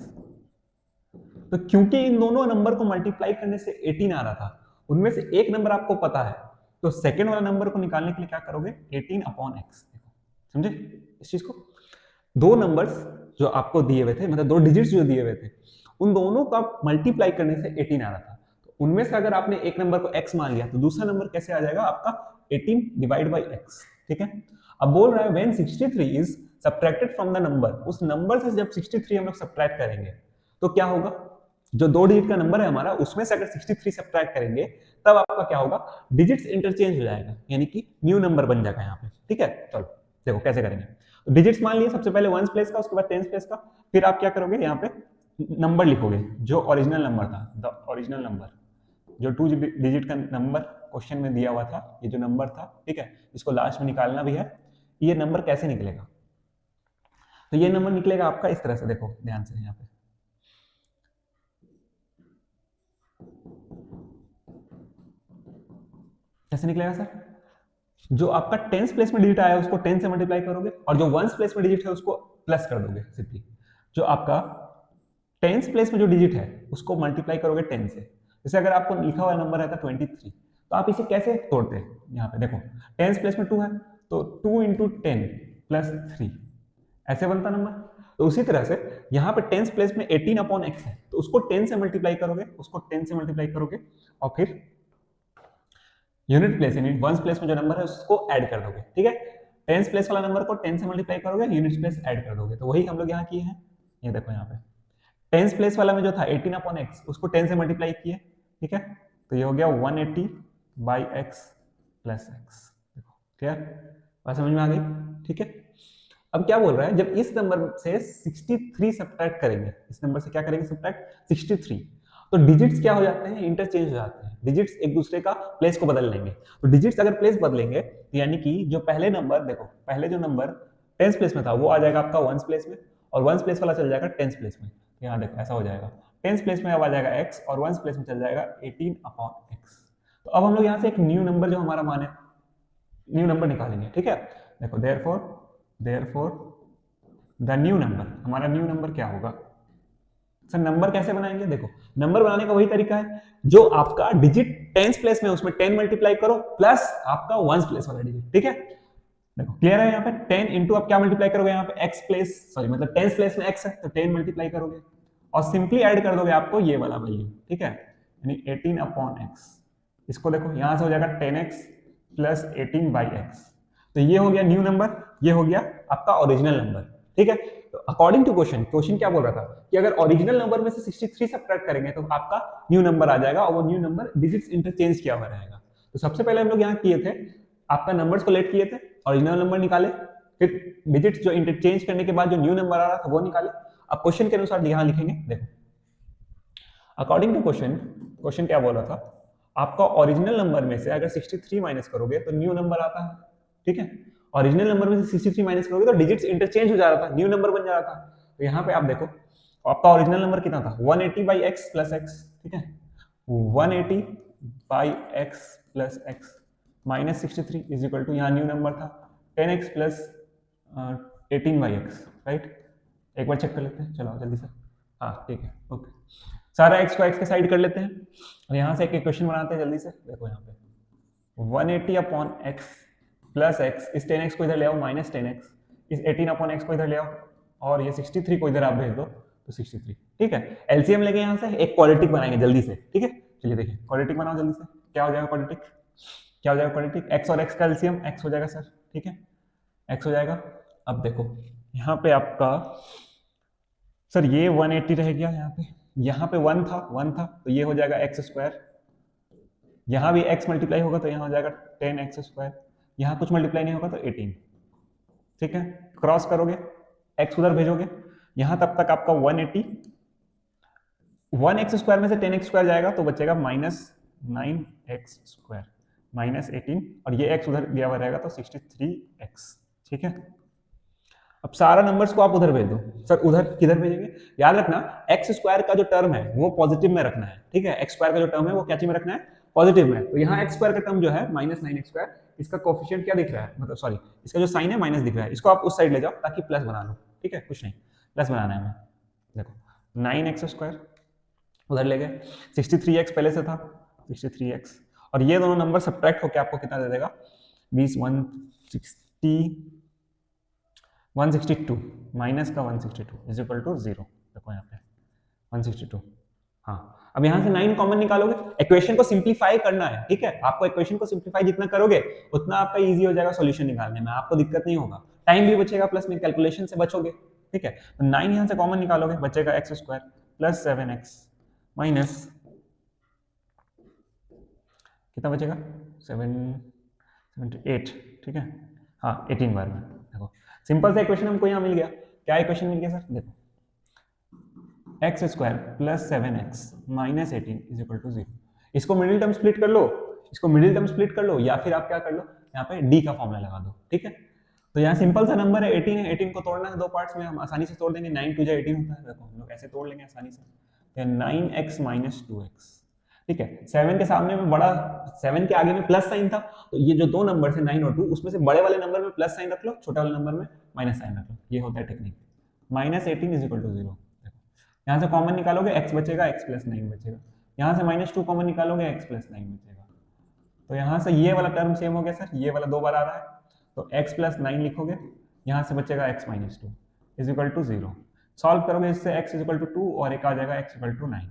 तो क्योंकि इन दोनों नंबर को मल्टीप्लाई करने से 18 आ रहा था, उनमें से एक नंबर आपको पता है, तो सेकेंड वाला नंबर को निकालने के लिए क्या करोगे, 18 अपॉन एक्स। समझे इस चीज को, दो नंबर्स जो आपको दिए हुए थे, मतलब 2 डिजिट्स जो दिए हुए थे, उन दोनों का मल्टीप्लाई करने से 18 आ रहा था, तो उनमें से अगर आपने एक नंबर को x मान लिया तो दूसरा नंबर कैसे आ जाएगा आपका 18 डिवाइड बाई x। ठीक है, अब बोल रहा है when 63 is subtracted from the number, उस नंबर से जब 63 हम लोग सब्ट्रैक्ट करेंगे तो क्या होगा, जो 2 डिजिट का नंबर है हमारा उसमें से अगर 63 सब्ट्रैक्ट करेंगे तब आपका क्या होगा, डिजिट्स इंटरचेंज हो जाएगा, यानी कि न्यू नंबर बन जाएगा यहाँ पे। ठीक है, चलो देखो कैसे करेंगे। तो डिजिट्स मान लिए, सबसे पहले 1s प्लेस का, उसके बाद 10s प्लेस का, फिर आप क्या करोगे, यहाँ पे नंबर लिखोगे जो ओरिजिनल नंबर था, द ओरिजिनल नंबर, जो 2 डिजिट का नंबर क्वेश्चन में दिया हुआ था, ये जो नंबर था। ठीक है, इसको लास्ट में निकालना भी है। ये नंबर कैसे निकलेगा, तो ये नंबर निकलेगा आपका इस तरह से, देखो ध्यान से यहाँ पे, कैसे निकलेगा सर, जो आपका 10s प्लेस में डिजिट आया है उसको 10 से मल्टीप्लाई करोगे और जो 1s प्लेस में डिजिट है उसको प्लस कर दोगे सिंपली। जो आपका 10s प्लेस में जो डिजिट है उसको मल्टीप्लाई करोगे 10 से। जैसे अगर आपको लिखा हुआ नंबर रहता 23, तो आप इसे कैसे तोड़ते हैं, यहाँ पे देखो 10s प्लेस में 2 है तो 2 इंटू 10 प्लस 3 ऐसे बनता नंबर। तो उसी तरह से यहाँ पे 10s प्लेस में 18 अपॉन x है, तो उसको 10 से मल्टीप्लाई करोगे, उसको 10 से मल्टीप्लाई करोगे और फिर यूनिट प्लेस यानी 1s प्लेस में जो नंबर है उसको ऐड कर दोगे। ठीक है, 10s प्लेस वाला नंबर को 10 से मल्टीप्लाई करोगे, यूनिट प्लेस ऐड कर दोगे, तो वही हम लोग यहाँ किए हैं। ये देखो यहाँ पे 10s प्लेस वाला में जो था 18 अपॉन x, उसको 10 से मल्टीप्लाई किए। ठीक है, तो ये हो गया 180 बाई x प्लस x। देखो क्लियर, बात समझ में आ गई। ठीक है, अब क्या बोल रहा है, जब इस नंबर से 63 सब्ट्रैक्ट करेंगे, इस नंबर से क्या करेंगे सब्ट्रैक्ट 63, तो डिजिट्स क्या हो जाते हैं, इंटरचेंज हो जाते हैं, डिजिट्स एक दूसरे का प्लेस को बदल लेंगे। तो डिजिट्स अगर प्लेस बदलेंगे तो यानी कि जो पहले नंबर, देखो पहले जो नंबर 10s प्लेस में था वो आ जाएगा आपका 1s प्लेस में, और वंस प्लेस वाला चल जाएगा टेंस प्लेस में। यहाँ देखो ऐसा हो जाएगा, टेंस प्लेस में अब आ जाएगा x और वंस प्लेस में चल जाएगा 18/x। तो अब हम लोग यहाँ से एक न्यू नंबर जो हमारा मान है, न्यू नंबर निकालेंगे, ठीक है। देखो देयरफॉर द न्यू नंबर, हमारा न्यू नंबर क्या होगा सर? नंबर कैसे बनाएंगे? देखो नंबर बनाने का वही तरीका है जो आपका डिजिट टेंस प्लेस में उसमें 10 मल्टीप्लाई करो प्लस आपका वंस प्लेस वाला डिजिट, ठीक है। देखो क्लियर है, यहाँ पे 10 इंटू आप क्या मल्टीप्लाई करोगे, यहाँ पे x प्लेस सॉरी मतलब टेंस प्लेस में x है तो 10 मल्टीप्लाई करोगे और सिंपली ऐड कर दोगे आपको ये वाला वैल्यू, ठीक है, यानी 18/x। इसको देखो यहाँ से हो जाएगा 10x प्लस 18/x। तो ये हो गया न्यू नंबर, ये हो गया आपका ओरिजिनल नंबर, ठीक है। तो अकॉर्डिंग टू क्वेश्चन क्या बोल रहा था कि अगर ओरिजिनल नंबर में से 63 सब्ट्रैक्ट करेंगे तो आपका न्यू नंबर आ जाएगा और वो न्यू नंबर डिजिट्स इंटरचेंज किया हुआ रहेगा। तो सबसे पहले हम लोग यहाँ किए थे, आपका नंबर्स को लेट किए थे, ओरिजिनल नंबर निकाले, फिर डिजिट्स जो इंटरचेंज करने के बाद जो न्यू नंबर आ रहा था वो निकाले। अब क्वेश्चन के अनुसार यहाँ लिखेंगे। देखो अकॉर्डिंग टू क्वेश्चन क्या बोल रहा था, आपका ओरिजिनल नंबर में से अगर 63 माइनस करोगे तो न्यू नंबर आता है, ठीक है। ओरिजिनल नंबर में से 63 माइनस करोगे तो डिजिट्स इंटरचेंज हो जा रहा था, न्यू नंबर बन जा रहा था। तो यहाँ पे आप देखो आपका ओरिजिनल नंबर कितना था, 180/x प्लस x, ठीक है, 180/x plus x minus 63 is equal to, यहाँ न्यू नंबर था 10x प्लस 18/x, राइट। एक बार चेक कर लेते हैं, चलो जल्दी से, हाँ ठीक है, ओके। सारा x को x के साइड कर लेते हैं और यहाँ से एक इक्वेशन बनाते हैं जल्दी से। देखो यहाँ पे 180/x प्लस x, इस 10x को इधर ले आओ माइनस 10x, इस 18/x को इधर ले आओ और ये 63 को इधर आप भेज दो तो 63, ठीक है। एलसीएम लेके यहाँ से एक क्वाड्रेटिक बनाएंगे जल्दी से, ठीक है। चलिए देखिए क्वाड्रेटिक बनाओ जल्दी से, क्या हो जाएगा क्वाड्रेटिक, क्या हो जाएगा क्वाड्रेटिक, x और x का एलसीएम x हो जाएगा सर, ठीक है, x हो जाएगा। अब देखो यहाँ पे आपका सर ये 180 रह गया, यहाँ पे 1 था तो ये हो जाएगा x², यहाँ भी x मल्टीप्लाई होगा तो यहाँ हो जाएगा 10x², यहाँ कुछ मल्टीप्लाई नहीं होगा तो 18, ठीक है। क्रॉस करोगे x उधर भेजोगे, यहाँ तब तक आपका 180, 1x² में से 10x² जाएगा तो बचेगा -9x² माइनस 18 और ये x उधर गया हुआ रहेगा तो 63x, ठीक है। अब सारा नंबर्स को आप उधर भेज दो। सर उधर किधर भेजेंगे, याद रखना x² का जो टर्म है वो पॉजिटिव में रखना है, ठीक है। x² का जो टर्म है वो क्या चीज में रखना है, पॉजिटिव में। तो यहाँ x² का टर्म जो है -9x², इसका कोफिशिएंट क्या दिख रहा है, मतलब सॉरी इसका जो साइन है माइनस दिख रहा है, इसको आप उस साइड ले जाओ ताकि प्लस बना लो, ठीक है, कुछ नहीं प्लस बनाना है हमें। देखो 9x² उधर ले गए, 63x पहले से था 63x और ये दोनों नंबर सब्ट्रैक्ट होकर आपको कितना दे देगा 162 माइनस का 162 इज इक्वल टू 0। देखो यहाँ पे 162, हाँ। अब यहाँ से 9 कॉमन निकालोगे, इक्वेशन को सिंप्लीफाई करना है, ठीक है। आपको इक्वेशन को सिंप्लीफाई जितना करोगे उतना आपका इजी हो जाएगा सॉल्यूशन निकालने में, आपको दिक्कत नहीं होगा, टाइम भी बचेगा प्लस में कैलकुलेशन से बचोगे, ठीक है। तो 9 यहाँ से कॉमन निकालोगे, बचेगा x² प्लस 7x माइनस कितना बचेगा 8, ठीक है, हाँ 18 बार में। देखो सिंपल सा इक्वेशन हमको यहाँ मिल गया, क्या इक्वेशन मिल गया सर, देखो x² plus 7x minus 18 is equal to 0। इसको मिडिल टर्म स्प्लिट कर लो, इसको मिडिल टर्म स्प्लिट कर लो या फिर आप क्या कर लो यहाँ पे d का फॉर्मूला लगा दो, ठीक है। तो यहाँ सिंपल सा नंबर है 18 है, 18 को तोड़ना है दो पार्ट्स में, हम आसानी से तोड़ देंगे, 9 2 जा 18 होता है, देखो हम लोग ऐसे तोड़ लेंगे आसानी से, 9x माइनस 2x, ठीक है। 7 के सामने में बड़ा 7 के आगे में प्लस साइन था, तो ये जो दो नंबर है 9 और 2 उसमें से बड़े वाले नंबर में प्लस साइन रख लो, छोटे वाले नंबर में माइनस साइन रख लो, ये होता है टेक्निक। -18 इज इक्वल टू 0, यहाँ से कॉमन निकालोगे x बचेगा, x प्लस 9 बचेगा, यहाँ से -2 कॉमन निकालोगे x प्लस 9 बचेगा। तो यहाँ से ये वाला टर्म सेम हो गया सर, ये वाला दो बार आ रहा है तो x प्लस 9 लिखोगे, यहाँ से बचेगा x minus 2 is equal to 0। Solve करोगे इससे x इज इक्वल टू 2 और एक आ जाएगा x इक्वल टू 9।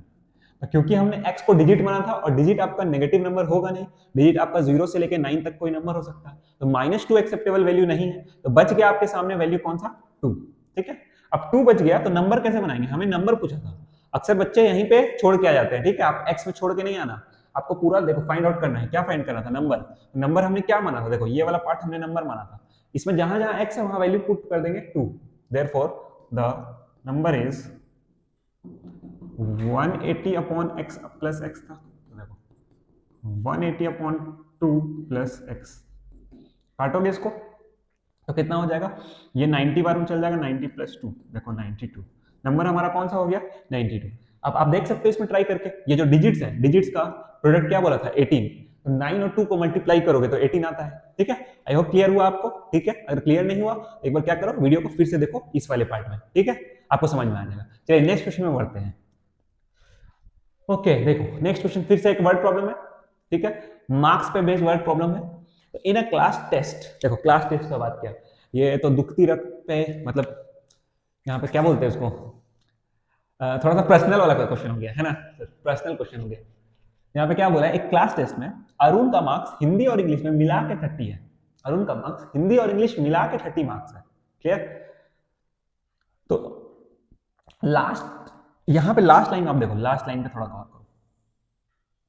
तो क्योंकि हमने x को डिजिट माना था और डिजिट आपका नेगेटिव नंबर होगा नहीं, डिजिट आपका 0 से लेके 9 तक कोई नंबर हो सकता है, तो -2 एक्सेप्टेबल वैल्यू नहीं है, तो बच गया आपके सामने वैल्यू कौन सा 2, ठीक है। अब 2 बच गया तो नंबर कैसे बनाएंगे, हमें नंबर पूछा था, अक्सर बच्चे यहीं पे छोड़ के आ जाते हैं, ठीक है। आप x में छोड़ के नहीं आना, आपको पूरा देखो फाइंड आउट करना है, क्या फाइंड करना था, नंबर। नंबर हमने क्या माना था, देखो ये वाला पार्ट हमने नंबर माना था, इसमें जहां जहां x है वहां वैल्यू पुट कर देंगे 2, therefore the number is 180/x plus x था, देखो 180/2 प्लस x, काटोगे इसको तो कितना हो जाएगा, ये 90 बार में चल जाएगा, 90 प्लस 2, देखो 92 नंबर हमारा कौन सा हो गया, 92। अब आप देख सकते हो इसमें ट्राई करके, ये जो डिजिट्स है, डिजिट्स का प्रोडक्ट क्या बोला था, 18, तो 9 और 2 को मल्टीप्लाई करोगे तो 18 आता है। ठीक है, आई होप क्लियर हुआ आपको। ठीक है, अगर क्लियर नहीं हुआ एक बार क्या करो, वीडियो को फिर से देखो इस वाले पार्ट में। ठीक है, आपको समझ में आ जाएगा। चलिए नेक्स्ट क्वेश्चन में बढ़ते हैं। ओके देखो नेक्स्ट क्वेश्चन फिर से एक वर्ड प्रॉब्लम है। ठीक है, मार्क्स पे बेस्ड वर्ड प्रॉब्लम है। तो इन अ क्लास टेस्ट, देखो क्लास टेस्ट का बात किया, ये तो दुखती रक्त पे, मतलब यहाँ पे क्या बोलते हैं उसको, थोड़ा सा पर्सनल वाला क्वेश्चन हो गया है ना, पर्सनल क्वेश्चन हो गया। यहाँ पे क्या बोला है, एक क्लास टेस्ट में अरुण का मार्क्स हिंदी और इंग्लिश में मिला के 30 है। अरुण का मार्क्स हिंदी और इंग्लिश मिला के 30 मार्क्स है। क्लियर, तो लास्ट, यहाँ पे लास्ट लाइन आप देखो, लास्ट लाइन पे थोड़ा गौर करो,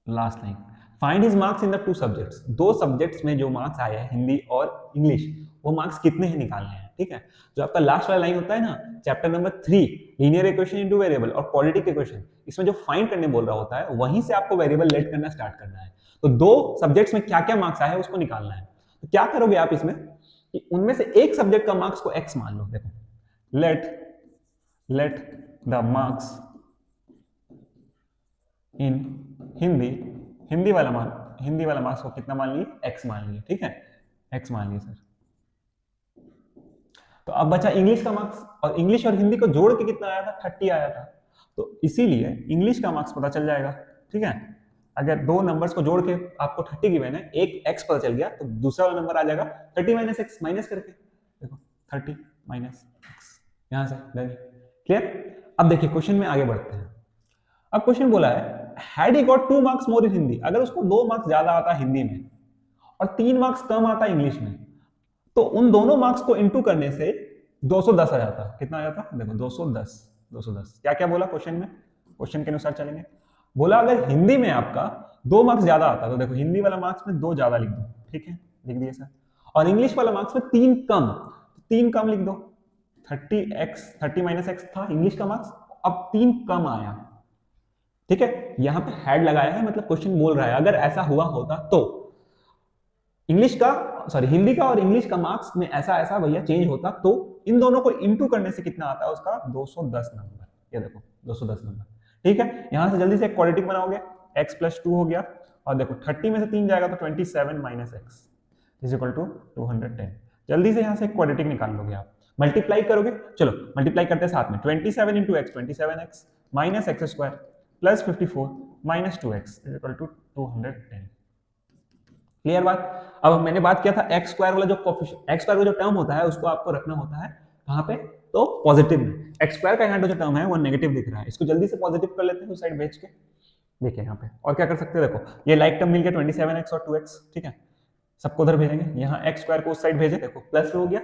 last line, find his marks in the two subjects, दो सब्जेक्ट्स में जो मार्क्स आए हैं हिंदी और इंग्लिश, वो मार्क्स कितने हैं निकालने हैं। ठीक है, जो आपका लास्ट वाला लाइन होता है ना, chapter number 3 linear equation into variable और क्वाड्रेटिक इक्वेशन, इसमें जो फाइंड करने बोल रहा होता है वहीं से आपको वेरिएबल लेट करना स्टार्ट करना है। तो दो सब्जेक्ट्स में क्या क्या मार्क्स आए हैं उसको निकालना है। तो क्या करोगे आप इसमें कि उनमें से एक सब्जेक्ट का मार्क्स को x मान लो। देखो let the marks in Hindi, Hindi वाला मार्क्स को कितना मान लिए, x मान लिए। ठीक है, x मान लिए सर। तो अब बचा इंग्लिश का मार्क्स, और इंग्लिश और हिंदी को जोड़ के कितना आया था, 30 आया था। तो इसीलिए इंग्लिश का मार्क्स पता चल जाएगा। ठीक है, अगर दो नंबर्स को जोड़ के आपको 30 गिवन है, एक x पता चल गया तो दूसरा वाला नंबर आ जाएगा 30 माइनस एक्स, माइनस करके देखो 30 माइनस एक्स, यहां से क्लियर। अब देखिए क्वेश्चन में आगे बढ़ते हैं। अब क्वेश्चन बोला है had he got 2 marks more in Hindi, अगर उसको 2 मार्क्स ज्यादा आता हिंदी में और 3 मार्क्स कम आता इंग्लिश में, तो उन दोनों मार्क्स को इंटू करने से 210 आ जाता। कितना आ जाता, देखो 210, 210। क्या क्या बोला क्वेश्चन में, क्वेश्चन के अनुसार चलेंगे। बोला अगर हिंदी में आपका 2 मार्क्स ज्यादा आता, तो देखो हिंदी वाला मार्क्स में 2 ज्यादा लिख दो। ठीक है, लिख दिए सर। और इंग्लिश वाला मार्क्स में 3 कम, 3 कम लिख दो। 30 माइनस एक्स था इंग्लिश का मार्क्स, अब 3 कम आया। ठीक है, यहां पे हैड लगाया है, मतलब क्वेश्चन बोल रहा है अगर ऐसा हुआ होता तो इंग्लिश का, सॉरी हिंदी का और इंग्लिश का मार्क्स में ऐसा ऐसा भैया चेंज होता, तो इन दोनों को इंटू करने से कितना आता है उसका, 210 नंबर। ये देखो 210 नंबर। ठीक है, यहां से जल्दी से एक क्वाड्रेटिक बनाओगे, x प्लस 2 हो गया, और देखो 30 में से 3 जाएगा तो 27 minus x is equal to 210। जल्दी से यहां से एक क्वाड्रेटिक निकाल लोगे आप, मल्टीप्लाई करोगे। चलो मल्टीप्लाई करते हैं साथ में, 27 into x 27x minus x square plus 54 minus 2x is equal to 210। Clear बात। अब मैंने बात किया था एक्स स्क्वायर वाला जो कोफिशिएंट, एक्स स्क्वायर का जो टर्म होता है उसको आपको रखना होता है कहां पे, तो पॉजिटिव में। एक्स स्क्वायर का यहाँ जो टर्म है वो नेगेटिव दिख रहा है, इसको जल्दी से पॉजिटिव कर लेते हैं उस साइड भेज के। देखिए यहाँ पे और क्या कर सकते हैं, देखो ये लाइक टर्म मिल गया 27x और 2x। ठीक है, सबको उधर भेजेंगे, यहाँ एक्स स्क्वायर को उस साइड भेजे, देखो प्लस हो गया।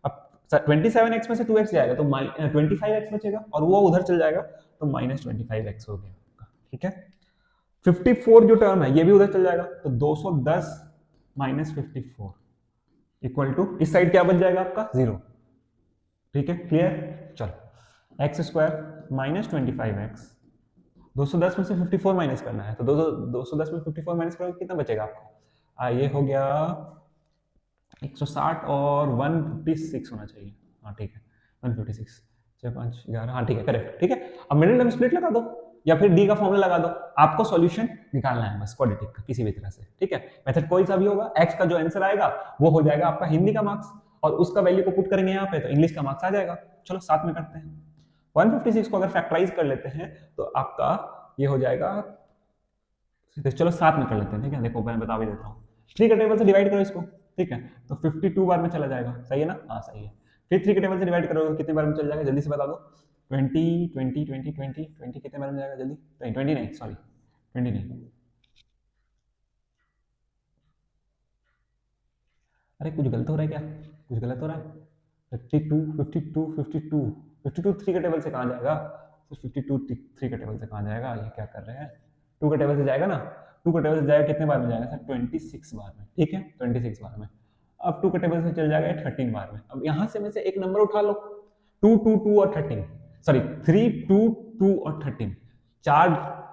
अब 27x में से 2x जाएगा तो 25x बचेगा, और वो उधर चल जाएगा तो माइनस 25x हो गया। ठीक है, 54 जो टर्म है ये भी उधर चल जाएगा, तो 210 माइनस 54 इक्वल टू इस साइड क्या बच जाएगा आपका, 0। ठीक है, क्लियर। चलो एक्स स्क्वायर माइनस 25x, 210 में से 54 माइनस करना है, तो 210 में 54 माइनस करोगे कितना बचेगा आपको, ये हो गया 160 और 156 होना चाहिए। हाँ ठीक है, 156, 6 5 11, हाँ ठीक है करेक्ट। ठीक है, अब मिडिल टर्म स्प्लिट लगा दो या फिर डी का फॉर्मूला लगा दो, आपको सॉल्यूशन निकालना है बस क्वाड्रेटिक का किसी भी तरह से। ठीक है, मेथड कोई सा भी होगा, एक्स का जो आंसर आएगा वो हो जाएगा आपका हिंदी का मार्क्स, और उसका वैल्यू को पुट करेंगे यहाँ पे तो इंग्लिश का मार्क्स आ जाएगा। चलो साथ में करते हैं, 156 को अगर फैक्टराइज कर लेते हैं तो आपका ये हो जाएगा, चलो साथ में कर लेते हैं। ठीक है, देखो मैं बता भी देता हूँ, 3 के टेबल से डिवाइड करो इसको। ठीक है, तो 52 बार में चला जाएगा, सही है ना, हाँ सही है। फिर 3 के टेबल से डिवाइड करोगे कितने बार में चल जाएगा, जल्दी से बता दो। 20 20 20 20 20 कितने बार में जाएगा जल्दी, 20 नहीं सॉरी 20 नहीं, अरे कुछ गलत हो रहा है क्या, कुछ गलत हो रहा है। 52 52 52 52 3 के टेबल से कहाँ जाएगा, 52 3 के टेबल से कहाँ जाएगा, ये क्या कर रहे हैं, 2 के टेबल से जाएगा ना, 2 के टेबल से जाएगा कितने बार में जाएगा सर, 26 बार में। ठीक है, 26 बार में। अब 2 के टेबल से चल जाएगा 13 बार में। अब यहाँ से में से एक नंबर उठा लो, 2 2 2 और 13, सॉरी 3 2 2 और 13, 4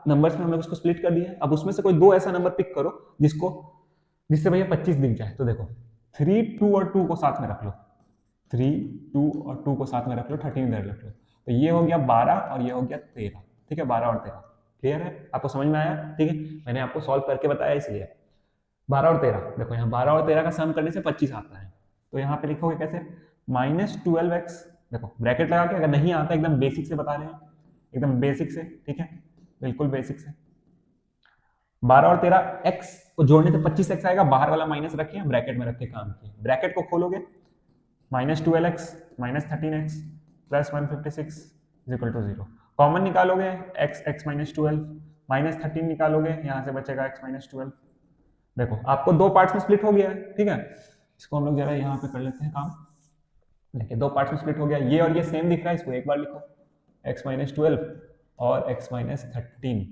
नंबर्स में हम लोग उसको स्प्लिट कर दिया। अब उसमें से कोई दो ऐसा नंबर पिक करो जिससे भैया 25 दिख जाए। तो देखो 3 2 और 2 को साथ में रख लो, 3 2 और 2 को साथ में रख लो, 13 इधर रख लो, तो ये हो गया 12 और ये हो गया 13। ठीक है, 12 और 13 क्लियर है, आपको समझ में आया? ठीक है, मैंने आपको सॉल्व करके बताया इसलिए। 12 और 13, देखो यहाँ 12 और 13 का सम करने से 25 आता है, तो यहाँ पे लिखोगे कैसे, -12x, देखो ब्रैकेट लगा के, अगर नहीं आता एकदम बेसिक से बता रहे हैं, एकदम बेसिक से, ठीक है, बिल्कुल बेसिक से। 12 और 13 x को जोड़ने से 25x आएगा, बाहर वाला माइनस रखे, ब्रैकेट में रख के काम किए, ब्रैकेट को खोलोगे, -12x -13x plus 156 is equal to 0। Common निकालोगे x -12 -13 निकालोगे, यहाँ से बचेगा x -12। देखो आपको दो पार्ट्स में स्प्लिट हो गया है, ठीक है, इसको हम लोग जरा यहाँ पे कर लेते हैं काम। देखिए दो पार्ट्स में स्प्लिट हो गया, ये और ये सेम दिख रहा है, इसको एक बार लिखो, x -12 और x -13,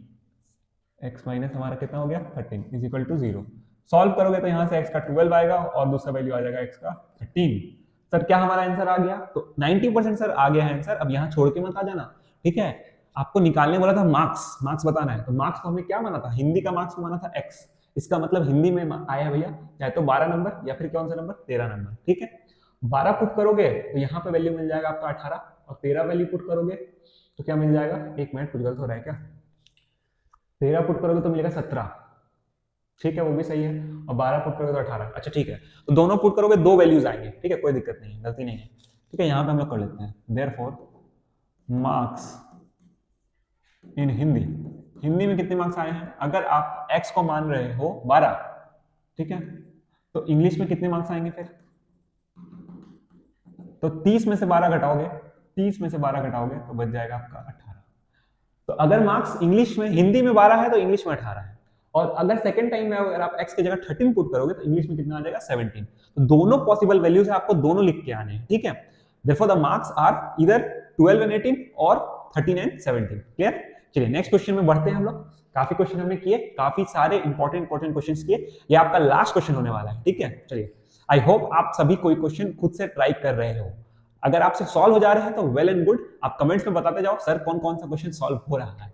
x माइनस हमारा कितना हो गया 13 इज इक्वल टू 0। सॉल्व करोगे तो यहाँ से x का 12 आएगा और दूसरा वैल्यू आ जाएगा x का 13। सर क्या हमारा आंसर आ गया? तो 90% सर आ गया है आंसर। अब यहाँ छोड़ के मत आ जाना, ठीक है, आपको निकालने बोला था मार्क्स, मार्क्स बताना है, तो मार्क्स को हमने क्या माना था, हिंदी का मार्क्स माना था x, इसका मतलब हिंदी में आया भैया चाहे तो 12 नंबर या फिर कौन सा नंबर 13 नंबर, ठीक है। 12 पुट करोगे तो यहाँ पे वैल्यू मिल जाएगा आपका 18, और 13 वैल्यू पुट करोगे तो क्या मिल जाएगा, एक मिनट कुछ गलत हो रहा है क्या, 13 पुट करोगे तो मिलेगा 17, ठीक है वो भी सही है, और 12 पुट करोगे तो 18, अच्छा ठीक है, तो दोनों पुट करोगे दो वैल्यूज आएंगे, ठीक है, कोई दिक्कत नहीं है, गलती नहीं है, ठीक है। यहाँ पे हम लोग कर लेते हैं, therefore marks in Hindi, Hindi में कितने मार्क्स आए हैं, अगर आप x को मान रहे हो 12, ठीक है, तो इंग्लिश में कितने मार्क्स आएंगे फिर, तो 30 में से 12 घटाओगे, 30 में से 12 घटाओगे तो बच जाएगा आपका 18। तो अगर मार्क्स इंग्लिश में, हिंदी में 12 है तो इंग्लिश में 18 है, और अगर सेकंड टाइम में अगर आप x की जगह 13 पुट करोगे तो इंग्लिश में कितना आ जाएगा 17। तो दोनों पॉसिबल वैल्यूज है, आपको दोनों लिख के आने हैं, ठीक है। Therefore the marks are either 12 and 18 और 13 एंड 17, क्लियर। चलिए नेक्स्ट क्वेश्चन में बढ़ते हैं हम लोग, काफी क्वेश्चन हमने किए, काफी सारे इंपॉर्टेंट क्वेश्चंस किए, ये आपका लास्ट क्वेश्चन होने वाला है, ठीक है। चलिए आई होप आप सभी कोई क्वेश्चन खुद से ट्राई कर रहे हो, अगर आपसे सॉल्व हो जा रहे हैं तो वेल एंड गुड, आप कमेंट्स में बताते जाओ सर कौन कौन सा क्वेश्चन सॉल्व हो रहा है,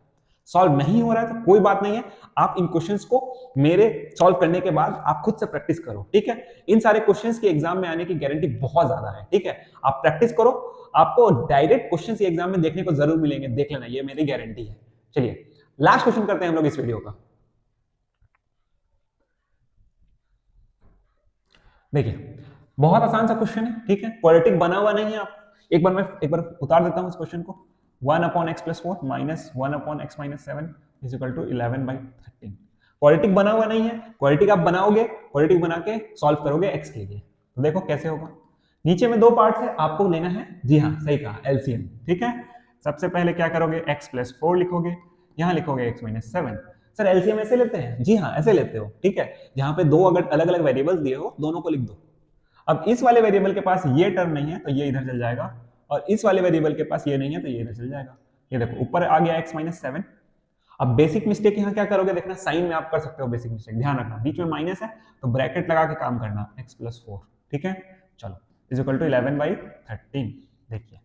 सॉल्व नहीं हो रहा है तो कोई बात नहीं है, आप इन क्वेश्चंस को मेरे सॉल्व करने के बाद आप खुद से प्रैक्टिस करो, ठीक है। इन सारे क्वेश्चंस के एग्जाम में आने की गारंटी बहुत ज्यादा है, ठीक है, आप प्रैक्टिस करो, आपको डायरेक्ट क्वेश्चंस एग्जाम में देखने को जरूर मिलेंगे, देख लेना, ये मेरी गारंटी है। चलिए लास्ट क्वेश्चन करते हैं हम लोग इस वीडियो का। देखिए बहुत आसान सा क्वेश्चन है, ठीक है, क्वाड्रेटिक बना हुआ नहीं है, आप एक बार उतार देता हूं इस क्वेश्चन को, 1/x + 4 - 1/x - 7 is equal to 11/13। Quadratic बना हुआ नहीं है, क्वाड्रेटिक आप बनाओगे, क्वाड्रेटिक बना के सॉल्व करोगे x के लिए, तो देखो कैसे होगा। नीचे में दो पार्ट्स है, आपको लेना है, जी हाँ सही कहा, एलसीएम, ठीक है। सबसे पहले क्या करोगे, x + 4 लिखोगे, यहाँ लिखोगे x - 7। सर एलसीएम ऐसे लेते हैं, जी हाँ ऐसे लेते हो, ठीक है, जहां पे दो अगर अलग अलग वेरिएबल्स दिए हो दोनों को लिख दो। अब इस वाले वेरिएबल के पास ये टर्म नहीं है तो ये इधर चल जाएगा, और इस वाले वेरिएबल के पास ये नहीं है तो ये इधर चल जाएगा। ये देखो ऊपर आ गया x - 7। अब बेसिक मिस्टेक यहाँ क्या करोगे, देखना साइन में आप कर सकते हो बेसिक मिस्टेक, ध्यान रखना बीच में माइनस है तो ब्रैकेट लगा के काम करना, x + 4, ठीक है। चलो इज इक्वल टू 11/13। देखिए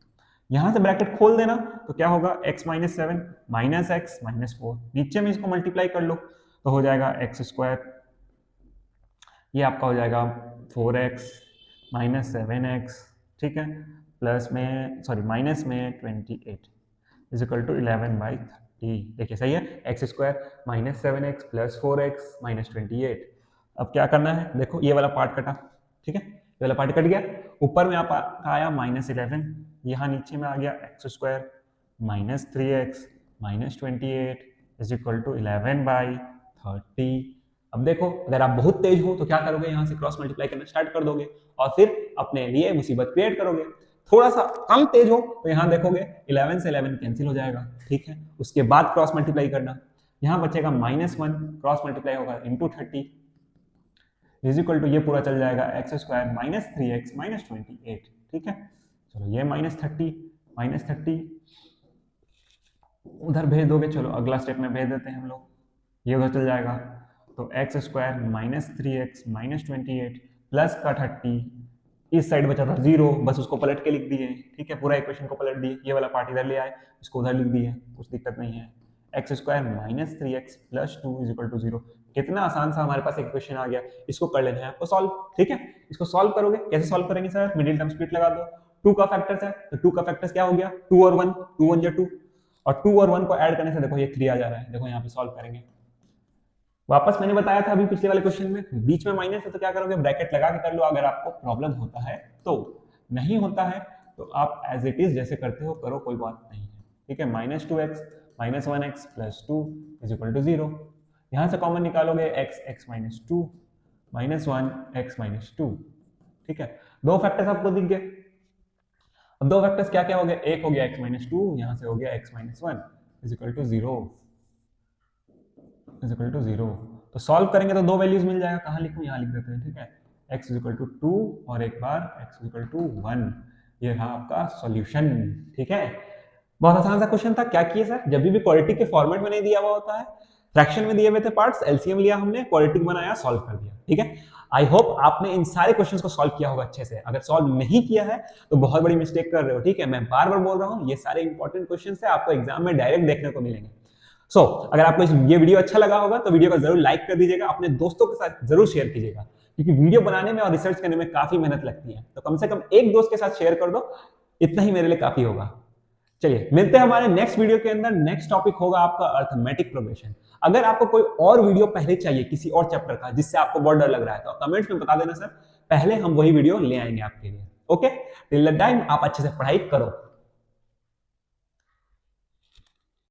यहां से ब्रैकेट खोल देना तो क्या होगा, x - 7 - x - 4, नीचे में इसको मल्टीप्लाई कर लो तो हो जाएगा x², ये आपका हो जाएगा 4x - 7x, ठीक है, प्लस में सॉरी माइनस में 28 इज इक्वल टू 11/30। देखिए सही है, x² - 7x + 4x - 28। अब क्या करना है, देखो ये वाला पार्ट कटा, ठीक है, ये वाला पार्ट कट गया, ऊपर में आप आया -11, यहाँ नीचे में आ गया x² - 3x - 28 is equal to 11/30। अब देखो अगर आप बहुत तेज हो तो क्या करोगे, यहाँ से क्रॉस मल्टीप्लाई करना स्टार्ट कर दोगे और फिर अपने लिए मुसीबत क्रिएट करोगे। थोड़ा सा कम तेज हो तो यहाँ देखोगे 11 से 11 कैंसिल हो जाएगा, ठीक है, उसके बाद क्रॉस मल्टीप्लाई करना, यहाँ बचेगा -1, क्रॉस मल्टीप्लाई होगा इंटू 30 इज इक्वल टू ये पूरा चल जाएगा x² - 3x - 28, ठीक है। चलो ये -30 उधर भेज दोगे, चलो अगला स्टेप में भेज देते हैं हम लोग, ये उधर चल जाएगा, तो x² - 3x - 28 प्लस का 30, इस साइड बचा था 0, बस उसको पलट के लिख दिए, ठीक है, पूरा इक्वेशन को पलट दिए, ये वाला पार्ट इधर ले आए, इसको उधर लिख दिए, कुछ दिक्कत नहीं है, x square minus 3x plus 2 is equal to 0। कितना आसान सा हमारे पास एक क्वेश्चन आ गया, इसको कर लेना है आपको सॉल्व। ठीक है, इसको सॉल्व करोगे, कैसे सॉल्व करेंगे सर? मिडिल टर्म स्प्लिट लगा दो, 2 का फैक्टर्स है तो 2 का फैक्टर्स क्या हो गया? 2 और 1, 2 1 2, और 2 और 1 को ऐड करने से देखो ये 3 आ जा रहा है। देखो यहाँ पे सॉल्व करेंगे, वापस मैंने बताया था अभी पिछले वाले क्वेश्चन में, बीच में माइनस है तो क्या करोगे? ब्रैकेट लगा के कर लो अगर आपको प्रॉब्लम होता है तो। नहीं होता है तो आप एज इट इज जैसे करते हो करो, कोई बात नहीं है। ठीक है, minus 2x minus 1x plus 2 is equal to 0। यहां से कॉमन निकालोगे x x minus 2 minus 1 x minus 2। ठीक है, दो फैक्टर्स आपको दिख गए। अब दो फैक्टर्स क्या क्या हो गए? एक हो गया x माइनस 2, यहां से हो गया x minus 1 is equal to 0 is equal to 0। तो सॉल्व करेंगे तो दो वैल्यूज मिल जाएगा। कहां लिखूं? यहां लिख देते हैं। ठीक है, x इज इक्वल टू 2 और एक बार x इज इक्वल टू 1। ये रहा आपका सॉल्यूशन। ठीक है, बहुत आसान सा क्वेश्चन था। क्या किए सर? जब भी क्वाड्रेटिक के फॉर्मेट में नहीं दिया हुआ होता है, फ्रैक्शन में दिए हुए थे पार्ट्स, एलसीएम लिया हमने, क्वाड्रेटिक बनाया, सॉल्व कर दिया। ठीक है, आई होप आपने इन सारे क्वेश्चंस को सॉल्व किया होगा अच्छे से। अगर सॉल्व नहीं किया है तो बहुत बड़ी मिस्टेक कर रहे हो। ठीक है, मैं बार बार बोल रहा हूं, ये सारे इंपॉर्टेंट क्वेश्चंस है, आपको एग्जाम में डायरेक्ट देखने को मिलेंगे। अगर आपको ये वीडियो अच्छा लगा होगा तो वीडियो को जरूर लाइक कर दीजिएगा, अपने दोस्तों के साथ जरूर शेयर कीजिएगा, क्योंकि वीडियो बनाने में और रिसर्च करने में काफी मेहनत लगती है। तो कम से कम एक दोस्त के साथ शेयर कर दो, इतना ही मेरे लिए काफी होगा। चलिए मिलते हैं हमारे नेक्स्ट वीडियो के अंदर। नेक्स्ट टॉपिक होगा आपका अर्थमेटिक प्रोग्रेशन। अगर आपको कोई और वीडियो पहले चाहिए किसी और चैप्टर का जिससे आपको बहुत डर लग रहा है तो कमेंट्स में बता देना सर, पहले हम वही वीडियो ले आएंगे आपके लिए। ओके, टिल द टाइम आप अच्छे से पढ़ाई करो।